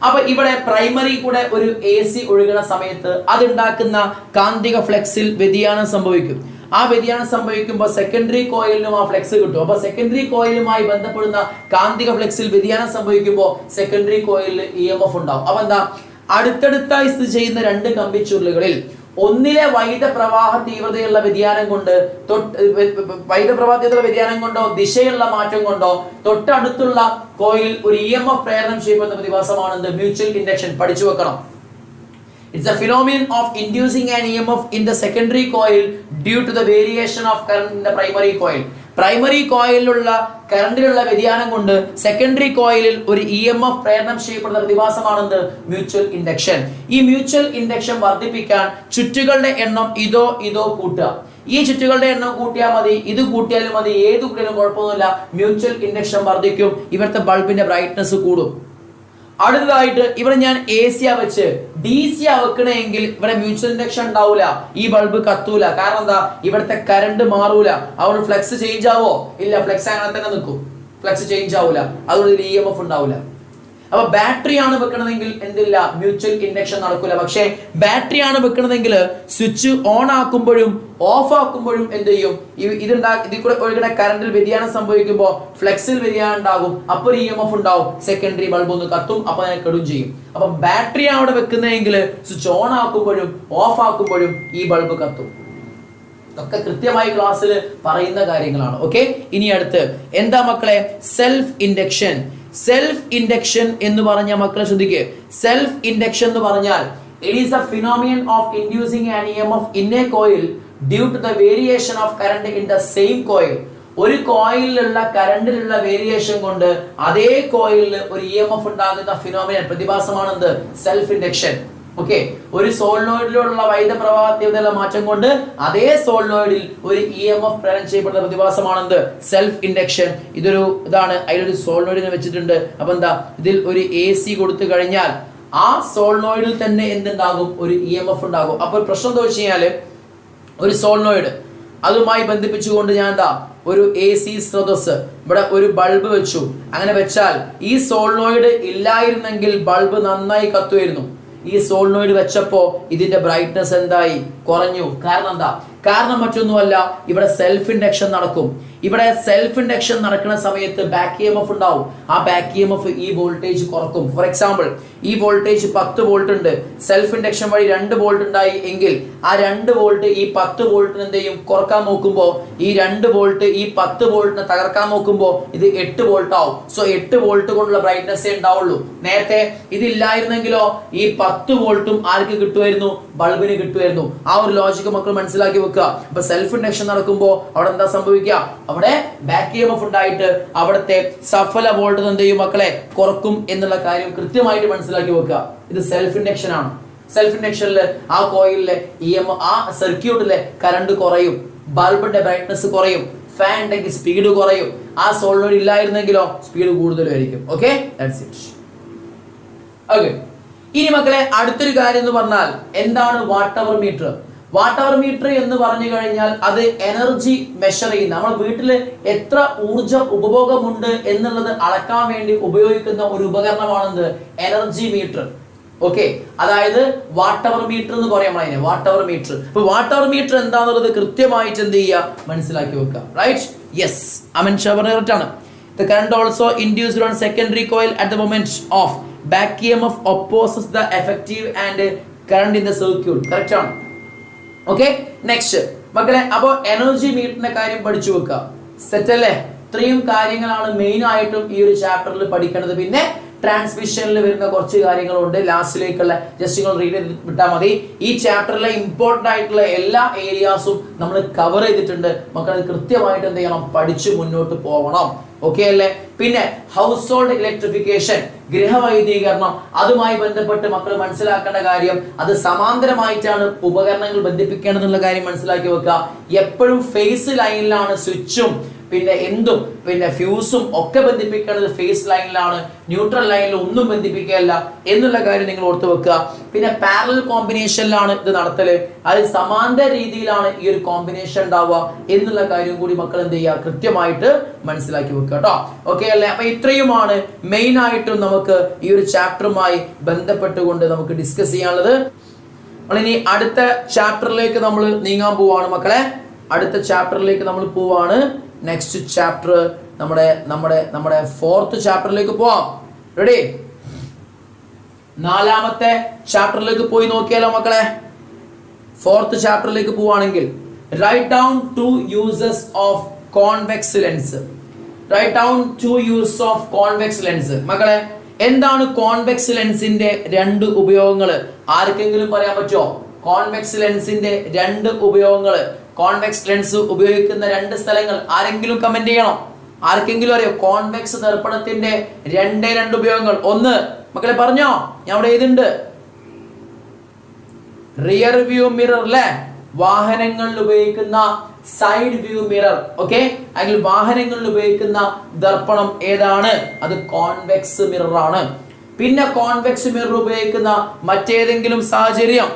അപ്പൊ ഇവിടെ പ്രൈമറി കൂടെ ഒരു AC ഒഴുകുന്ന സമയത്ത് അതുണ്ടാക്കുന്ന കാന്തിക ഫ്ലക്സിൽ വ്യതിയാനം സംഭവിക്കും. ആ വ്യതിയാനം സംഭവിക്കുമ്പോൾ സെക്കൻഡറി കോയിലിനും ആ ഫ്ലക്സ് കിട്ടും. അപ്പൊ സെക്കൻഡറി കോയിലുമായി ബന്ധപ്പെടുന്ന കാന്തിക ഫ്ലക്സിൽ വ്യതിയാനം സംഭവിക്കുമ്പോൾ സെക്കൻഡറി കോയിലിൽ EMF ഉണ്ടാവും. അപ്പൊ എന്താ, അടുത്തടുത്തായി സ്ഥിതി ചെയ്യുന്ന രണ്ട് കമ്പിച്ചുരുളുകളിൽ ഒന്നിലെ വൈദ്യുത പ്രവാഹ തീവ്രതയുള്ള വ്യതിയാനം കൊണ്ട് കൊണ്ടോ ദിശയുള്ള മാറ്റം കൊണ്ടോ തൊട്ടടുത്തുള്ള കോയിൽ ഒരു EMF പ്രേരണം ചെയ്യപ്പെടുന്ന പ്രതിഭാസമാണ് മ്യൂച്വൽ ഇൻഡക്ഷൻ. പഠിച്ചു വെക്കണം. It's a phenomenon of inducing an EMF in the secondary coil due to the variation of current in the primary coil. Primary കോയിലുള്ള കറണ്ടിലുള്ള വ്യതിയാനം കൊണ്ട് സെക്കൻഡറി കോയിലിൽ ഒരു EMF പ്രേരണം ചെയ്യപ്പെടുന്ന പ്രതിഭാസമാണ് മ്യൂച്വൽ ഇൻഡക്ഷൻ. ഈ മ്യൂച്വൽ ഇൻഡക്ഷൻ വർദ്ധിപ്പിക്കാൻ ചുറ്റുകളുടെ എണ്ണം ഇതോ കൂട്ടുക. ഈ ചുറ്റുകളുടെ എണ്ണം കൂട്ടിയാൽ മതി, ഇത് കൂട്ടിയാലും മതി, ഏത് കൂട്ടിയാലും കുഴപ്പമൊന്നുമില്ല. മ്യൂച്വൽ ഇൻഡക്ഷൻ വർദ്ധിക്കും, ഇവിടുത്തെ ബൾബിന്റെ ബ്രൈറ്റ്നസ് കൂടും. അടുത്തതായിട്ട് ഇവിടെ ഞാൻ AC വെച്ച് DC വെക്കണമെങ്കിൽ ഇവിടെ മ്യൂച്വൽ ഇൻഡക്ഷൻ ഉണ്ടാവൂല, ഈ ബൾബ് കത്തൂല. കാരണം എന്താ, ഇവിടുത്തെ കറണ്ട് മാറൂല. അതുകൊണ്ട് ഫ്ലക്സ് ചേഞ്ച് ആവോ? ഇല്ല, ഫ്ലക്സ് അങ്ങനെ തന്നെ നിൽക്കും, ഫ്ലക്സ് ചേഞ്ച് ആവൂല. അതുകൊണ്ട് EMF ഉണ്ടാവൂല. അപ്പൊ ബാറ്ററി ആണ് വെക്കണമെങ്കിൽ എന്തില്ല, മ്യൂച്വൽ ഇൻഡക്ഷൻ നടക്കൂല. പക്ഷേ ബാറ്ററി ആണ് വെക്കണമെങ്കിൽ സ്വിച്ച് ഓൺ ആക്കുമ്പോഴും ഓഫ് ആക്കുമ്പോഴും എന്ത് ചെയ്യും, ഇതിൽ കൂടെ ഒഴുകുന്ന കറണ്ടിൽ വ്യതിയാനം സംഭവിക്കുമ്പോൾ ഫ്ലക്സിൽ വ്യതിയാനം ഉണ്ടാകും. അപ്പൊ ഒരു EMF ഉണ്ടാവും, സെക്കൻഡറി ബൾബ് ഒന്ന് കത്തും, അപ്പൊ അതിനെ കെടും ചെയ്യും. അപ്പൊ ബാറ്ററി ആണ് അവിടെ വെക്കുന്നതെങ്കിൽ സ്വിച്ച് ഓൺ ആക്കുമ്പോഴും ഓഫ് ആക്കുമ്പോഴും ഈ ബൾബ് കത്തും. ഒക്കെ കൃത്യമായി ക്ലാസ്സിൽ പറയുന്ന കാര്യങ്ങളാണ്. ഓക്കെ, ഇനി അടുത്ത് എന്താ മക്കളെ, സെൽഫ് ഇൻഡക്ഷൻ. സെൽഫ് ഇൻഡക്ഷൻ എന്ന് പറഞ്ഞ മക്കളെ ശ്രദ്ധിക്കുക. സെൽഫ് ഇൻഡക്ഷൻ എന്ന് പറഞ്ഞാൽ it is a phenomenon of inducing an EMF in a coil due to the variation of current in the same coil. ഒരു കോയിലുള്ള കറണ്ടിലുള്ള വേരിയേഷൻ കൊണ്ട് അതേ കോയിലിൽ ഒരു EMF ഉണ്ടാകുന്ന ഫിനോമിനൻ പ്രതിഭാസമാണ് സെൽഫ് ഇൻഡക്ഷൻ. ഓക്കെ, ഒരു സോളിനോയിഡിലുള്ള വൈദ്യുത പ്രവാഹ തീവ്രതയിലുള്ള മാറ്റം കൊണ്ട് അതേ സോളിനോയിഡിൽ ഒരു EMF പ്രേരണം ചെയ്യപ്പെടുന്ന പ്രതിഭാസമാണ് സെൽഫ് ഇൻഡക്ഷൻ. ഇതാണ്, അതിലൊരു സോളിനോയിഡിനെ വെച്ചിട്ടുണ്ട്. അപ്പൊ എന്താ, ഇതിൽ ഒരു AC കൊടുത്തു കഴിഞ്ഞാൽ ആ സോളിനോയിഡിൽ തന്നെ എന്തുണ്ടാകും, ഒരു EMF ഉണ്ടാകും. അപ്പൊ പ്രശ്നം എന്താ വെച്ച് കഴിഞ്ഞാല്, ഒരു സോളിനോയിഡ് അതുമായി ബന്ധിപ്പിച്ചുകൊണ്ട് ഞാൻ ഒരു AC സ്രോതസ് ഇവിടെ ഒരു ബൾബ് വെച്ചു. അങ്ങനെ വെച്ചാൽ ഈ സോളിനോയിഡ് ഇല്ലായിരുന്നെങ്കിൽ ബൾബ് നന്നായി കത്തുമായിരുന്നു. ഈ സോളിനോയിഡ് വെച്ചപ്പോ ഇതിന്റെ ബ്രൈറ്റ്നസ് എന്തായി, കുറഞ്ഞു. കാരണം എന്താ, കാരണം മറ്റൊന്നുമല്ല, ഇവിടെ സെൽഫ് ഇൻഡക്ഷൻ നടക്കും. ഇവിടെ സെൽഫ് ഇൻഡക്ഷൻ നടക്കുന്ന സമയത്ത് ബാക്ക് EMF ഉണ്ടാവും. ആ ബാക്ക് EMF ഈ വോൾട്ടേജ് കുറക്കും. ഫോർ എക്സാമ്പിൾ, ഈ വോൾട്ടേജ് 10 വോൾട്ട് ഉണ്ട്, സെൽഫ് ഇൻഡക്ഷൻ വഴി 2 വോൾട്ട് ഉണ്ടായി എങ്കിൽ ആ 2 വോൾട്ട് ഈ 10 വോൾട്ടിന് എന്ത് ചെയ്യും, കുറക്കാൻ നോക്കുമ്പോൾ ഈ 2 വോൾട്ട് ഈ 10 വോൾട്ടിനെ തകർക്കാൻ നോക്കുമ്പോൾ ഇത് 8 വോൾട്ട് ആവും. സോ 8 വോൾട്ട് കൊണ്ടുള്ള ബ്രൈറ്റ്നസ്സേ ഉണ്ടാവുള്ളൂ. നേരത്തെ ഇതില്ലായിരുന്നെങ്കിലോ ഈ 10 വോൾട്ടും ആർക്ക് കിട്ടുമായിരുന്നു, ബൾബിന് കിട്ടുമായിരുന്നു. ആ ഒരു ലോജിക്ക് മക്കൾ മനസ്സിലാക്കി വെക്കുക. അപ്പൊ സെൽഫ് ഇൻഡക്ഷൻ നടക്കുമ്പോൾ അവിടെ എന്താ സംഭവിക്കുക, അവിടെ ബാക്ക് EMF ഉണ്ടായിട്ട് അവിടുത്തെ സഫല വോൾട്ടേജ് എന്ത് ചെയ്യും മക്കളെ, കുറക്കും എന്നുള്ള കാര്യം കൃത്യമായിട്ട് മനസ്സിലാക്കി വെക്കുക. ഇത് സെൽഫ് ഇൻഡക്ഷൻ ആണ്. സെൽഫ് ഇൻഡക്ഷനിൽ ആ കോയിലിലെ ആ സർക്യൂട്ടിലെ കറണ്ട് കുറയും, ബൾബിന്റെ ബ്രൈറ്റ്നസ് കുറയും, ഫാൻ ഉണ്ടെങ്കിൽ സ്പീഡ് കുറയും. ആ സോളിനോയിഡ് ഇല്ലായിരുന്നെങ്കിലോ സ്പീഡ് കൂടുതലായിരിക്കും. Okay, that's it. ഓക്കെ, ഇനി മക്കളെ അടുത്തൊരു കാര്യം എന്ന് പറഞ്ഞാൽ എന്താണ് watt hour meter. Watt hour meter എന്ന് പറഞ്ഞു കഴിഞ്ഞാൽ അത് എനർജി മെഷർ ചെയ്യുന്ന, നമ്മുടെ വീട്ടിൽ എത്ര ഊർജ ഉപഭോഗമുണ്ട് എന്നുള്ളത് അളക്കാൻ വേണ്ടി ഉപയോഗിക്കുന്ന ഒരു ഉപകരണമാണെന്ന് എനർജി മീറ്റർ. ഓക്കെ, അതായത് വാട്ട് അവർ മീറ്റർ എന്ന് പറയാം അതിനെ, വാട്ട് അവർ മീറ്റർ. അപ്പൊ വാട്ട് അവർ മീറ്റർ എന്താന്നുള്ളത് കൃത്യമായിട്ട് എന്ത് ചെയ്യുക, മനസ്സിലാക്കി വെക്കുക. റൈറ്റ്, യെസ്, അമൻ ഷവറേറ്റ് ആണ്. The current also induced on secondary coil at the moment of back EMF opposes the effective and current in the circuit. Correct ആണ്. ഓക്കെ, നെക്സ്റ്റ് മക്കളെ, അപ്പോ എനർജി മീറ്ററിന്റെ കാര്യം പഠിച്ചു വെക്കുക. സെറ്റ് അല്ലേ? ഇത്രയും കാര്യങ്ങളാണ് മെയിൻ ആയിട്ടും ഈ ഒരു ചാപ്റ്ററിൽ പഠിക്കേണ്ടത്. പിന്നെ ട്രാൻസ്മിഷനിൽ വരുന്ന കുറച്ച് കാര്യങ്ങളുണ്ട്, ലാസ്റ്റിലേക്കുള്ള ജസ്റ്റ് നിങ്ങൾ റീഡ് ചെയ്ത് വിട്ടാൽ മതി. ഈ ചാപ്റ്ററിലെ ഇമ്പോർട്ടന്റ് ആയിട്ടുള്ള എല്ലാ ഏരിയാസും നമ്മൾ കവർ ചെയ്തിട്ടുണ്ട്. മക്കൾ കൃത്യമായിട്ട് എന്ത് ചെയ്യണം, പഠിച്ചു മുന്നോട്ട് പോകണം. ഓക്കെ അല്ലേ? പിന്നെ ഹൗസ് ഹോൾഡ് ഇലക്ട്രിഫിക്കേഷൻ, ഗൃഹവൈദ്യുതീകരണം, അതുമായി ബന്ധപ്പെട്ട് മക്കൾ മനസ്സിലാക്കേണ്ട കാര്യം, അത് സമാന്തരമായിട്ടാണ് ഉപകരണങ്ങൾ ബന്ധിപ്പിക്കേണ്ടതെന്നുള്ള കാര്യം മനസ്സിലാക്കി വെക്കുക. എപ്പോഴും ഫേസ് ലൈനിലാണ് സ്വിച്ചും പിന്നെ എന്തും പിന്നെ ഫ്യൂസും ഒക്കെ ബന്ധിപ്പിക്കേണ്ടത് ഫേസ് ലൈനിലാണ്, ന്യൂട്രൽ ലൈനിൽ ഒന്നും ബന്ധിപ്പിക്കുകയല്ല എന്നുള്ള കാര്യം നിങ്ങൾ ഓർത്ത് വെക്കുക. പിന്നെ പാരലൽ കോമ്പിനേഷനിലാണ് ഇത് നടത്തല്, അത് സമാന്തര രീതിയിലാണ് ഈ ഒരു കോമ്പിനേഷൻ ഉണ്ടാവുക എന്നുള്ള കാര്യം കൂടി മക്കൾ എന്ത് ചെയ്യുക, കൃത്യമായിട്ട് മനസ്സിലാക്കി വെക്കുക കേട്ടോ. ഓക്കെ അല്ലേ? അപ്പൊ ഇത്രയുമാണ് മെയിൻ ആയിട്ടും നമുക്ക് ഈ ഒരു ചാപ്റ്ററുമായി ബന്ധപ്പെട്ടുകൊണ്ട് നമുക്ക് ഡിസ്കസ് ചെയ്യാനുള്ളത്. ഇനി അടുത്ത ചാപ്റ്ററിലേക്ക് നമ്മൾ നീങ്ങാൻ പോവാണ് മക്കളെ. അടുത്ത ചാപ്റ്ററിലേക്ക് നമ്മൾ പോവാണ്. നെക്സ്റ്റ് ചാപ്റ്റർ നമ്മുടെ ഫോർത്ത് ചാപ്റ്ററിലേക്ക് പോവാം. റെഡി? നാലാമത്തെ ചാപ്റ്ററിലേക്ക് പോയി നോക്കിയാലോ മക്കളെ. ഫോർത്ത് ചാപ്റ്ററിലേക്ക് പോവാണെങ്കിൽ write down 2 uses of convex lens. Write down 2 uses of convex lens. മക്കളെ, എന്താണ് കോൺവെക്സ് ലെൻസിന്റെ 2 ഉപയോഗങ്ങൾ? ആർക്കെങ്കിലും പറയാൻ പറ്റുമോ? കോൺവെക്സ് ലെൻസിന്റെ 2 ഉപയോഗങ്ങൾ, കോൺവെക്സ് ലെൻസ് ഉപയോഗിക്കുന്ന 2 സ്ഥലങ്ങൾ ആരെങ്കിലും കമന്റ് ചെയ്യണം. ആർക്കെങ്കിലും അറിയോ കോൺവെക്സ് ദർപ്പണത്തിന്റെ 2 ഉപയോഗങ്ങൾ? ഒന്ന് മക്കളെ പറഞ്ഞോ, ഞാൻ അവിടെ എഴുതുന്നുണ്ട്. റിയർ വ്യൂ മിറർ അല്ലെ, വാഹനങ്ങളിൽ ഉപയോഗിക്കുന്ന സൈഡ് വ്യൂ മിറർ. ഓക്കെ, അതിൽ വാഹനങ്ങളിൽ ഉപയോഗിക്കുന്ന ദർപ്പണം ഏതാണ്? അത് കോൺവെക്സ് മിറർ ആണ്. പിന്നെ കോൺവെക്സ് മിറർ ഉപയോഗിക്കുന്ന മറ്റേതെങ്കിലും സാഹചര്യം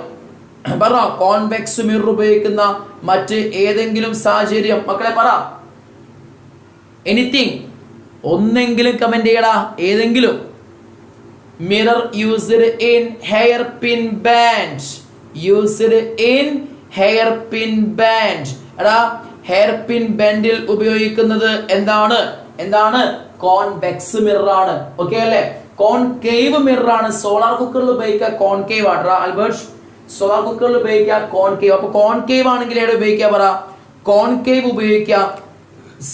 പറ. കോൺവെക്സ് മിറർ ഉപയോഗിക്കുന്ന മറ്റ് ഏതെങ്കിലും സാഹചര്യം മക്കളെ പറ. എനിത്തിങ്, ഒന്നെങ്കിലും കമന്റ് ചെയ്യടാ. ഏതെങ്കിലും. Mirror used in hair pin band. Used in hair pin band. എടാ, ഹെയർ പിൻ ബാൻഡിൽ ഉപയോഗിക്കുന്നത് എന്താണ്? കോൺവെക്സ് മിറർ ആണ്. ഓക്കെ അല്ലേ? കോൺകേവ് മിറർ ആണ്. സോളാർ കുക്കറിൽ ഉപയോഗിക്കുക കോൺകേവ് ആണ്. ആൽബർട്ട്, സോളാർ കുക്കറിൽ ഉപയോഗിക്കുക കോൺകേവ്. അപ്പൊ കോൺകേവ് ആണെങ്കിൽ എവിടെ ഉപയോഗിക്കുക പറ? കോൺകേവ് ഉപയോഗിക്കുക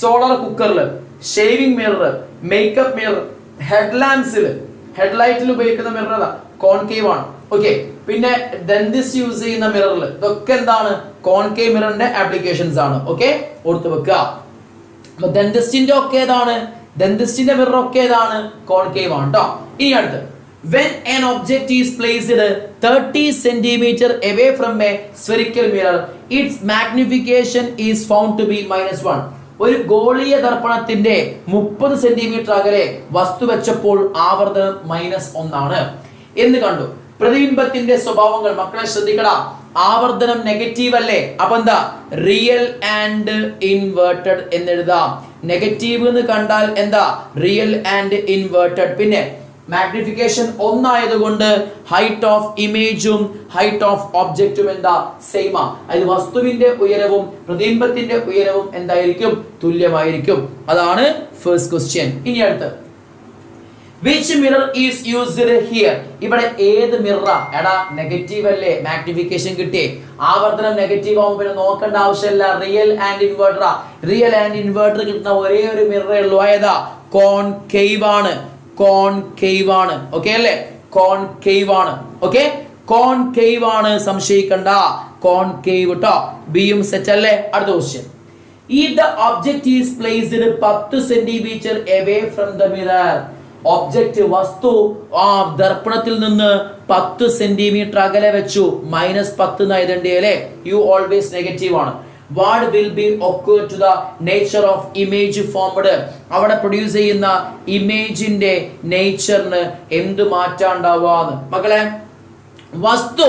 സോളാർ കുക്കറിൽ, ഷേവിംഗ് മിറർ, മേക്കപ്പ് മിറർ, ഹെഡ്ലാമ്പ്സിൽ, ഹെഡ്ലൈറ്റിൽ ഉപയോഗിക്കുന്ന മിറർ അതാ കോൺകേവ് ആണ്. ഓക്കെ, പിന്നെ ഡെന്റിസ്റ്റ് യൂസ് ചെയ്യുന്ന മിററിൽ ഇതൊക്കെ എന്താണ്? കോൺകേവ് മിററിന്റെ ആപ്ലിക്കേഷൻസ് ആണ്. ഓക്കെ, ഓർത്ത് വെക്കുക. അപ്പൊ ഡെന്റിസ്റ്റിന്റെ ഒക്കെ ഏതാണ്? ഡെന്റിസ്റ്റിന്റെ മിറർ ഒക്കെ ഏതാണ്? കോൺകേവ് ആണ് കേട്ടോ. ഇനി അടുത്ത്, when an object is placed 30 centimeter away from a spherical mirror, its magnification is found to be -1. ഒരു ഗോളീയ ദർപ്പണത്തിന്റെ 30 സെന്റിമീറ്റർ അകലെ വസ്തു വെച്ചപ്പോൾ ആവർത്തനം -1 ആണ് എന്ന് കണ്ടു. പ്രതിബിംബത്തിന്റെ സ്വഭാവങ്ങൾ മക്കളെ ശ്രദ്ധിക്കടാ. ആവർത്തനം നെഗറ്റീവ് അല്ലേ? അപ്പൊ എന്താ? റിയൽ ആൻഡ് ഇൻവേർട്ടഡ് എന്ന് എഴുതാം. നെഗറ്റീവ് എന്ന് കണ്ടാൽ എന്താ? Real and inverted. പിന്നെ മാഗ്നിഫിക്കേഷൻ 1 ആയതുകൊണ്ട് ഹൈറ്റ് ഓഫ് ഇമേജും ഹൈറ്റ് ഓഫ് ഒബ്ജക്റ്റും എന്താ? സെയിം ആ. അതിൽ വസ്തുവിന്റെ ഉയരവും പ്രതിബിംബത്തിന്റെ ഉയരവും എന്തായിരിക്കും? തുല്യമായിരിക്കും. അതാണ് ഫസ്റ്റ് ക്വസ്റ്റ്യൻ. ഇനി അടുത്ത്, which mirror is used here? ഇവിടെ ഏത് മിററാ? എടാ, നെഗറ്റീവ് അല്ലേ? മാഗ്നിഫിക്കേഷൻ കിട്ടിയേ. ആവർത്തനം നെഗറ്റീവ് ആവുമ്പോൾ പിന്നെ നോക്കേണ്ട ആവശ്യമില്ല. Real and inverter. Real and inverter കിട്ടുന്ന ഒരേ ഒരു മിററേ ഉള്ളൂ. ഏതാ? കോൺകേവ് ആണ്. കോൺകേവ് ആണ്. ഓക്കെ അല്ലേ? കോൺകേവ് ആണ്. ഓക്കെ, കോൺകേവ് ആണ്, സംശയിക്കണ്ട. കോൺകേവ് ട്ടോ. ബിയും സെറ്റ് അല്ലേ? അടുത്ത question, if the object is placed 10 centimeter away from the mirror, object വസ്തു ആ ദർപ്പണത്തിൽ നിന്ന് 10 സെന്റിമീറ്റർ അകലെ വെച്ചു. -10 എന്നായതുണ്ട് അല്ലേ? യു ഓൾവേസ് നെഗറ്റീവ് ആണ്. What will be occur to the nature of image formed? അവിടെ പ്രൊഡ്യൂസ് ചെയ്യുന്ന ഇമേജിന്റെ നേച്ചറിന് എന്ത് മാറ്റം ഉണ്ടാവാന്ന് മക്കളെ. വസ്തു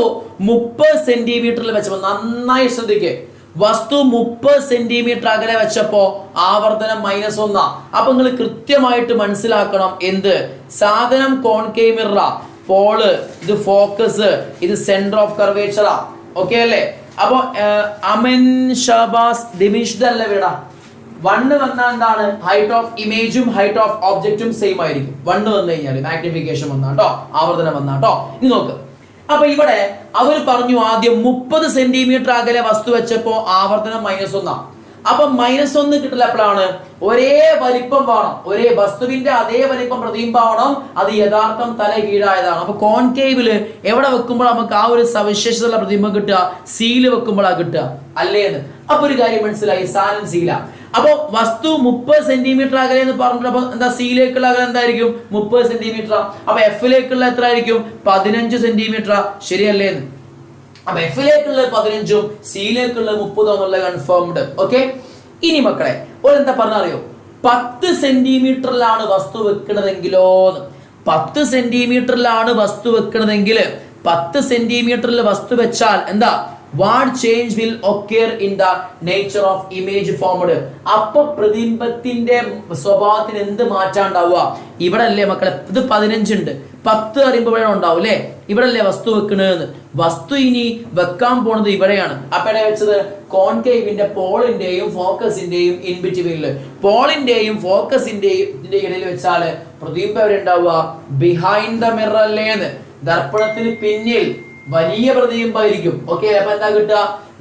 30 സെന്റിമീറ്ററിൽ വെച്ചപ്പോ നന്നായി ശ്രദ്ധിക്കേ. വസ്തു 30 സെന്റിമീറ്റർ അകലെ വെച്ചപ്പോ ആവർത്തനം -1. അപ്പൊ നിങ്ങൾ കൃത്യമായിട്ട് മനസ്സിലാക്കണം എന്ത്? സാധനം കോൺകേവ് മിറർ, പോള്, ഇത് ഫോക്കസ്, ഇത് സെന്റർ ഓഫ് കർവേച്ചറാ. ഓക്കെ അല്ലേ? അപ്പൊ അമൻ ഷാബാസ് ഡിമിഷ്ഡ് അല്ലേ വിടാ. 1 വന്നാൽ എന്താണ്? ഹൈറ്റ് ഓഫ് ഇമേജും ഹൈറ്റ് ഓഫ് ഒബ്ജക്റ്റും സെയിം ആയിരിക്കും. 1 വന്നു കഴിഞ്ഞാൽ മാഗ്നിഫിക്കേഷൻ വന്നാട്ടോ, ആവർത്തനം വന്നാട്ടോ. ഇനി നോക്ക്. അപ്പൊ ഇവിടെ അവർ പറഞ്ഞു ആദ്യം 30 സെന്റിമീറ്റർ അകലെ വസ്തു വെച്ചപ്പോ ആവർത്തനം -1. അപ്പൊ -1 കിട്ടില്ല. എപ്പോഴാണ്? ഒരേ വലിപ്പം വേണം, ഒരേ വസ്തുവിന്റെ അതേ വലിപ്പം പ്രതിബിംബാവണം. അത് യഥാർത്ഥം തല കീഴായതാണ്. അപ്പൊ കോൺകേവില് എവിടെ വെക്കുമ്പോൾ നമുക്ക് ആ ഒരു സവിശേഷതയുള്ള പ്രതിബിംബം കിട്ടുക? സീല് വെക്കുമ്പോഴാണ് കിട്ടുക അല്ലേന്ന്. അപ്പൊ ഒരു കാര്യം മനസ്സിലായി, സാധനം സീല. അപ്പൊ വസ്തു 30 സെന്റിമീറ്റർ അകലെ എന്ന് പറഞ്ഞപ്പോ എന്താ? സിയിലേക്കുള്ള അകലെ എന്തായിരിക്കും? 30 സെന്റിമീറ്റർ. അപ്പൊ എഫിലേക്കുള്ള എത്ര ആയിരിക്കും? 15 സെന്റിമീറ്റർ. ശരിയല്ലേ? അപ്പൊ എഫിലേക്കുള്ള 15ഉം സിയിലേക്കുള്ള 30 എന്നുള്ള കൺഫേംഡ്. ഓക്കെ, ഇനി മക്കളെ എന്താ പറഞ്ഞറിയോ, 10 സെന്റിമീറ്ററിലാണ് വസ്തു വെക്കണതെങ്കിലോ, 10 സെന്റിമീറ്ററിലാണ് വസ്തു വെക്കണതെങ്കിൽ 10 സെന്റിമീറ്ററിൽ വസ്തു വെച്ചാൽ എന്താ, what change will occur in the nature of image formed? അപ്പൊ പ്രതിബിംബത്തിന്റെ സ്വഭാവത്തിന് എന്ത് മാറ്റം ഉണ്ടാവുക? ഇവിടെ അല്ലേ മക്കളെ, ഇത് 15 ഉണ്ട്, 10 അറിയുമ്പോഴേ ഉണ്ടാവും അല്ലേ, ഇവിടെ അല്ലേ വസ്തു വെക്കണെന്ന്. വസ്തു ഇനി വെക്കാൻ പോണത് ഇവിടെയാണ്. അപ്പൊ എവിടെ വെച്ചത്, കോൺകേവിന്റെ പോളിന്റെയും ഫോക്കസിന്റെയും ഇൻ ബിറ്റ്വീനില്, പോളിന്റെയും ഫോക്കസിന്റെയും ഇടയിൽ വെച്ചാല് പ്രതിബിംബം എവിടെ ഉണ്ടാവുക, ബിഹൈൻഡ് ദ മിറർ അല്ലേന്ന്. ദർപ്പണത്തിന് പിന്നിൽ വലിയ പ്രതിബിംബമായിരിക്കും. ഓക്കെ, അപ്പൊ എന്താ കിട്ടുക,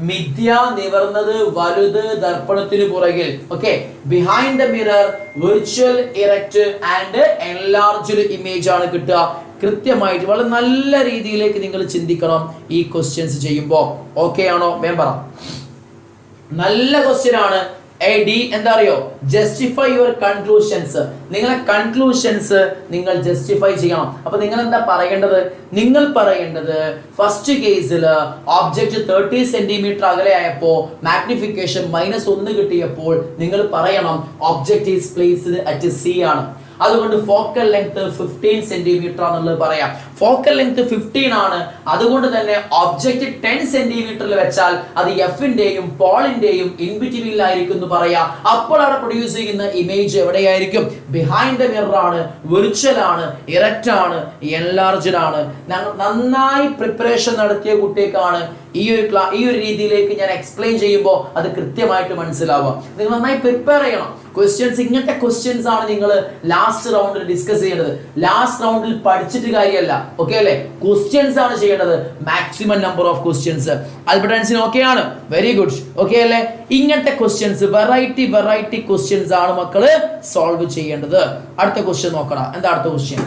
മിഥ്യ നിവർന്നത് വലുത് ദർപ്പണത്തിന് പുറകിൽ. Okay, behind the mirror virtual erect and enlarged image ആണ് കിട്ടുക. കൃത്യമായിട്ട് വളരെ നല്ല രീതിയിലേക്ക് നിങ്ങൾ ചിന്തിക്കണം ഈ ക്വസ്റ്റ്യൻസ് ചെയ്യുമ്പോൾ. ഓക്കെ ആണോ? വേം പറ. നല്ല ക്വസ്റ്റ്യൻ ആണ്. ഡി എന്താ അറിയോ, ജസ്റ്റിഫൈ യുവർ കൺക്ലൂഷൻസ്. നിങ്ങളെ കൺക്ലൂഷൻസ് നിങ്ങൾ ജസ്റ്റിഫൈ ചെയ്യണം. അപ്പൊ നിങ്ങൾ എന്താ പറയേണ്ടത്, നിങ്ങൾ പറയേണ്ടത് ഫസ്റ്റ് കേസിൽ ഒബ്ജക്റ്റ് 30 സെന്റിമീറ്റർ അകലെയായപ്പോ മാഗ്നിഫിക്കേഷൻ -1 കിട്ടിയപ്പോൾ നിങ്ങൾ പറയണം object is placed at C ആണ്. അതുകൊണ്ട് ഫോക്കൽ ലെങ്ത് 15 സെന്റിമീറ്റർ ആണെന്നുള്ളത് പറയാം. ഫോക്കൽ ലെങ്ത് 15 ആണ്. അതുകൊണ്ട് തന്നെ ഒബ്ജക്റ്റ് 10 സെന്റിമീറ്ററിൽ വെച്ചാൽ അത് എഫിന്റെയും പോളിന്റെയും ഇൻ ബിറ്റ്വീനിലായിരിക്കും എന്ന് പറയാം. അപ്പോൾ അവിടെ പ്രൊഡ്യൂസ് ചെയ്യുന്ന ഇമേജ് എവിടെയായിരിക്കും, ബിഹൈൻഡ് ദ മിറർ ആണ്, വിർച്വൽ ആണ്, ഇറക്റ്റ് ആണ്, എൻലാർജ്ഡ് ആണ്. നന്നായി പ്രിപ്പറേഷൻ നടത്തിയ കുട്ടിക്കാണ് ഈ ഒരു രീതിയിലേക്ക് ഞാൻ എക്സ്പ്ലെയിൻ ചെയ്യുമ്പോൾ അത് കൃത്യമായിട്ട് മനസ്സിലാവുക. നിങ്ങൾ നന്നായി പ്രിപ്പയർ ചെയ്യണം. ക്വസ്റ്റ്യൻസ് ഇങ്ങനത്തെ ക്വസ്റ്റ്യൻസ് ആണ് നിങ്ങൾ ലാസ്റ്റ് റൗണ്ടിൽ ഡിസ്കസ് ചെയ്യേണ്ടത്. ലാസ്റ്റ് റൗണ്ടിൽ പഠിച്ചിട്ട് കാര്യമല്ല. ഓക്കെ അല്ലേ, ക്വസ്റ്റ്യൻസ് ആണ് ചെയ്യേണ്ടത്, maximum number of questions. Albert Einstein okay ആണ്, വെരി ഗുഡ്. ഓക്കെ അല്ലേ, ഇങ്ങനത്തെ ക്വസ്റ്റ്യൻസ് വെറൈറ്റി ക്വസ്റ്റ്യൻസ് ആണ് മക്കള് സോൾവ് ചെയ്യേണ്ടത്. അടുത്ത ക്വസ്റ്റ്യൻ നോക്കണം. എന്താ അടുത്ത question?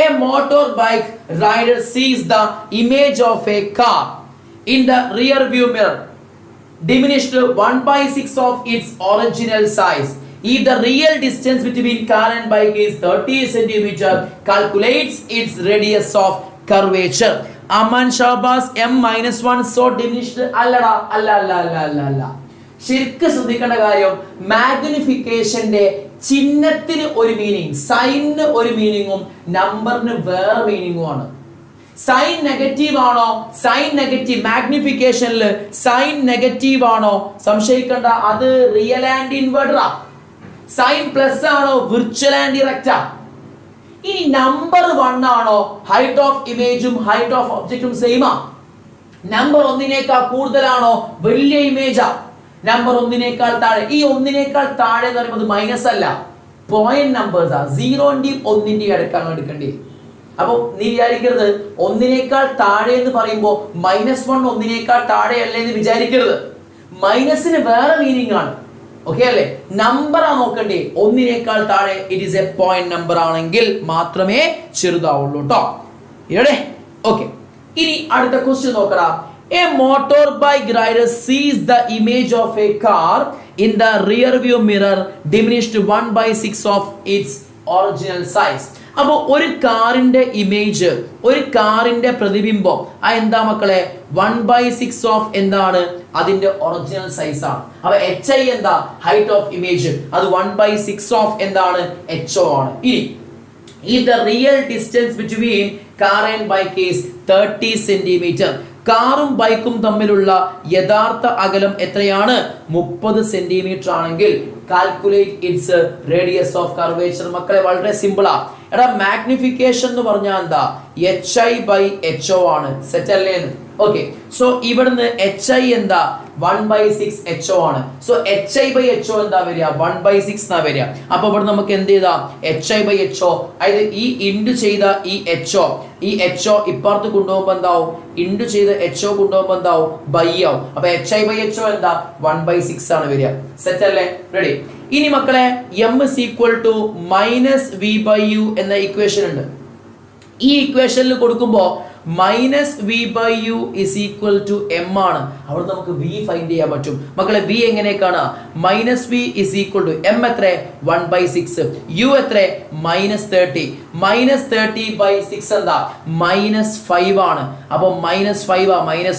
A motorbike rider sees the image of a car in the rear view mirror diminished 1/6 of its original size. If the real distance between car and bike is 30 centimeter, calculates its radius of curvature. Aman Shabas m-1 so diminished. അല്ലടാ, അല്ല. ശരിക്കും ശ്രദ്ധിക്കേണ്ട കാര്യം, മാഗ്നിഫിക്കേഷന്റെ ചിഹ്നത്തിന് ഒരു meaning, സൈനിന് ഒരു മീനിങ്ങും നമ്പറിന് വേറെ മീനിങ്ങും ആണ്. സൈൻ നെഗറ്റീവ് ആണോ, സൈൻ നെഗറ്റീവ് മാഗ്നിഫിക്കേഷനിൽ സൈൻ നെഗറ്റീവ് ആണോ സംശയിക്കേണ്ട, അത് റിയൽ ആൻഡ് ഇൻവേർട്ടറാ. സൈൻ പ്ലസ് ആണോ, വിർച്വൽ ആൻഡ് ഇറക്റ്റാ. ഇനി നമ്പർ 1 ആണോ, ഹൈറ്റ് ഓഫ് ഇമേജും ഹൈറ്റ് ഓഫ് ഒബ്ജക്റ്റും സെയിമാ. നമ്പർ 1 കൂടുതലാണോ, വലിയ ഇമേജാ. നമ്പർ 1 താഴെ. ഈ 1 താഴെ എന്ന് പറയുമ്പോൾ മൈനസ് അല്ല, പോയിന്റ് നമ്പേഴ്സ് ആ. 0ന്റെയും 1ന്റെയും അടുക്കാണ് എടുക്കേണ്ടി. അപ്പൊ നീ വിചാരിക്കരുത് 1 താഴെ എന്ന് പറയുമ്പോ -1 1 താഴെ അല്ലേ എന്ന് വിചാരിക്കരുത്. മൈനസിന് വേറെ മീനിങ് ആണ്. ഓക്കെ അല്ലേ, നമ്പർ ആ നോക്കണ്ടേ. 1 താഴെ it is A point number ആണെങ്കിൽ മാത്രമേ ചെറുതാവുള്ളൂ കേട്ടോ. ഇവിടെ ഓക്കെ. ഇനി അടുത്ത ക്വസ്റ്റ്യൻ നോക്കടാ. A motorbike rider sees the image of a car in the rear view mirror diminished 1/6 of its original size. അപ്പോൾ ഒരു കാറിന്റെ ഇമേജ്, ഒരു കാറിന്റെ പ്രതിബിംബം എന്താ മക്കളെ, 1/6 ഓഫ് എന്താണ്, അതിന്റെ ഒറിജിനൽ സൈസ് ആണ്. അപ്പൊ HI എന്താ, ഹൈറ്റ് ഓഫ് ഇമേജ്, അത് 1/6 ഓഫ് എന്താണ്, HO ആണ്. ഇനി if the real distance between car and bike is 30 centimeter, കാറും ബൈക്കും തമ്മിലുള്ള യഥാർത്ഥ അകലം എത്രയാണ്, 30 സെന്റിമീറ്റർ ആണെങ്കിൽ calculate it's radius of curvature. മക്കളെ വളരെ സിമ്പിളാ. എടാ മാഗ്നിഫിക്കേഷൻ എന്ന് പറഞ്ഞാൽ എന്താ, HI/HO ആണ്. സെറ്റ് അല്ലേ? ഓക്കെ, സോ ഇവിടുന്ന് HI എന്താ, 1/6 HO ആണ്. സോ HI/HO എന്താ വരിക, 1/6 എന്നാ വരിക. അപ്പൊ ഇവിടെ നമുക്ക് എന്ത് ചെയ്താ, HI/HO, അതായത് ഈ ഇൻഡു ചെയ്ത ഈ HO ഇപ്പുറത്ത് കൊണ്ടുപോകുമ്പോ എന്താവും, ഇൻഡു ചെയ്ത HO കൊണ്ടുപോകുമ്പോ എന്താവും, ബൈ ആവും. അപ്പൊ HI/HO എന്താ, 1/6 ആണ് വരിക. സെറ്റ് അല്ലേ? റെഡി. ഇനി മക്കളെ m is -v/u എന്ന ഇക്വേഷൻ ഉണ്ട്. ഈ ഇക്വേഷനിൽ കൊടുക്കുമ്പോ -v/u is equal to m ആണ്. അവിടെ നമുക്ക് v ഫൈൻഡ് ചെയ്യാൻ പറ്റും. മക്കളെ v എങ്ങനെ കാണാ, -v is equal to m എത്ര, 1/6, u എത്ര, -30, -30/6 എന്താ, -5 ആണ്. അപ്പൊ -5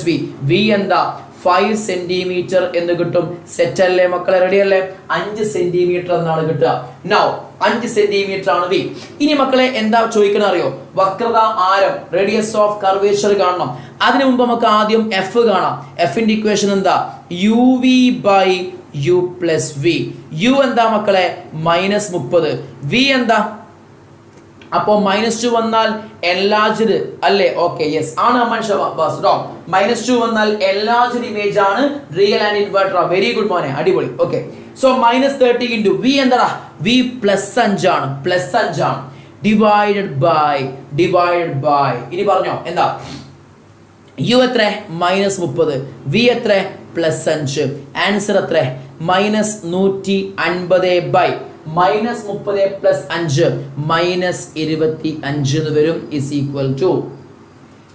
-v, v എന്താ 5 സെന്റിമീറ്റർ എന്ന് കിട്ടും. സെറ്റ് അല്ലേ മക്കളെ? റെഡി അല്ലേ? 5 സെന്റിമീറ്റർ എന്നാണ് കിട്ടുക. നൗ 5 സെന്റിമീറ്റർ ആണ് വി. ഇനി മക്കളെ എന്താ ചോദിക്കണം അറിയോ? വക്രത, ആരം, റേഡിയസ് ഓഫ് കർവേച്ചർ കാണണം. അതിനു മുമ്പ് നമുക്ക് ആദ്യം എഫ് കാണാം. എഫിന്റെ ഇക്വേഷൻ എന്താ? U v by u plus v. U എന്താ മക്കളെ? -30. വി എന്താ? അപ്പോ -2 വന്നാൽ enlarged അല്ലേ? ഓക്കെ, യെസ് ആണ് അമ്മൻ ഷബാസ് ട്ടോ. -2 വന്നാൽ enlarged ഇമേജ് ആണ്, real and inverter. Very good മോനെ, അടിപൊളി. ഓക്കെ, സോ -30 ഇൻറ്റു വി എന്താ? വി +5 ആണ്, +5 ആണ്. ഡിവൈഡഡ് ബൈ ഇനി പറഞ്ഞോ എന്താ? യു എത്ര? -30. വി എത്ര? +5. ആൻസർ എത്ര? -150 ബൈ -30 + 5 -25 എന്ന് വരും. Is equal to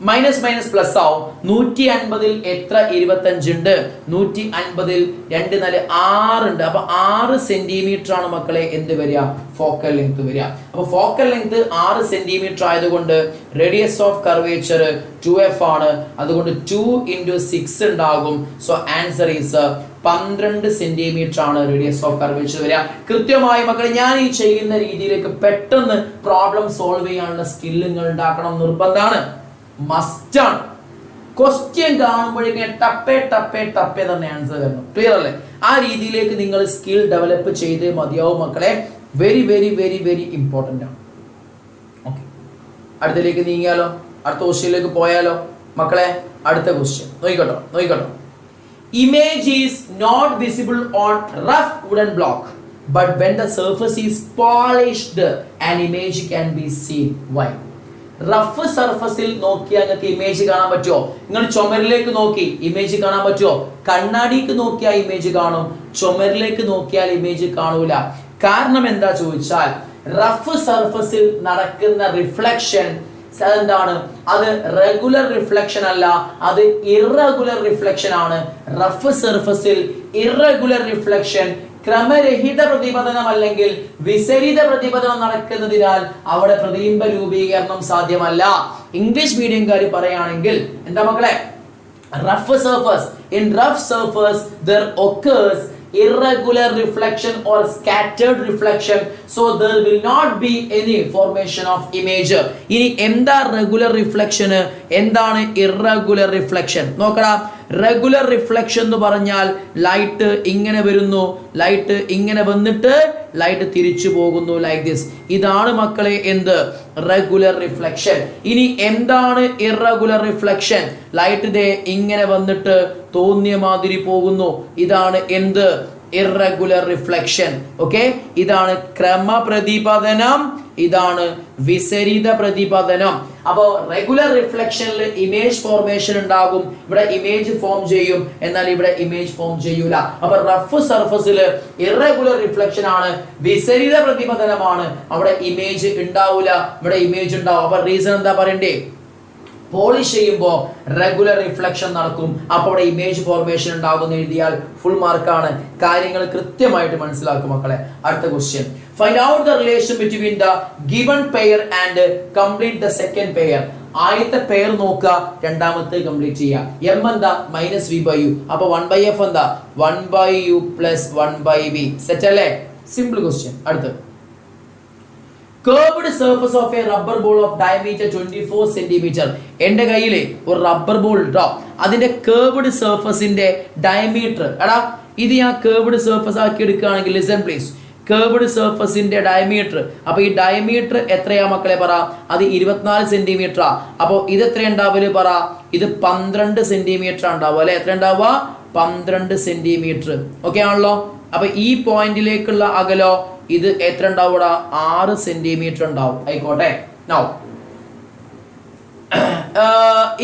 minus plus ആവും. 150ൽ എത്ര 25 ഉണ്ട്? 150ൽ 2 4 6 ഉണ്ട്. അപ്പൊ 6 സെന്റിമീറ്റർ ആണ് മക്കളെ എന്ത് വരിക? ഫോക്കൽ ലെങ്ത് വരിക. അപ്പൊ ഫോക്കൽ ലെങ്ത് 6 സെന്റിമീറ്റർ ആയതുകൊണ്ട് റേഡിയസ് ഓഫ് കർവേച്ചർ 2f ആണ്. അതുകൊണ്ട് 2 × 6 ഉണ്ടാകും. സോ ആൻസർ ഈസ് 12 സെന്റിമീറ്റർ ആണ് റേഡിയസ് ഓഫ് കർവേച്ചർ വരിക. കൃത്യമായി മക്കളെ ഞാൻ ഈ ചെയ്യുന്ന രീതിയിലേക്ക് പെട്ടെന്ന് പ്രോബ്ലം സോൾവ് ചെയ്യാനുള്ള സ്കിൽ നിങ്ങൾ ഉണ്ടാക്കണം, നിർബന്ധമാണ്, മസ്റ്റ് ആണ്. ക്വസ്റ്റ്യൻ കാണുമ്പോഴേക്കും ടപ്പേ തന്നെ ആൻസർ തരണം. ക്ലിയർ അല്ലേ? ആ രീതിയിലേക്ക് നിങ്ങൾ സ്കിൽ ഡെവലപ്പ് ചെയ്ത് മതിയാവും മക്കളെ. Very very very very important ആണ്. ഓക്കെ, അടുത്തതിലേക്ക് നീങ്ങിയാലോ? അടുത്ത ക്വസ്റ്റ്യനിലേക്ക് പോയാലോ മക്കളെ? അടുത്ത question നോക്കിക്കോട്ടോ. Image is not visible on rough wooden block, but when the surface is polished, an image can be seen. Why? Rough സർഫസിൽ നോക്കിയാൽ നിങ്ങൾക്ക് ഇമേജ് കാണാൻ പറ്റുമോ? നിങ്ങൾ ചുമരിലേക്ക് നോക്കി ഇമേജ് കാണാൻ പറ്റുമോ? കണ്ണാടിക്ക് നോക്കിയാൽ ഇമേജ് കാണും, ചുമരിലേക്ക് നോക്കിയാൽ ഇമേജ് കാണൂല. കാരണം എന്താ ചോദിച്ചാൽ റഫ് സർഫസിൽ നടക്കുന്ന റിഫ്ലക്ഷൻ എന്താണ്? അത് റെഗുലർ റിഫ്ലക്ഷൻ അല്ല, അത് ഇറഗുലർ റിഫ്ലക്ഷൻ ആണ്. റഫ് സർഫസിൽ ഇറഗുലർ റിഫ്ലക്ഷൻ, ക്രമരഹിത പ്രതിപതനം അല്ലെങ്കിൽ വിസരിത പ്രതിപതനം നടക്കുന്നതിനാൽ അവിടെ പ്രതിബിംബ രൂപീകരണം സാധ്യമല്ല. ഇംഗ്ലീഷ് മീഡിയംകാർ പറയുകയാണെങ്കിൽ എന്താ മക്കളെ? Rough surface, in rough surface there occurs irregular reflection or scattered reflection, so there will not be any formation of image. ഇനി എന്താ റെഗുലർ റിഫ്ലക്ഷൻ, എന്താണ് ഇറഗുലർ റിഫ്ലക്ഷൻ? നോക്കടാ, റെഗുലർ റിഫ്ലക്ഷൻ എന്ന് പറഞ്ഞാൽ ലൈറ്റ് ഇങ്ങനെ വരുന്നു, ലൈറ്റ് ഇങ്ങനെ വന്നിട്ട് ലൈറ്റ് തിരിച്ചു പോകുന്നു, ലൈക്ക് ദിസ്. ഇതാണ് മക്കളെ എന്ത്? Regular reflection. ഇനി എന്താണ് ഇറഗുലർ റിഫ്ലക്ഷൻ? ലൈറ്റ് ദേ ഇങ്ങനെ വന്നിട്ട് തോന്നിയ മാതിരി പോകുന്നു. ഇതാണ് എന്ത്? Irregular reflection. ഓക്കെ, ഇതാണ് ക്രമപ്രതിപതനം, ഇതാണ് വിസരിത പ്രതിപതനം. അപ്പോ റെഗുലർ റിഫ്ലക്ഷനിൽ ഇമേജ് ഫോർമേഷൻ ഉണ്ടാകും, ഇവിടെ ഇമേജ് ഫോം ചെയ്യും, എന്നാൽ ഇവിടെ ഇമേജ് ഫോം ചെയ്യൂല. അപ്പൊ റഫ് സർഫസിൽ ഇറഗുലർ റിഫ്ലക്ഷൻ ആണ്, വിസരിത പ്രതിപതനമാണ്, അവിടെ ഇമേജ് ഉണ്ടാവൂല, ഇവിടെ ഇമേജ് ഉണ്ടാവും. അപ്പൊ റീസൺ എന്താ പറയണ്ടേ? പോളിഷ് ചെയ്യുമ്പോൾ റെഗുലർ റിഫ്ലക്ഷൻ നടക്കും, അപ്പോൾ അവിടെ ഇമേജ് ഫോർമേഷൻ ഉണ്ടാകുന്ന എഴുതിയാൽ ഫുൾ മാർക്കാണ്. കാര്യങ്ങൾ കൃത്യമായിട്ട് മനസ്സിലാക്കും മക്കളെ. അടുത്ത question, find out the relation between the given pair and complete the second pair. ആദ്യത്തെ പെയർ നോക്കുക, രണ്ടാമത്തെ കംപ്ലീറ്റ് ചെയ്യുക. എം എന്താ? -v/u. അപ്പൊ 1/f എന്താ? 1/u + 1/v. സെറ്റ് അല്ലേ? Simple question. അടുത്ത്, curved surface of a rubber ball of diameter 24 cm. എന്റെ കയ്യിൽ ഒരു റബ്ബർ ബോൾ ഉണ്ടോ, അതിന്റെ curved സർഫസിന്റെ ഡയമീറ്റർ, എടാ ഇത് ഞാൻ curved സർഫസ് ആക്കി എടുക്കുകയാണെങ്കിൽ ലിസൺ പ്ലീസ്, curved സർഫസിന്റെ ഡയമീറ്റർ. അപ്പൊ ഈ ഡയമീറ്റർ എത്രയാ മക്കളെ പറ? അത് 24 സെന്റിമീറ്റർ. അപ്പൊ ഇത് എത്ര ഉണ്ടാവല് പറ? ഇത് 12 സെന്റിമീറ്റർ ഉണ്ടാവും അല്ലെ? എത്ര ഉണ്ടാവുക? 12 സെന്റിമീറ്റർ. ഓക്കെ ആണല്ലോ? അപ്പൊ ഈ പോയിന്റിലേക്കുള്ള അകലോ ഇത് എത്ര ഉണ്ടാവും? 6 സെന്റിമീറ്റർ ഉണ്ടാവും. ആയിക്കോട്ടെ. Now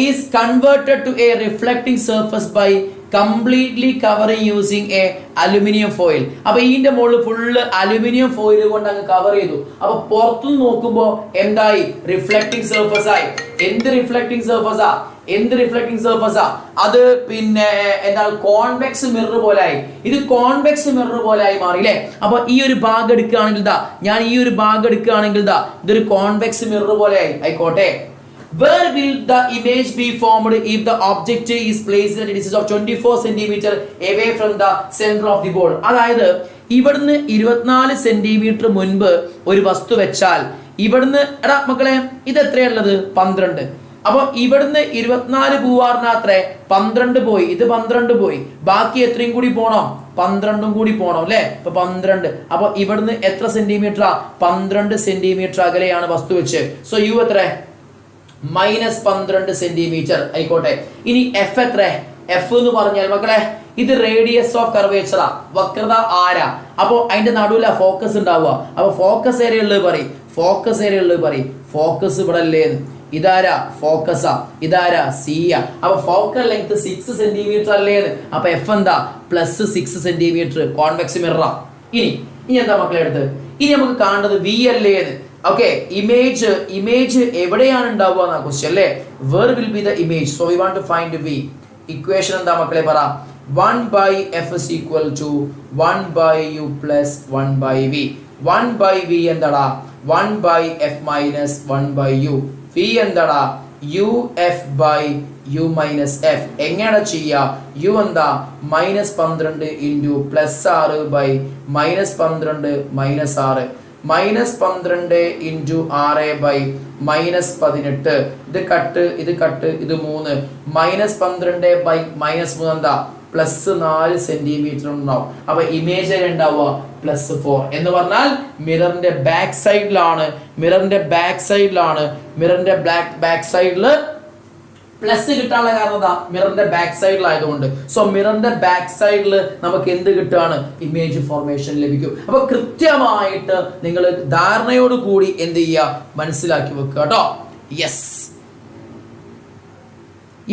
is converted to a reflecting surface by completely covering using a aluminum foil. അപ്പൊ ഇതിന്റെ മുകളിൽ ഫുള്ള് അലുമിനിയം ഫോയിൽ കൊണ്ട് അങ്ങ് കവർ ചെയ്തു. അപ്പൊ പുറത്തുനിന്ന് നോക്കുമ്പോ എന്തായി? റിഫ്ലക്റ്റിംഗ് സർഫസ് ആയി. എന്ത് റിഫ്ലക്റ്റിംഗ് സർഫസാ? അത് പിന്നെ എന്താണ്? കോൺവെക്സ് മിറർ പോലെ ആയി. ഇത് കോൺവെക്സ് മിറർ പോലെ ആയി മാറി അല്ലേ? അപ്പൊ ഈ ഒരു ഭാഗം എടുക്കുകയാണെങ്കിൽ ഞാൻ ഈ ഒരു ഭാഗം എടുക്കുകയാണെങ്കിൽ ഇതൊരു കോൺവെക്സ് മിറർ പോലെ ആയി. ആയിക്കോട്ടെ. Where will the image be formed if the object is placed at a distance of 24 centimeter away from the center of the ball? അതായത് ഇവിടുന്ന് 24 സെന്റിമീറ്റർ മുൻപ് ഒരു വസ്തു വെച്ചാൽ ഇവിടുന്ന് എടാ മക്കളെ ഇത് എത്രയുള്ളത് 12. അപ്പൊ ഇവിടുന്ന് 24 പോവാറിനത്രേ 12 പോയി, ഇത് 12 പോയി, ബാക്കി എത്രയും കൂടി പോണം 12 കൂടി പോണം അല്ലെ. ഇപ്പൊ 12. അപ്പൊ ഇവിടുന്ന് എത്ര സെന്റിമീറ്റർ? 12 സെന്റിമീറ്റർ അകലെയാണ് വസ്തു വെച്ച്. സോ യു എത്ര? -12 സെന്റിമീറ്റർ ആയിക്കോട്ടെ. ഇനി എഫ് എത്ര? എഫ് എന്ന് പറഞ്ഞാൽ മക്കളെ ഇത് റേഡിയസ് ഓഫ് കർവേച്ചറാ, വക്രത ആരാ. അപ്പൊ അതിന്റെ നടുവില ഫോക്കസ് ഉണ്ടാവുക. അപ്പൊ ഫോക്കസ് ഏരിയ ഉള്ളത് പറയും, ഫോക്കസ് ഏരിയ ഉള്ളത് പറയും. ഫോക്കസ് ഇവിടെ അല്ലേ? ഇതാരാ? ഫോക്കസാ. ഇതാരാ? സിയാ. അപ്പൊ ഫോക്കൽ ലെങ്ത് 6 സെന്റിമീറ്റർ അല്ലേന്ന്. അപ്പൊ എഫ് എന്താ? +6 സെന്റിമീറ്റർ കോൺവെക്സ് മിററാ. ഇനി എന്താ മക്കളെ അടുത്ത്? ഇനി നമുക്ക് കാണേണ്ടത് വി അല്ലേന്ന്. ഓക്കെ, ഇമേജ് എവിടെയാണ് ഉണ്ടാവുക എന്നാ ക്വസ്റ്റ്യൻ അല്ലേ. Where will be the image? So we want to find v. Equation എന്താ മക്കളെ പറ? 1/f is equal to 1/u plus 1/v. 1/v എന്താടാ? 1/f minus 1/u. v എന്താടാ? uf by u minus f. എങ്ങനെ ചെയ്യാ? u എന്താ? -12 into +6 by -12 minus 6. -12 into 6 by -18. ഇത് cut, ഇത് കട്ട്, ഇത് 3. -12 by -3 എന്താ? +4 സെന്റിമീറ്റർ ഉണ്ടാവും. അപ്പൊ ഇമേജ് ഉണ്ടാവുക +4 എന്ന് പറഞ്ഞാൽ മിററിന്റെ ബാക്ക് സൈഡിലാണ്, മിററിന്റെ ബാക്ക് സൈഡില് പ്ലസ് കിട്ടാനുള്ള കാരണം എന്താ? മിററിന്റെ ബാക്ക് സൈഡിലായതുകൊണ്ട്. സോ മിററിന്റെ ബാക്ക് സൈഡിൽ നമുക്ക് എന്ത് കിട്ടുകയാണ്? ഇമേജ് ഫോർമേഷൻ ലഭിക്കും. അപ്പൊ കൃത്യമായിട്ട് നിങ്ങൾ ധാരണയോട് കൂടി എന്ത് ചെയ്യുക? മനസ്സിലാക്കി വെക്കുക കേട്ടോ.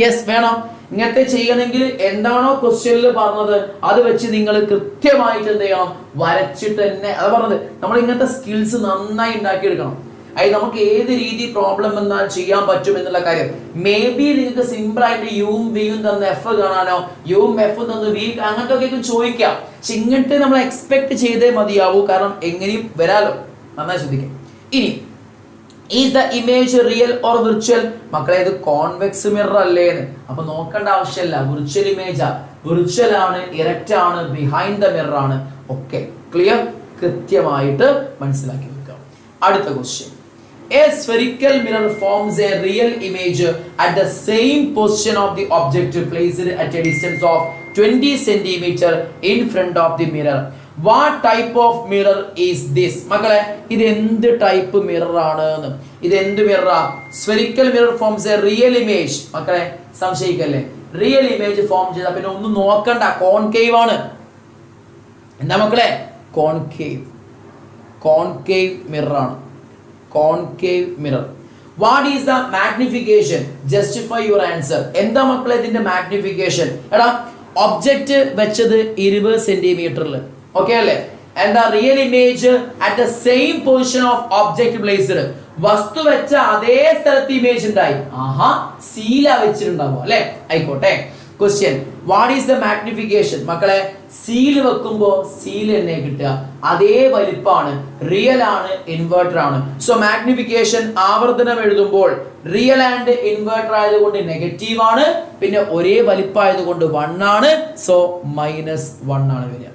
യെസ് വേണം. ഇങ്ങനത്തെ ചെയ്യണമെങ്കിൽ എന്താണോ ക്വസ്റ്റ്യനിൽ പറഞ്ഞത് അത് വെച്ച് നിങ്ങൾ കൃത്യമായിട്ട് എന്ത് ചെയ്യണം? വരച്ചിട്ട് തന്നെ. അത് പറഞ്ഞത് നമ്മൾ ഇങ്ങനത്തെ സ്കിൽസ് നന്നായി ഉണ്ടാക്കിയെടുക്കണം. അത് നമുക്ക് ഏത് രീതി പ്രോബ്ലം എന്നാൽ ചെയ്യാൻ പറ്റും എന്നുള്ള കാര്യം. മേ ബി നിങ്ങൾക്ക് സിമ്പിൾ ആയിട്ട് യുവും വിയും തന്ന എഫ് കാണാനോ, യുവും എഫ് തന്ന് വി അങ്ങനത്തെ ഒക്കെ ചോദിക്കാം. പക്ഷെ ഇങ്ങനത്തെ നമ്മൾ എക്സ്പെക്ട് ചെയ്തേ മതിയാവൂ, കാരണം എങ്ങനെയും വരാലോ. നന്നായി ശ്രദ്ധിക്കാം. ഇനി is the image real or virtual? മക്കളെ ഇത് കോൺവെക്സ് മിറർ അല്ലേന്ന്. അപ്പൊ നോക്കേണ്ട ആവശ്യമില്ല, വിർച്വൽ ഇമേജാ. വിർച്വൽ ആണ്, ഇറക്റ്റ് ആണ്, ബിഹൈൻഡ് ദ മിറർ ആണ്. Okay, clear? കൃത്യമായിട്ട് മനസ്സിലാക്കി വെക്കുക. അടുത്ത question. A spherical mirror forms a real image at the same position of the object placed at a distance of 20 cm in front of the mirror. What type of mirror is this? മക്കളെ ഇത് എന്ത് type mirror ആണ്? ഇത് എന്ത് മിററാ? Spherical mirror forms a real image. മക്കളെ സംശയിക്കല്ലേ, real image form ചെയ്താൽ പിന്നെ ഒന്നും നോക്കണ്ട, കോൺകേവ് ആണ്. എന്താ മക്കളെ? കോൺകേവ് മിറർ ആണ്. Concave mirror. What is the magnification? Justify your answer. എന്താ മക്കളെ ഇതിന്റെ മാഗ്നിഫിക്കേഷൻ? എടാ ഒബ്ജക്റ്റ് വെച്ചത് 20 സെന്റിമീറ്ററിൽ, ഓക്കെ അല്ലേ? And the real image at the same position of object placed. വസ്തു വെച്ച അതേ സ്ഥലത്ത് ഇമേജ് ഉണ്ടായി. ആഹാ, സീല വെച്ചിട്ടുണ്ടാവും അല്ലെ? ആയിക്കോട്ടെ. Question, what is the magnification? മക്കളെ സീൽ വെക്കുമ്പോ സീൽ തന്നെ കിട്ടുക, അതേ വലിപ്പാണ്. റിയൽ ആണ്, ഇൻവേർട്ടർ ആണ്. സോ മാഗ്നിഫിക്കേഷൻ ആവർത്തനം എഴുതുമ്പോൾ റിയൽ ആൻഡ് ഇൻവേർട്ടർ ആയതുകൊണ്ട് നെഗറ്റീവ് ആണ്, പിന്നെ ഒരേ വലിപ്പായതുകൊണ്ട് 1 ആണ്. സോ -1 ആണ് വരിക.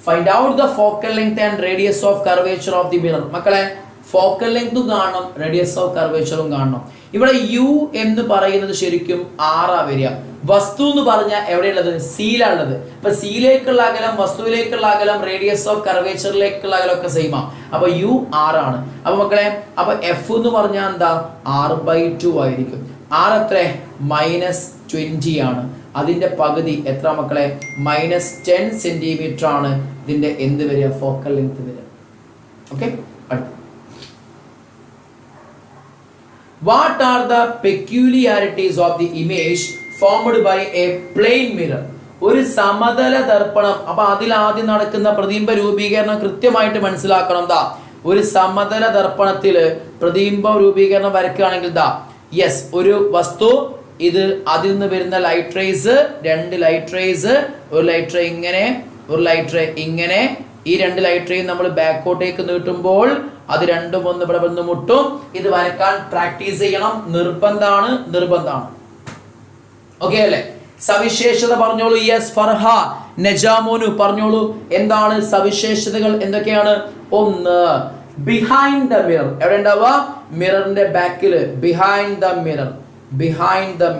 Find out the focal length and radius of curvature of the mirror. മക്കളെ ഫോക്കൽ ലെങ്തും കാണണം, റേഡിയസ് ഓഫ് കർവേച്ചറും കാണണം. ഇവിടെ യു എന്ന് പറയുന്നത് ശരിക്കും ആറാ വരിക. വസ്തു എന്ന് പറഞ്ഞാൽ എവിടെയുള്ളത്? സീലാണുള്ളത്. ഇപ്പൊ സീലേക്കുള്ള അകലം, വസ്തുവിലേക്കുള്ള അകലം, റേഡിയസ് ഓഫ് കർവേച്ചറിലേക്കുള്ള അകലം ഒക്കെ സെയിം ആണ്. അപ്പൊ യു 6 ആണ്. അപ്പൊ മക്കളെ അപ്പൊ എഫ് എന്ന് പറഞ്ഞാൽ എന്താ? 6/2 ആയിരിക്കും. 6 എത്ര? -20 ആണ്. അതിന്റെ പകുതി എത്ര മക്കളെ? -10 സെന്റിമീറ്റർ ആണ് ഇതിന്റെ എന്ത് വരിക? ഫോക്കൽ ലെങ്ത് വരിക. ഓക്കെ, അടുത്ത. What are the peculiarities of the image formed by a plane mirror? ഒരു സമതല ദർപ്പണം. അപ്പൊ അതിൽ ആദ്യം നടക്കുന്ന പ്രതിബിംബ രൂപീകരണം കൃത്യമായിട്ട് മനസ്സിലാക്കണം. ദാ ഒരു സമതല ദർപ്പണത്തില് പ്രതിബിംബ രൂപീകരണം വരയ്ക്കുകയാണെങ്കിൽ ദാ യെസ്, ഒരു വസ്തു, ഇത് അതിൽ നിന്ന് വരുന്ന ലൈറ്റ് റേസ്, 2 ലൈറ്റ് റേസ്, ഒരു ലൈറ്റ് റേ ഇങ്ങനെ, ഒരു ലൈറ്റ് റേ ഇങ്ങനെ. ഈ 2 ലൈറ്റ് റേ നമ്മൾ ബാക്കോട്ടേക്ക് നീട്ടുമ്പോൾ അത് രണ്ടും ഒന്ന് ഇവിടെ വന്ന് മുട്ടും. ഇത് വരക്കാൻ പ്രാക്ടീസ് ചെയ്യണം, നിർബന്ധാണ്. ഓക്കെ അല്ലേ? സവിശേഷത പറഞ്ഞോളൂ. യെസ് ഫർഹ, നജാമോനു പറഞ്ഞോളൂ. എന്താണ് സവിശേഷതകൾ? എന്തൊക്കെയാണ്? ഒന്ന്, ബിഹൈൻഡ് ദ മിറർ. എവിടെ ഉണ്ടാവുക? മിററിന്റെ ബാക്കിൽ, ബിഹൈൻഡ് ദ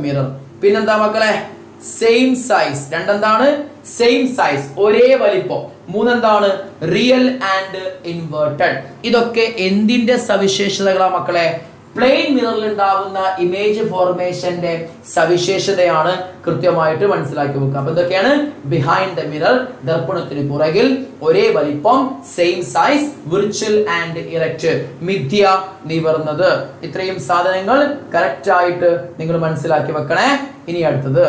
മിറർ. പിന്നെന്താ മക്കളെ? Same size. രണ്ടെന്താണ്? സെയിം സൈസ്, ഒരേ വലിപ്പം. മൂന്നെന്താണ്? Real and inverted. ഇതൊക്കെ എന്തിന്റെ സവിശേഷതകളാ മക്കളെ? പ്ലെയിൻ മിററിൽ ഉണ്ടാവുന്ന ഇമേജ് ഫോർമേഷന്റെ സവിശേഷതയാണ്. കൃത്യമായിട്ട് മനസ്സിലാക്കി വെക്കുക. അപ്പൊ ഇതൊക്കെയാണ് ബിഹൈൻഡ് ദ മിറർ, ദർപ്പണത്തിന് പുറകിൽ, ഒരേ വലിപ്പം, same size, virtual and erect, മിഥ്യ, നിവർന്നത്. ഇത്രയും സാധനങ്ങൾ കറക്റ്റ് ആയിട്ട് നിങ്ങൾ മനസ്സിലാക്കി വെക്കണേ. ഇനി അടുത്തത്,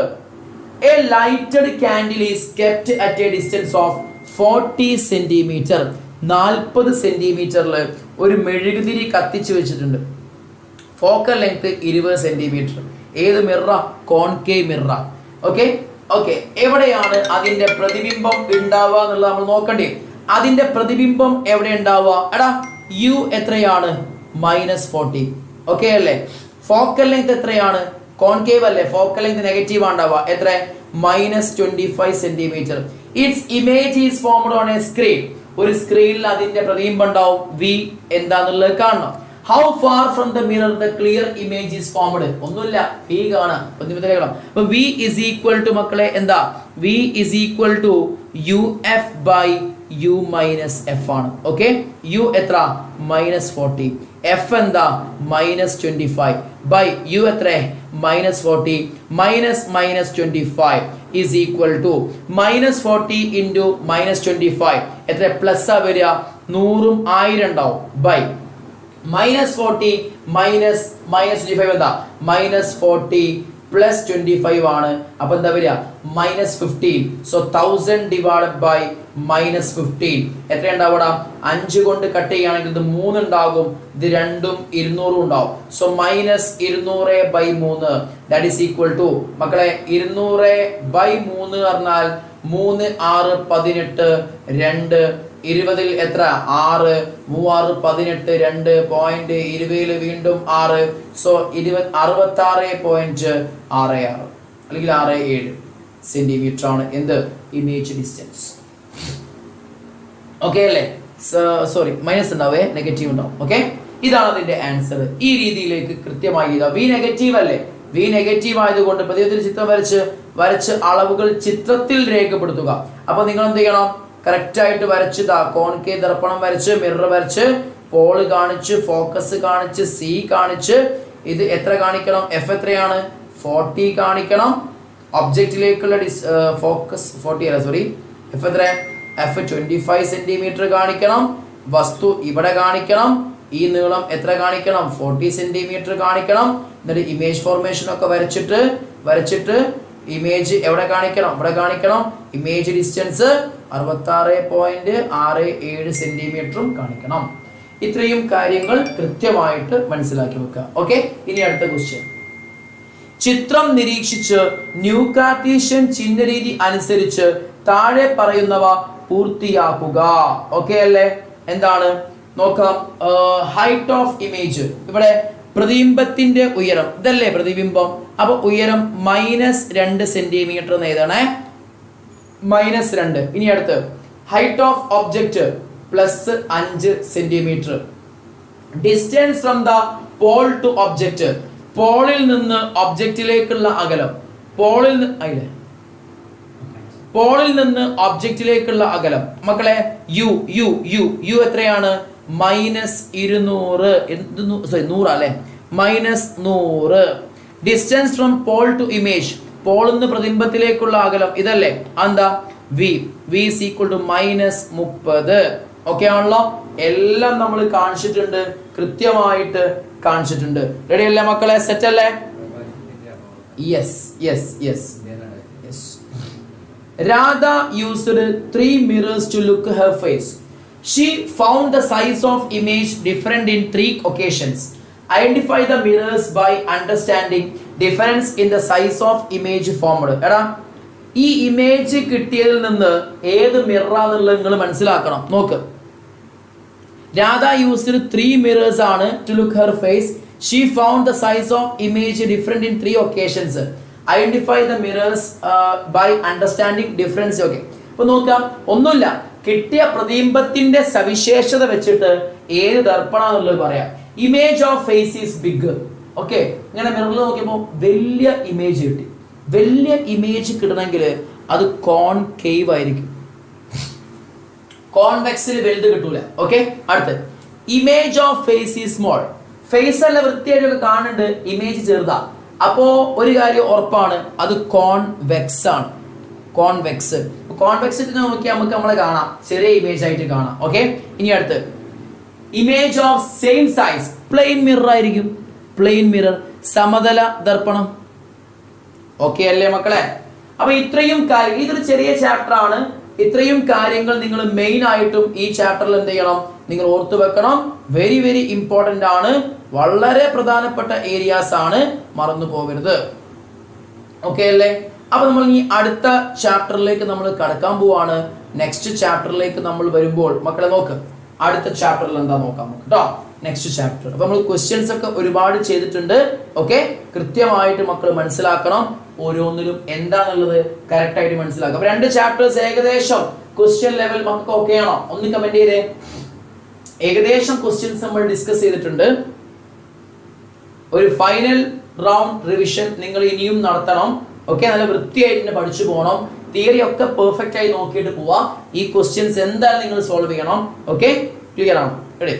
a lighted candle is kept at a distance of 40 centimeter. 40 സെന്റിമീറ്ററിൽ ഒരു മെഴുകുതിരി കത്തിച്ചു വെച്ചിട്ടുണ്ട്. Focal length 20 centimetre. ഏത് മിററ? കോൺകേവ് മിററ. ഓക്കെ. എവിടെയാണ് അതിന്റെ പ്രതിബിംബം ഉണ്ടാവുക എന്നുള്ളത് നമ്മൾ നോക്കണ്ടേ? അതിന്റെ പ്രതിബിംബം എവിടെ ഉണ്ടാവുക? എടാ യു എത്രയാണ്? -40. ഓക്കെ അല്ലേ? ഫോക്കൽ ലെങ്ത് എത്രയാണ്? കോൺകേവ് അല്ലേ? ഫോക്കൽ ലെങ്ത് നെഗറ്റീവ് ഉണ്ടാവുക. എത്ര? -25 centimetre. Its image is formed on a screen. ഒരു സ്ക്രീനിൽ അതിന്റെ പ്രതിബിംബം ഉണ്ടാവും. വി എന്താന്നുള്ളത് കാണണം. How far from the mirror the clear image is formed? ഒന്നുമില്ല, വി കാണാം. അപ്പൊ വി ഇസ് ഈക്വൽ ടു മക്കളെ എന്താ? V is equal to u f by u minus f ആണ്. ഓക്കെ. യു എത്ര? -40. എഫ് എന്താ? -25 ബൈ യു എത്ര? -40 -25 is equal to -40 into -25 എത്ര? പ്ലസ് ആ വരിക, 100ഉം 1000 ഉണ്ടാവും. ബൈ -40 -25 എന്താ? -40 പ്ലസ് 25 ആണ്. അപ്പൊ എന്താ വരിക? -15. സോ 1000 ഡിവൈഡഡ് ബൈ -15 എത്ര ഉണ്ടാവൂടാ? 5 കൊണ്ട് കട്ട് ചെയ്യുകയാണെങ്കിൽ ഇത് 3 ഉണ്ടാകും. ഇത് രണ്ടും 200 ഉണ്ടാവും. So -200 by 3 that is equal to മക്കളെ 200 ബൈ 3 പറഞ്ഞാൽ 3 6 18 2 20 എത്ര? 6 3 18 2 പോയിന്റ് 20 വീണ്ടും 6. സോ 66.66 അല്ലെങ്കിൽ 67 സെന്റിമീറ്റർ ആണ് എന്ത്? Image distance. ഓക്കെ അല്ലേ? സോറി, മൈനസ് ഉണ്ടാവേ, നെഗറ്റീവ് ഉണ്ടാവും. ഓക്കെ, ഇതാണ് അതിന്റെ ആൻസർ. ഈ രീതിയിലേക്ക് കൃത്യമായി എഴുതാം. വി നെഗറ്റീവ് അല്ലേ? വി നെഗറ്റീവ് ആയതുകൊണ്ട് പ്രതിയത്തിൽ ചിത്രം വരച്ച് അളവുകൾ ചിത്രത്തിൽ രേഖപ്പെടുത്തുക. അപ്പൊ നിങ്ങൾ എന്ത് ചെയ്യണം? കറക്റ്റ് ആയിട്ട് വരച്ച് കോൺകേവ് ദർപ്പണം വരച്ച്, മിറർ വരച്ച്, പോള് കാണിച്ച്, ഫോക്കസ് കാണിച്ച്, സി കാണിച്ച്, ഇത് എത്ര കാണിക്കണം? എഫ് എത്രയാണ്? 40 കാണിക്കണം. ഒബ്ജക്റ്റിലേക്കുള്ള ഫോക്കസ് 40 അല്ല, സോറി, എഫ് എത്ര? എഫ് 25 സെന്റിമീറ്റർ കാണിക്കണം. വസ്തു ഇവിടെ കാണിക്കണം. ഈ നീളം എത്ര കാണിക്കണം? 40 സെന്റിമീറ്റർ കാണിക്കണം. എന്നിട്ട് ഇമേജ് ഫോർമേഷൻ ഒക്കെ വരച്ചിട്ട് ഇമേജ് എവിടെ കാണിക്കണം? ഇവിടെ കാണിക്കണം. ഇമേജ് ഡിസ്റ്റൻസ് 66.67 സെന്റിമീറ്ററും കാണിക്കണം. ഇത്രയും കാര്യങ്ങൾ കൃത്യമായിട്ട് മനസ്സിലാക്കി വെക്കുക. ഓക്കെ, ഇനി അടുത്ത ക്വസ്റ്റ്യൻ. ചിത്രം നിരീക്ഷിച്ച് ന്യൂ കാർട്ടീഷ്യൻ ചിഹ്നരീതി അനുസരിച്ച് താഴെ പറയുന്നവ പൂർത്തിയാക്കുക. ഓക്കെ അല്ലേ? എന്താണ് നോക്കാം. Height of image. ഇവിടെ പ്രതിബിംബത്തിന്റെ ഉയരം ഇതല്ലേ പ്രതിബിംബം. അപ്പൊ ഉയരം -2 സെന്റിമീറ്റർ എന്ന് എഴുതണേ. -2. ഇനി അടുത്ത് height of object +5 centimetre. Distance from the pole to object. പോളിൽ നിന്ന് ഒബ്ജക്റ്റിലേക്കുള്ള അകലം. പോളിൽ നിന്ന് ഒബ്ജക്റ്റിലേക്കുള്ള അകലം മക്കളെ യു എത്രയാണ്? -200. 100 അല്ലെ? -100. Distance from pole to image. പോളിൽ നിന്ന് പ്രതിബിംബത്തിലേക്കുള്ള അകലം ഇതല്ലേ? എന്താ? V is equal to -30. Okay ആണല്ലോ? എല്ലാം നമ്മൾ കാണിച്ചിട്ടുണ്ട്, കൃത്യമായിട്ട് കാണിച്ചിട്ടുണ്ട്. റെഡി അല്ലേ മക്കളെ? സെറ്റ് അല്ലേ? Yes. Radha used 3 mirrors to look her face. She found the size of image different in 3 occasions. Identify the mirrors by understanding difference in the size of image formed. എടാ, ഈ image കിട്ടിയതിൽ നിന്ന് ഏത് മിററാന്നുള്ളത് നിങ്ങൾ മനസ്സിലാക്കണം. നോക്ക്, Radha used 3 mirrors to look her face. She found the size of image different in 3 occasions. Identify the mirrors by understanding difference. Okay. അപ്പോൾ നോക്കാം, ഒന്നുമില്ല, കിട്ടിയ പ്രതിബിംബത്തിന്റെ സവിശേഷത വെച്ചിട്ട് ഏത് ദർപ്പണാന്നുള്ളത് പറയാം. Image of face is big. Okay, ഇങ്ങനെ മിററിൽ നോക്കിയപ്പോൾ വലിയ ഇമേജ് കിട്ടി. വലിയ ഇമേജ് കിട്ടണമെങ്കിൽ അത് കോൺകേവ് ആയിരിക്കും. കോൺവെക്സിൽ വലുത് കിട്ടൂല. ഓക്കെ, അടുത്ത് image of face is small. Face അല്ല വൃത്തിയായിട്ടൊക്കെ കാണുന്നുണ്ട്, ഇമേജ് ചെറുതാ. അപ്പോ ഒരു കാര്യം ഉറപ്പാണ്, അത് കോൺവെക്സ് ആണ്. കോൺവെക്സ് കോൺവെക്സ് നോക്കിയാൽ നമുക്ക് നമ്മളെ കാണാം, ചെറിയ ഇമേജ് ആയിട്ട് കാണാം. ഓക്കെ, ഇനി അടുത്ത് image of same size plane mirror ആയിരിക്കും. പ്ലെയിൻ മിറർ, സമതല ദർപ്പണം. ഓക്കെ അല്ലേ മക്കളെ? അപ്പൊ ഇത്രയും കാര്യം, ഇതൊരു ചെറിയ ചാപ്റ്റർ ആണ്. ഇത്രയും കാര്യങ്ങൾ നിങ്ങൾ മെയിൻ ആയിട്ടും ഈ ചാപ്റ്ററിൽ എന്ത് ചെയ്യണം, നിങ്ങൾ ഓർത്തു വെക്കണം. വെരി വെരി ഇമ്പോർട്ടന്റ് ആണ്, വളരെ പ്രധാനപ്പെട്ട ഏരിയാസ് ആണ്, മറന്നു പോകരുത്. ഓക്കെ അല്ലേ? അപ്പൊ നമ്മൾ ഈ അടുത്ത ചാപ്റ്ററിലേക്ക് നമ്മൾ കടക്കാൻ പോവാണ്. നെക്സ്റ്റ് ചാപ്റ്ററിലേക്ക് നമ്മൾ വരുമ്പോൾ മക്കളെ നോക്ക്, അടുത്ത ചാപ്റ്ററിൽ എന്താ നോക്കാം നമുക്ക് കേട്ടോ. Next chapter. അപ്പൊ നമ്മൾ ക്വസ്റ്റ്യൻസ് ഒക്കെ ഒരുപാട് ചെയ്തിട്ടുണ്ട്. ഓക്കെ, കൃത്യമായിട്ട് മക്കൾ മനസ്സിലാക്കണം, ഓരോന്നിലും എന്താന്നുള്ളത് കറക്റ്റ് ആയിട്ട് മനസ്സിലാക്കാം. അപ്പൊ 2 ചാപ്റ്റേഴ്സ് ഏകദേശം ക്വസ്റ്റ്യൻ ലെവൽ മക്കൾക്ക് ഓക്കെ ആണോ? ഒന്ന് കമന്റ് ചെയ്തേ. ഏകദേശം ക്വസ്റ്റ്യൻസ് നമ്മൾ ഡിസ്കസ് ചെയ്തിട്ടുണ്ട്. ഒരു ഫൈനൽ റൗണ്ട് റിവിഷൻ നിങ്ങൾ ഇനിയും നടത്തണം. ഓക്കെ, നല്ല വൃത്തിയായിട്ട് തന്നെ പഠിച്ചു പോകണം. തിയറി ഒക്കെ പെർഫെക്റ്റ് ആയി നോക്കിയിട്ട് പോവാ. ഈ ക്വസ്റ്റ്യൻസ് എന്തായാലും നിങ്ങൾ സോൾവ് ചെയ്യണം. ഓക്കെ, ക്ലിയർ ആണ്? റെഡി?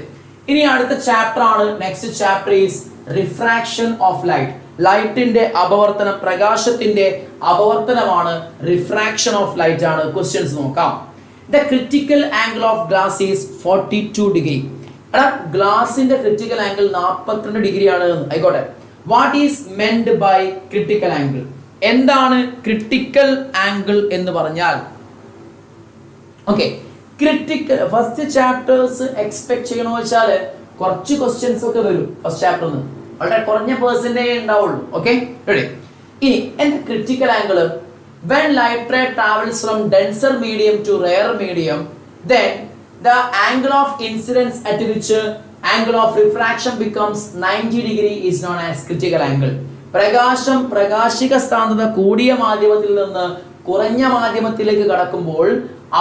ഇനി അടുത്ത ചാപ്റ്റർ ആണ്. Next chapter is refraction of light. ലൈറ്റിന്റെ അപവർത്തനം, പ്രകാശത്തിന്റെ അപവർത്തനമാണ് റിഫ്രാക്ഷൻ ഓഫ് ലൈറ്റ് ആണ്. ക്വസ്റ്റ്യൻസ് നോക്കാം. The critical angle of glass is 42 degree. എടാ, ഗ്ലാസിന്റെ ക്രിട്ടിക്കൽ ആംഗിൾ 42 ഡിഗ്രി ആണ്. ആയിക്കോട്ടെ. What is meant by critical angle? എന്താണ് ക്രിട്ടിക്കൽ ആംഗിൾ എന്ന് പറഞ്ഞാൽ? Okay, critical first chapters expect ചെയ്യണോ വെച്ചാൽ കുറച്ച് ക്വസ്റ്റ്യൻസ് ഒക്കെ വരും ഫസ്റ്റ് ചാപ്റ്ററിൽ നിന്ന്, വളരെ കുറഞ്ഞ പെർസെന്റേജ് ഉണ്ടാവുള്ളൂ. Okay, ready? ഇനി എന്താ critical angle? when light ray travels from denser medium to rarer medium, then the angle of incidence at which angle of refraction becomes 90 degree is known as critical angle. പ്രകാശം പ്രകാശിക സാന്ദ്രത കൂടിയ മാധ്യമത്തിൽ നിന്ന് കുറഞ്ഞ മാധ്യമത്തിലേക്ക് കടക്കുമ്പോൾ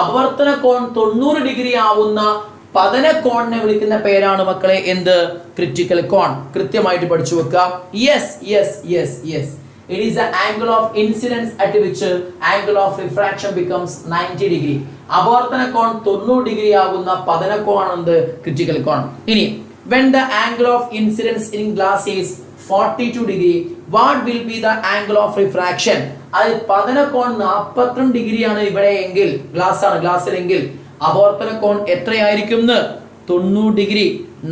അപവർത്തന കോൺ 90 degree ആവുന്ന പതന കോണിനെ വിളിക്കുന്ന പേരാണ് മക്കളെ എന്ത്? ക്രിട്ടിക്കൽ കോൺ. കൃത്യമായിട്ട് പഠിച്ചു വെക്കുക. Yes yes yes yes, it is the angle of incidence at which angle of refraction becomes 90 degree. അപവർത്തന cone 90 degree ആകുന്ന പതന കോണാണ് എന്ത്? ക്രിട്ടിക്കൽ കോൺ. ഇനി when the angle of incidence in glass is 42 degree, what will be the angle of refraction? അത് പതന കോൺ 42 degree ആണ് ഇവിടെ എങ്കിൽ, ഗ്ലാസ് ആണ്, ഗ്ലാസ്സിലെങ്കിൽ അപവർത്തന കോൺ എത്രയായിരിക്കും? 90 ഡിഗ്രി,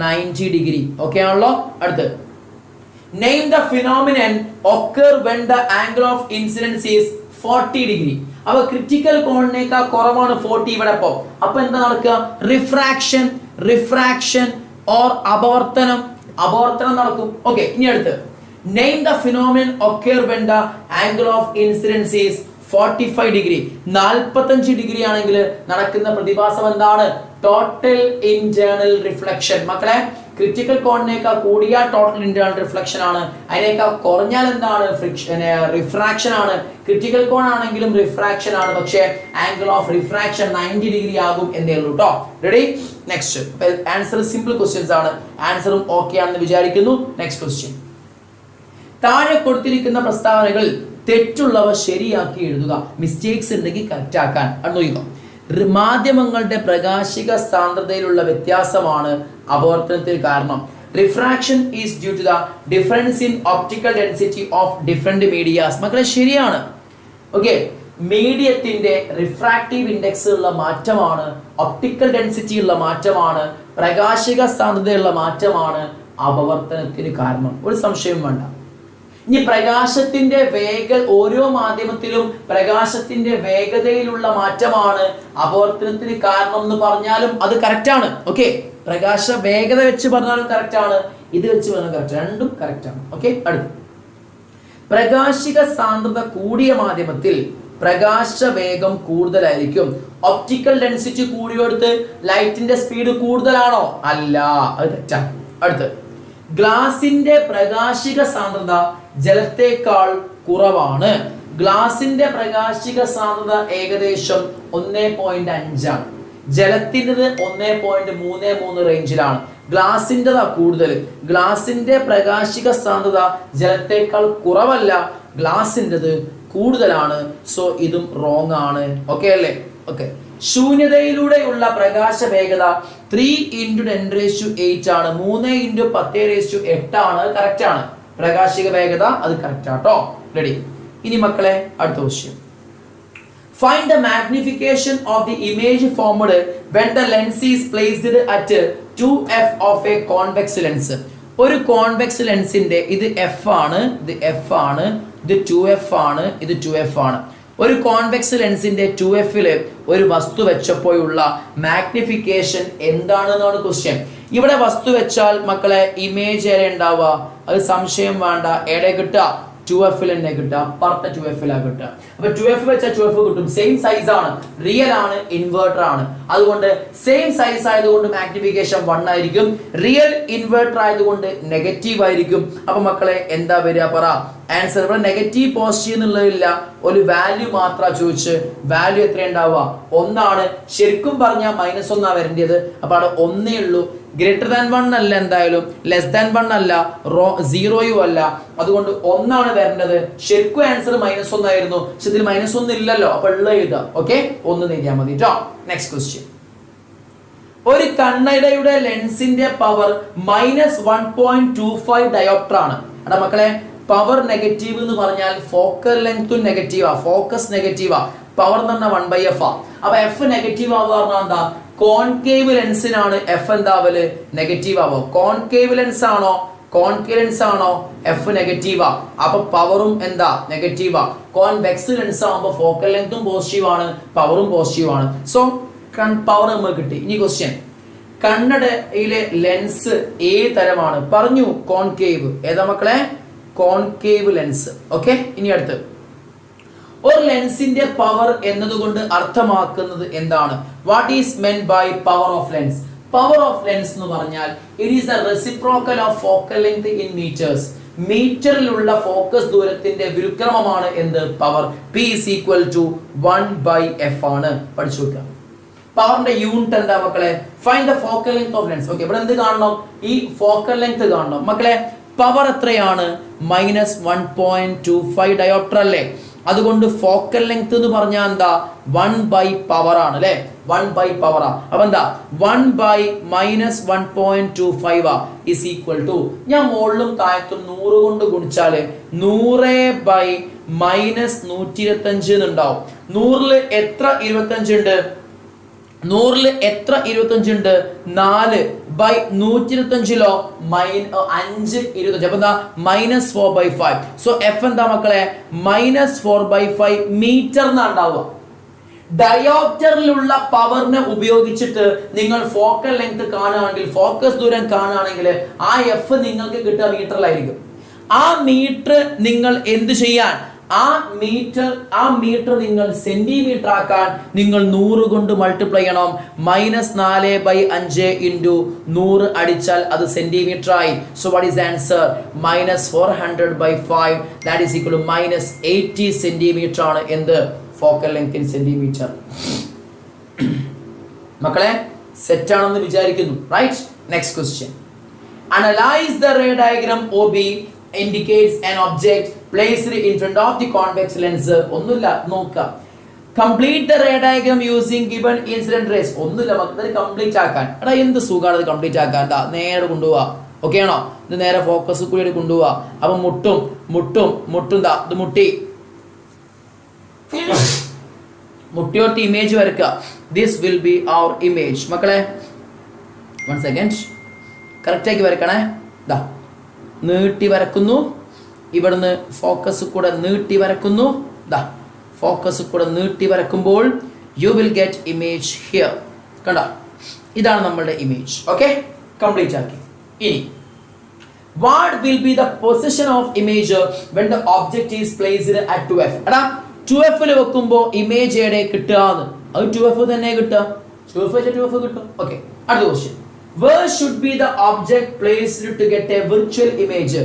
90 ഡിഗ്രി. ഓക്കെ ആണല്ലോ? അടുത്ത് name the phenomenon occur when the angle of incidence is 40 degree. അപ്പൊ ക്രിട്ടിക്കൽ കോണിനേക്കാൾ കുറവാണ് 40 ഇവിടെ. അപ്പൊ എന്താ നടക്കുക? റിഫ്രാക്ഷൻ, റിഫ്രാക്ഷൻ ഓർ അപവർത്തനം, അപവർത്തനം നടക്കും. ഓക്കെ, ഇനി അടുത്ത് name the phenomenon occur when the angle of incidence is 45 degree. 45 degree ആണെങ്കിൽ നടക്കുന്ന പ്രതിഭാസം എന്താണ്? Total internal reflection. മക്കളെ, ക്രിട്ടിക്കൽ കോണിനേക്കാൾ കൂടിയ ടോട്ടൽ ഇന്റേണൽ റിഫ്ലക്ഷൻ ആണ്, അതിനേക്കാൾ കുറഞ്ഞാൽ എന്താണ്? റിഫ്രാക്ഷൻ ആണ്. ക്രിട്ടിക്കൽ കോൺ ആണെങ്കിലും റിഫ്രാക്ഷൻ ആണ്, പക്ഷേ ആംഗിൾ ഓഫ് റിഫ്രാക്ഷൻ 90 ഡിഗ്രി ആകും എന്നേ ഉള്ളൂ കേട്ടോ. Ready? Next. Answer simple questions ആണ്, ആൻസറും ഓക്കെ ആണെന്ന് വിചാരിക്കുന്നു. Next question. താഴെ കൊടുത്തിരിക്കുന്ന പ്രസ്താവനകൾ തെറ്റുള്ളവ ശരിയാക്കി എഴുതുക. മിസ്റ്റേക്സ് ഉണ്ടെങ്കിൽ കറക്റ്റ് ആക്കാൻ. നോക്കുക, മാധ്യമങ്ങളുടെ പ്രകാശിക സാന്ദ്രതയിലുള്ള വ്യത്യാസമാണ് അപവർത്തനത്തിന് കാരണം. Refraction is due to the difference in optical density of different medias. മക്കളെ ശരിയാണ്. ഓക്കെ, മീഡിയത്തിന്റെ റിഫ്രാക്റ്റീവ് ഇൻഡെക്സ് ഉള്ള മാറ്റമാണ്, ഒപ്റ്റിക്കൽ ഡെൻസിറ്റി ഉള്ള മാറ്റമാണ്, പ്രകാശിക സാന്ദ്രതയുള്ള മാറ്റമാണ് അപവർത്തനത്തിന് കാരണം. ഒരു സംശയം വേണ്ട. ഇനി പ്രകാശത്തിന്റെ ഓരോ മാധ്യമത്തിലും പ്രകാശത്തിന്റെ വേഗതയിലുള്ള മാറ്റമാണ് അപവർത്തനത്തിന് കാരണം എന്ന് പറഞ്ഞാലും അത് കറക്റ്റ് ആണ്. ഓക്കെ, പ്രകാശ വേഗത വെച്ച് പറഞ്ഞാലും കറക്റ്റ് ആണ്, ഇത് വെച്ച് പറഞ്ഞാലും കറക്റ്റ്, രണ്ടും കറക്റ്റ് ആണ്. ഓക്കെ, അടുത്ത് പ്രകാശിക സാന്ദ്രത കൂടിയ മാധ്യമത്തിൽ പ്രകാശ വേഗം കൂടുതലായിരിക്കും. ഒപ്റ്റിക്കൽ ഡെൻസിറ്റി കൂടിയോടുത്ത് ലൈറ്റിന്റെ സ്പീഡ് കൂടുതലാണോ? അല്ല, അത് തെറ്റാണ്. അടുത്ത്, ഗ്ലാസിന്റെ പ്രകാശിക സാന്ദ്രത ജലത്തേക്കാൾ കുറവാണ്. ഗ്ലാസിന്റെ പ്രകാശിക സാന്ദ്രത ഏകദേശം 1.5 ആണ്. ജലത്തിൻ്റെത് 1.33 റേഞ്ചിലാണ്. ഗ്ലാസിൻ്റെ കൂടുതൽ. ഗ്ലാസിന്റെ പ്രകാശിക സാന്ദ്രത ജലത്തേക്കാൾ കുറവല്ല, ഗ്ലാസിൻ്റെത് കൂടുതലാണ്. സോ ഇതും റോങ് ആണ്. ഓക്കെ അല്ലേ? ഓക്കെ. ശൂന്യതയിലൂടെയുള്ള പ്രകാശ വേഗത 3 × 10⁸ ആണ്. 3 × 10⁸ ആണ്. കറക്റ്റ് ആണ്. പ്രകാശിക വേഗത അത് കറക്റ്റ് ആട്ടോ. റെഡി? ഇനി മക്കളെ അടുത്ത question. Find the magnification of the image formed when the lens is placed at 2f of a convex lens. ഒരു കോൺവെക്സ് ലെൻസിന്റെ ഇത് f ആണ്, ഇത് f ആണ്, ഇത് 2f ആണ്, ഇത് 2f ആണ്. ഒരു കോൺവെക്സ് ലെൻസിന്റെ 2f ഒരു വസ്തു വെച്ചപ്പോഴുള്ള മാഗ്നിഫിക്കേഷൻ എന്താണെന്നാണ് ക്വസ്റ്റ്യൻ. ഇവിടെ വസ്തു വെച്ചാൽ മക്കളെ ഇമേജ് ഏറെ ഉണ്ടാവുക, അത് സംശയം വേണ്ട. എവിടെ കിട്ടുക? 2f തന്നെ കിട്ടുക. പറഞ്ഞ 2f കിട്ടുക. അപ്പൊ 2f വെച്ചാൽ 2f കിട്ടും. സെയിം സൈസ് ആണ്, റിയൽ ആണ്, ഇൻവേർട്ടർ ആണ്. അതുകൊണ്ട് സെയിം സൈസ് ആയതുകൊണ്ട് മാഗ്നിഫിക്കേഷൻ 1 ആയിരിക്കും. റിയൽ ഇൻവേർട്ടർ ആയതുകൊണ്ട് നെഗറ്റീവ് ആയിരിക്കും. അപ്പൊ മക്കളെ എന്താ വരിക? പറ ആൻസർ. ഇവിടെ നെഗറ്റീവ് പോസിറ്റീവ് എന്നുള്ളതില്ല, ഒരു വാല്യൂ മാത്രം ചോദിച്ച്. വാല്യൂ എത്ര ഉണ്ടാവുക? 1 ആണ്. ശരിക്കും പറഞ്ഞാൽ -1 വരേണ്ടത്. അപ്പൊ അവിടെ 1 ഉള്ളൂ. ഗ്രേറ്റർ ദാൻ 1 അല്ല, എന്തായാലും ലെസ് ദാൻ 1 അല്ല, 0 അല്ല. അതുകൊണ്ട് 1 ആണ് വരേണ്ടത്. ശരിക്കും ആൻസർ -1 ആയിരുന്നു. പക്ഷെ ഇതിൽ -1 ഇല്ലല്ലോ. അപ്പൊ ഉള്ള എഴുതാം. ഓക്കെ, 1 എഴുതിയാൽ മതി കേട്ടോ. Next question. ഒരു കണ്ണടയുടെ ലെൻസിന്റെ പവർ -1.25 ഡയോപ്റ്റർ ആണ്. എടാ മക്കളെ, പവർ നെഗറ്റീവ് എന്ന് പറഞ്ഞാൽ ഫോക്കൽ ലെങ്ത്തും നെഗറ്റീവാ, ഫോക്കസ് നെഗറ്റീവാ. പവർ എന്ന് പറഞ്ഞാൽ 1/f ആ. അപ്പൊ എഫ് നെഗറ്റീവ് ആവുക പറഞ്ഞാൽ എന്താ? കോൺകേവ് ലെൻസിനാണ് എഫ് എന്താവല്? നെഗറ്റീവ് ആവോ? കോൺകേവ് ലെൻസ് ആണോ? കോൺകേവ് ലെൻസ് ആണോ? എഫ് നെഗറ്റീവാ. അപ്പൊ പവറും എന്താ? നെഗറ്റീവാ. കോൺവെക്സ് ലെൻസ് ആവുമ്പോ ഫോക്കൽ ലെങ്ത്തും പോസിറ്റീവ് ആണ്, പവറും പോസിറ്റീവ് ആണ്. സോ പവർ നമുക്ക് കിട്ടി. ഇനി ക്വസ്റ്റ്യൻ, കണ്ണടയിലെ ലെൻസ് ഏത് തരമാണ്? പറഞ്ഞു, കോൺകേവ്. ഏതാ മക്കളെ? Concave lens. ഓക്കെ. ഇനി അടുത്ത്, ഒരു ലെൻസിന്റെ പവർ എന്നതുകൊണ്ട് അർത്ഥമാക്കുന്നത് എന്താണ്? What is meant by power of lens? Power of lens എന്ന് പറഞ്ഞാൽ it is the reciprocal of focal length in metres. മീറ്ററിലുള്ള ഫോക്കസ് ദൂരത്തിന്റെ വ്യുൽക്രമമാണ് എന്ത്? പവർ. P = 1/f ആണ്. പഠിച്ചു വെക്കുക. പവറിന്റെ യൂണിറ്റ് എന്താ മക്കളെ? Find the focal length of lens. Okay, ഇവിടെ എന്ത് കാണണം? ഈ ഫോക്കൽ ലെങ്ത് കാണണം മക്കളെ. പവർ എത്രയാണ്? -1.25 ഡയോപ്റ്റർ അല്ലേ? അതുകൊണ്ട് ഫോക്കൽ ലെങ്ത് എന്ന് പറഞ്ഞാൽ എന്താ? 1/പവർ ആണ് അല്ലെ? 1/പവർ. അപ്പൊ എന്താ? 1/-1.25 ഇസ് ഈക്വൽ ടു, ഞാൻ മുകളിലും താഴത്തും 100 കൊണ്ട് ഗുണിച്ചാല് 100/-125 എന്നുണ്ടാവും. 100 എത്ര 25 ഉണ്ട്? 100 എത്ര 25 ഉണ്ട്? 4/125 5/25. അപ്പൊ എന്താ? -4/5. സോ എഫ് എന്താ മക്കളെ? -4/5 മീറ്റർ എന്നാ ഉണ്ടാവുക. ഡയോപ്റ്ററിലുള്ള പവറിനെ ഉപയോഗിച്ചിട്ട് നിങ്ങൾ ഫോക്കൽ ലെങ്ത് കാണുകയാണെങ്കിൽ, ഫോക്കസ് ദൂരം കാണുകയാണെങ്കിൽ ആ എഫ് നിങ്ങൾക്ക് കിട്ടുക മീറ്ററിലായിരിക്കും. ആ മീറ്റർ നിങ്ങൾ എന്ത് ചെയ്യാൻ? ആ മീറ്റർ നിങ്ങൾ സെന്റിമീറ്റർ ആക്കാൻ നിങ്ങൾ 100 കൊണ്ട് മൾട്ടിപ്ലൈ ചെയ്യണം. -4/5 × 100 അടിച്ചാൽ അത് സെന്റിമീറ്റർ ആയി. So what is answer? -400/5 that is equal to -80 centimetre ആണ് എന്ത്? Focal length in centimetre. മക്കളെ സെറ്റ് ആണെന്ന് വിചാരിക്കുന്നു. Right? Next question. Analyse the ray diagram OB indicates an object placed in front of the convex lens. ഒന്നുമില്ല, നോക്കാം. Complete the ray diagram using given incident rays. ഒന്നുമില്ല മക്കളെ, complete ആക്കാൻ. എടാ എന്ത് സുഖമാണ് ഇത് കംപ്ലീറ്റ് ആക്കാൻ. നേരെ കൊണ്ടുപോവാ. ഓക്കെ ആണോ? ഇത് നേരെ ഫോക്കസ് കൂടി കൊണ്ടുപോവാ. അപ്പൊ മുട്ടും ദാ ഇത് മുട്ടിയോട്ട് ഇമേജ് വരക്കുക. This will be our image. മക്കളെ 1 സെക്കൻഡ്, കറക്റ്റ് ആക്കി വരക്കണേ. ദാ നീട്ടി വരക്കുന്നു. ഇവിടുന്ന് ഫോക്കസ് കൂടെ നീട്ടി വരക്കുന്നു. ദാ ഫോക്കസ് കൂടെ നീട്ടി വരക്കുമ്പോൾ you will get image here. കണ്ട, ഇതാണ് നമ്മളുടെ ഇമേജ്. ഓക്കെ, കംപ്ലീറ്റ് ആക്കി. ഇനി what will be the position of image when the object is placed at 2f? എടാ 2F വെക്കുമ്പോൾ ഇമേജ് എവിടെ കിട്ടുക? അത് 2F തന്നെ കിട്ടുക. 2F കിട്ടും. ഓക്കെ, അടുത്ത question. Where should be the object placed to get a virtual image?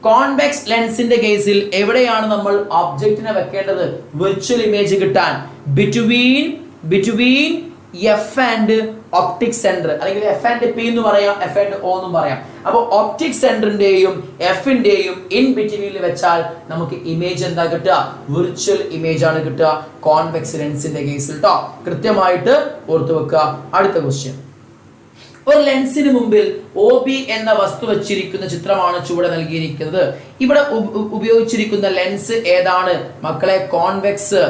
Convex ലെൻസിന്റെ കേസിൽ എവിടെയാണ് നമ്മൾ ഒബ്ജക്റ്റിനെ വെക്കേണ്ടത് വിർച്വൽ ഇമേജ് കിട്ടാൻ? Between F and optic centre, അല്ലെങ്കിൽ എഫ് ആൻഡ് പി എന്ന് പറയാം, എഫ് ആൻഡ് ഒ എന്നും പറയാം. അപ്പോൾ ഒപ്റ്റിക് സെന്ററിന്റെയും എഫിന്റെയും ഇൻ ബിറ്റ്വീനിൽ വെച്ചാൽ നമുക്ക് ഇമേജ് എന്താ കിട്ടുക? വിർച്വൽ ഇമേജ് ആണ് കിട്ടുക കോൺവെക്സ് ലെൻസിന്റെ കേസിൽ ട്ടോ. കൃത്യമായിട്ട് ഓർത്തു വെക്കുക. അടുത്ത ക്വസ്റ്റ്യൻ. ഒരു ലെൻസിന് മുമ്പിൽ OB എന്ന വസ്തു വെച്ചിരിക്കുന്ന ചിത്രമാണ് ചുവടെ നൽകിയിരിക്കുന്നത്. ഇവിടെ ഉപയോഗിച്ചിരിക്കുന്ന ലെൻസ് ഏതാണ് മക്കളെ? കോൺവെക്സ്